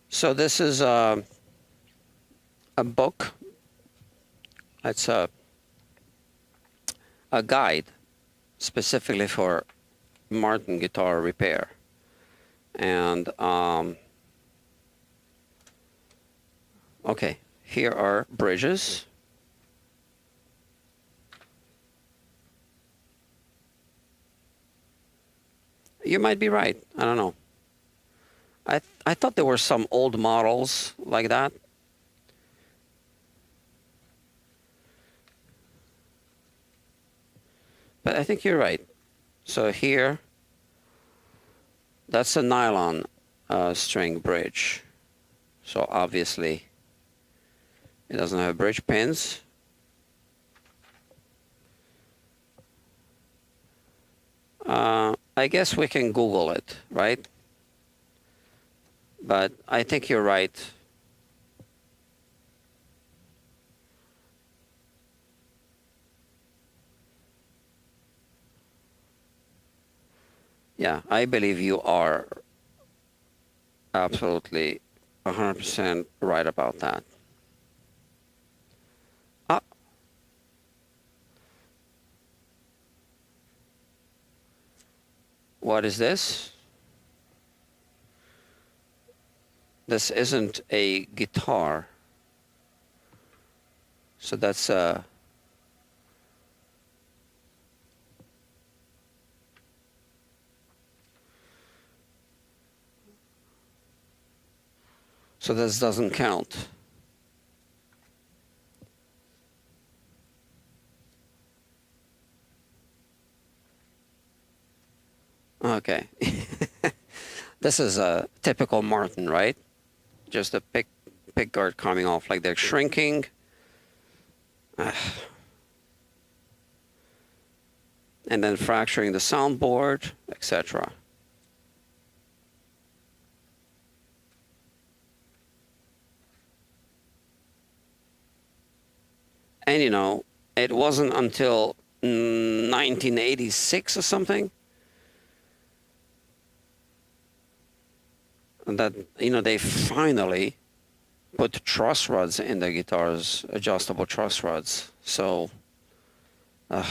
So this is a book. It's a guide specifically for Martin guitar repair. And okay, here are bridges. you might be right. I don't know. I thought there were some old models like that. But I think you're right. So here, that's a nylon string bridge. So obviously, it doesn't have bridge pins. I guess we can Google it, right? But I think you're right. Yeah, I believe you are absolutely 100% right about that. Ah. What is this? This isn't a guitar. So that's a... So this doesn't count. Okay. This is a typical Martin, right? Just a pick guard coming off like they're shrinking. And then fracturing the soundboard, etc. And you know, it wasn't until 1986 or something that, you know, they finally put truss rods in the guitars, adjustable truss rods. So I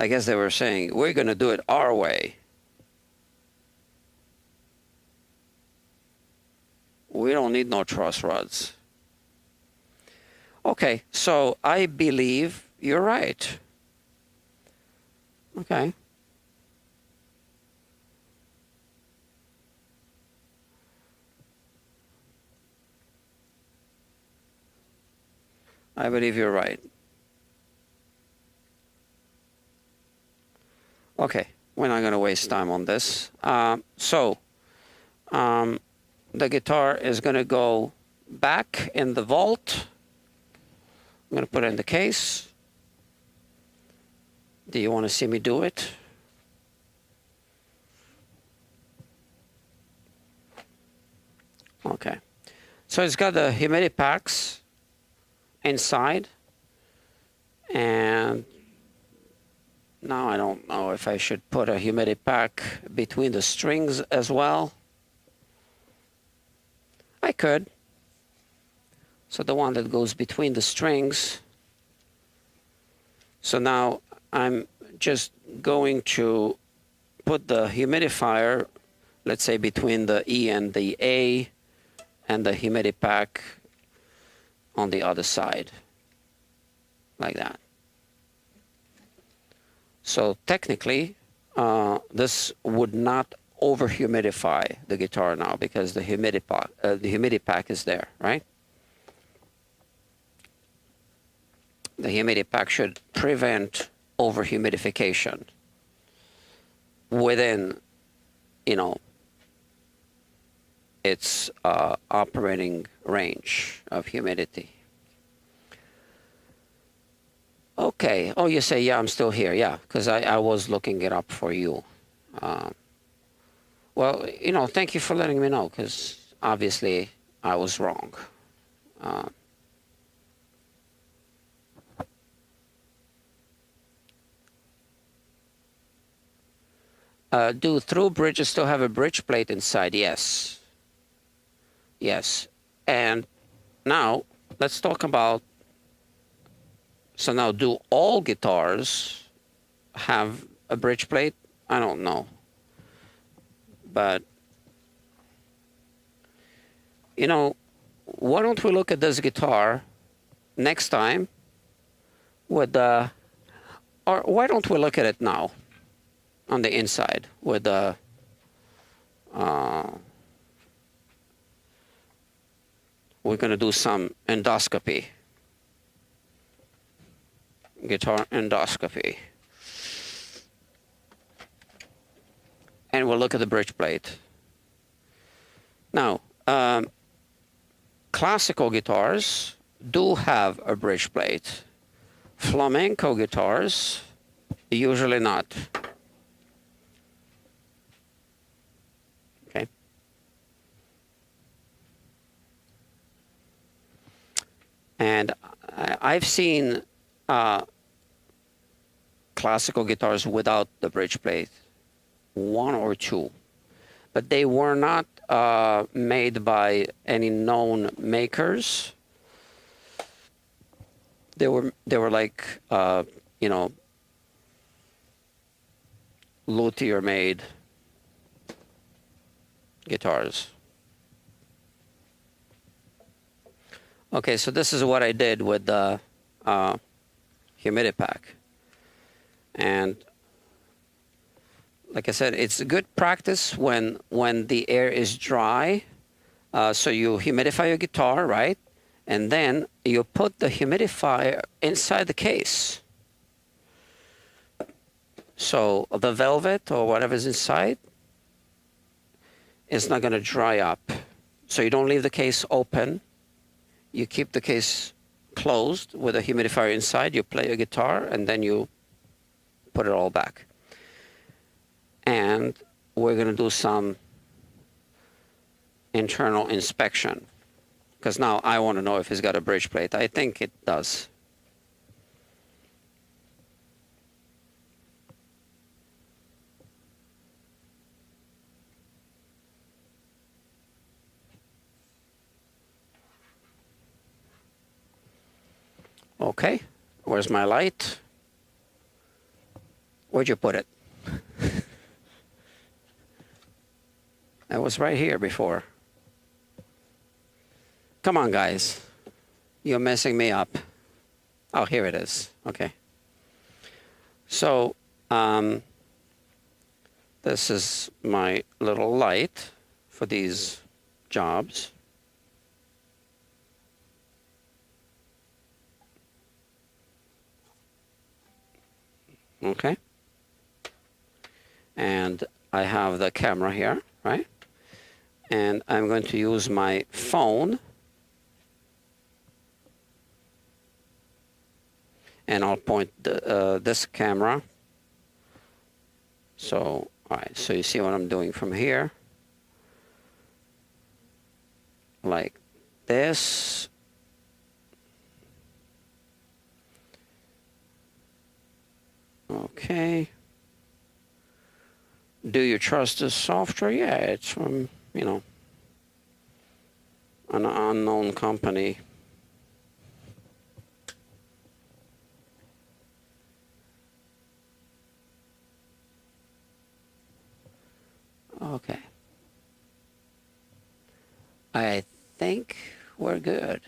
guess they were saying, we're going to do it our way. We don't need no truss rods. Okay, so I believe you're right. Okay. I believe you're right. Okay, we're not going to waste time on this. The guitar is going to go back in the vault. I'm going to put it in the case. Do you want to see me do it? Okay. So it's got the humidity packs inside. And now I don't know if I should put a humidity pack between the strings as well. I could. So the one that goes between the strings. So now I'm just going to put the humidifier, let's say between the E and the A, and the humidity pack on the other side, like that. So technically, this would not over-humidify the guitar now because the humidity pack is there, right? The humidity pack should prevent over-humidification within, you know, its operating range of humidity. Okay. Oh, you say, yeah, I'm still here. Yeah, because I was looking it up for you. Well, you know, thank you for letting me know, because obviously I was wrong. Do through bridges still have a bridge plate inside? Yes. Yes. And now let's talk about, so now do all guitars have a bridge plate? I don't know. But, you know, why don't we look at this guitar next time with or why don't we look at it now? on the inside with the we're going to do some endoscopy, guitar endoscopy. And we'll look at the bridge plate. Now, classical guitars do have a bridge plate. Flamenco guitars, usually not. Okay. And I've seen classical guitars without the bridge plate, one or two, but they were not made by any known makers. They were like you know, luthier made guitars. Okay, so this is what I did with the humidipack. And like I said, it's a good practice when the air is dry. So you humidify your guitar, right? And then you put the humidifier inside the case. So the velvet or whatever's inside is not going to dry up. So you don't leave the case open. You keep the case closed with a humidifier inside. You play your guitar, and then you put it all back. And we're going to do some internal inspection, because now I want to know if it's got a bridge plate. I think it does. Okay, where's my light? Where'd you put it? That was right here before. Come on, guys. You're messing me up. Oh, here it is. Okay. So, this is my little light for these jobs. Okay. And I have the camera here, right? And I'm going to use my phone. And I'll point this camera. So, all right, so you see what I'm doing from here. Like this. Okay. Do you trust this software? Yeah, it's from, you know, an unknown company. Okay. I think we're good.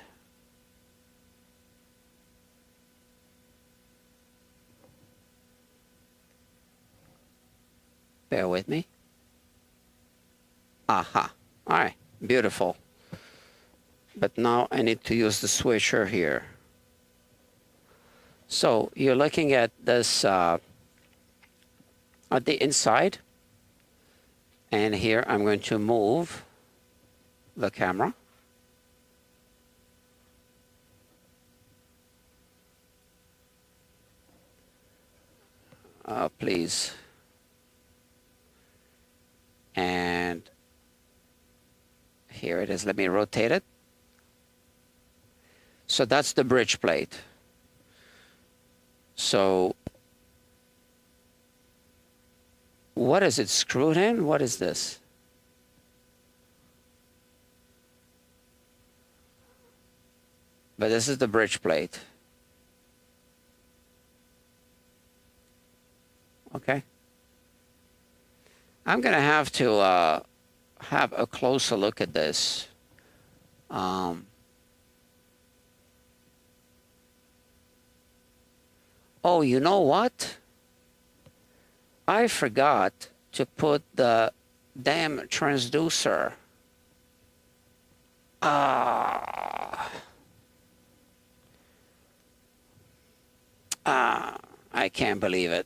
Bear with me. Aha. All right. Beautiful. But now I need to use the switcher here. So you're looking at this at the inside. And here I'm going to move the camera. Please. And here it is. Let me rotate it. So that's the bridge plate. So what is it screwed in? What is this? But this is the bridge plate. Okay. I'm going to have a closer look at this. Oh, you know what? I forgot to put the damn transducer. I can't believe it.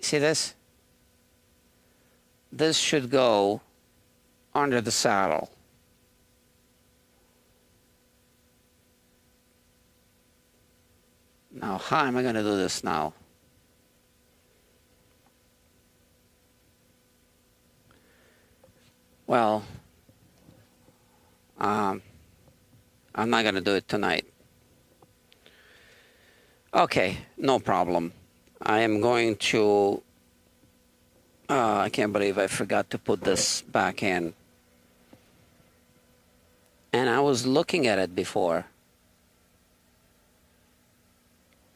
See this? This should go under the saddle. Now, how am I going to do this now? Well, I'm not going to do it tonight. Okay, no problem. I am going to... I can't believe I forgot to put this back in. And I was looking at it before.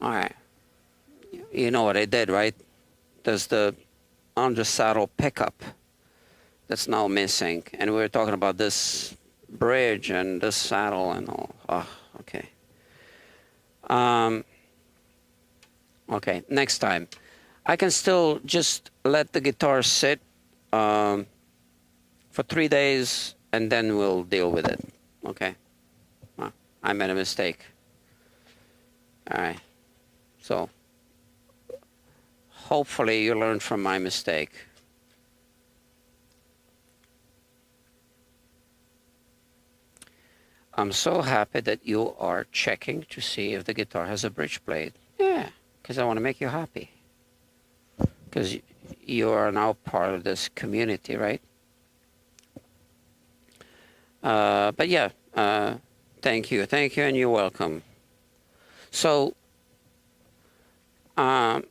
All right. You know what I did, right? There's the under saddle pickup that's now missing. And we were talking about this bridge and this saddle and all. Oh, okay. Okay, next time. I can still just let the guitar sit for 3 days and then we'll deal with it. Okay. Well, I made a mistake. All right. So hopefully you learned from my mistake. I'm so happy that you are checking to see if the guitar has a bridge blade. Yeah, because I want to make you happy. Because you are now part of this community, right? But yeah, thank you, and you're welcome. So, the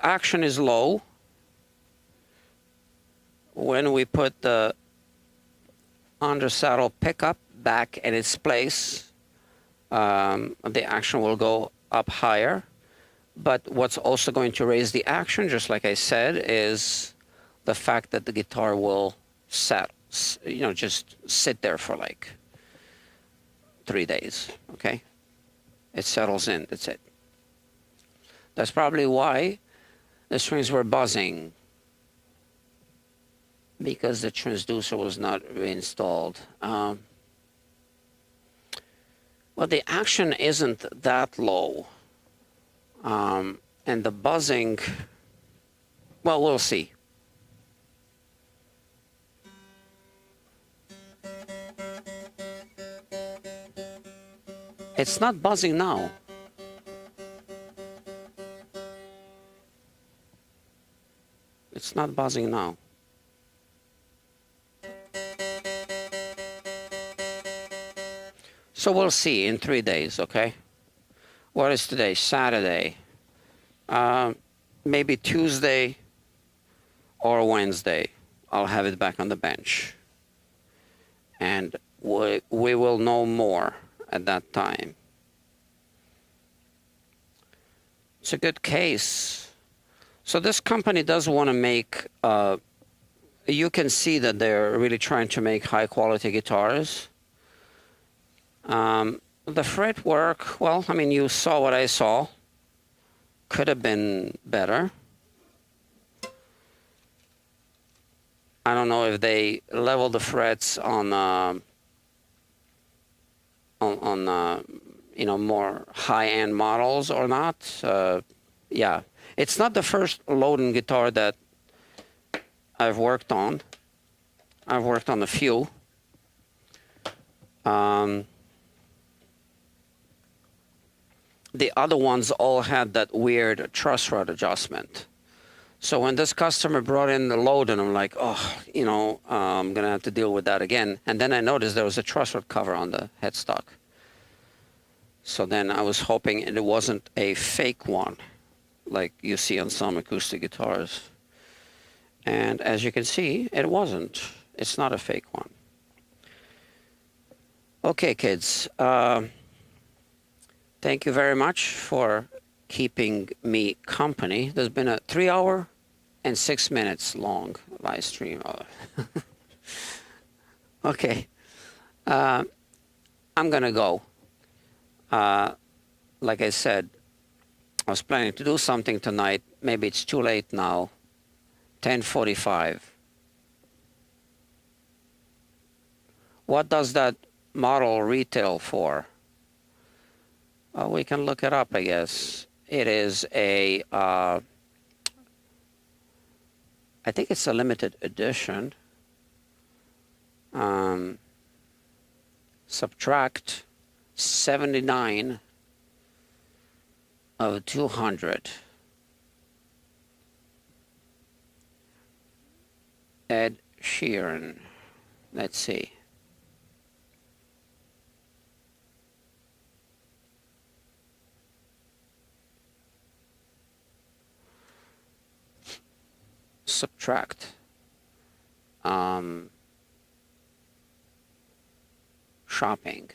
action is low when we put the under saddle pickup back in its place. The action will go up higher. But what's also going to raise the action, just like I said, is the fact that the guitar will just sit there for like 3 days, okay? It settles in, that's it. That's probably why the strings were buzzing, because the transducer was not reinstalled. Well, the action isn't that low. And the buzzing, well, we'll see. It's not buzzing now. It's not buzzing now. So we'll see in 3 days, okay? What is today? Saturday. Maybe Tuesday or Wednesday, I'll have it back on the bench. And we will know more at that time. It's a good case. So this company does want to make, you can see that they're really trying to make high quality guitars. The fretwork, well, I mean, you saw what I saw. Could have been better. I don't know if they leveled the frets on more high-end models or not. Yeah, it's not the first Lowden guitar that I've worked on. I've worked on a few. The other ones all had that weird truss rod adjustment. So when this customer brought in the Lowden, I'm like, oh, I'm going to have to deal with that again. And then I noticed there was a truss rod cover on the headstock. So then I was hoping it wasn't a fake one, like you see on some acoustic guitars. And as you can see, it wasn't. It's not a fake one. Okay, kids. Thank you very much for keeping me company. There's been a 3 hour and 6 minutes long live stream. Okay. I'm gonna go. Like I said, I was planning to do something tonight. Maybe it's too late now. 10:45. What does that model retail for? We can look it up, I guess. It is a, I think it's a limited edition. Subtract 79 of 200. Ed Sheeran. Let's see. Subtract. Shopping.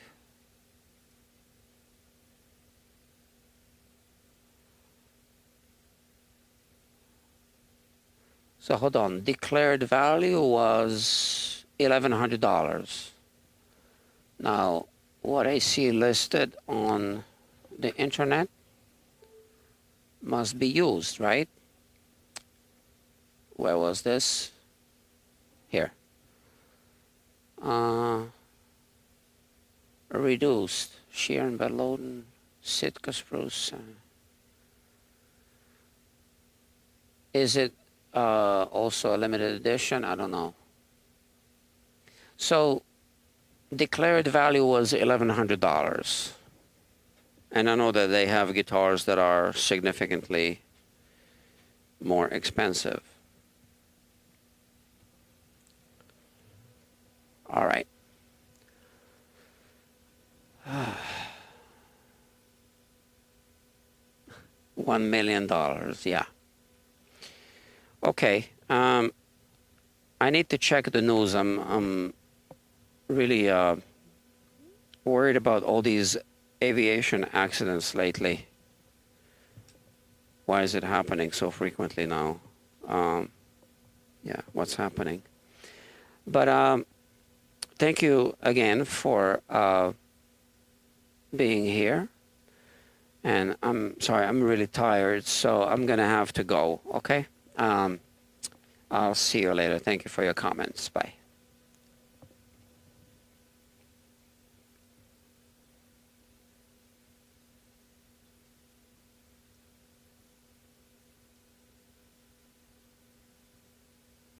So hold on. Declared value was $1,100. Now, what I see listed on the internet must be used, right? Where was this? Here. Reduced. Sheeran by Lowden. Sitka spruce. Is it also a limited edition? I don't know. So declared value was $1,100. And I know that they have guitars that are significantly more expensive. All right. $1 million, yeah. Okay. I need to check the news. I'm really worried about all these aviation accidents lately. Why is it happening so frequently now? Yeah, what's happening? But thank you again for being here. And I'm sorry, I'm really tired, so I'm going to have to go, okay? I'll see you later. Thank you for your comments. Bye.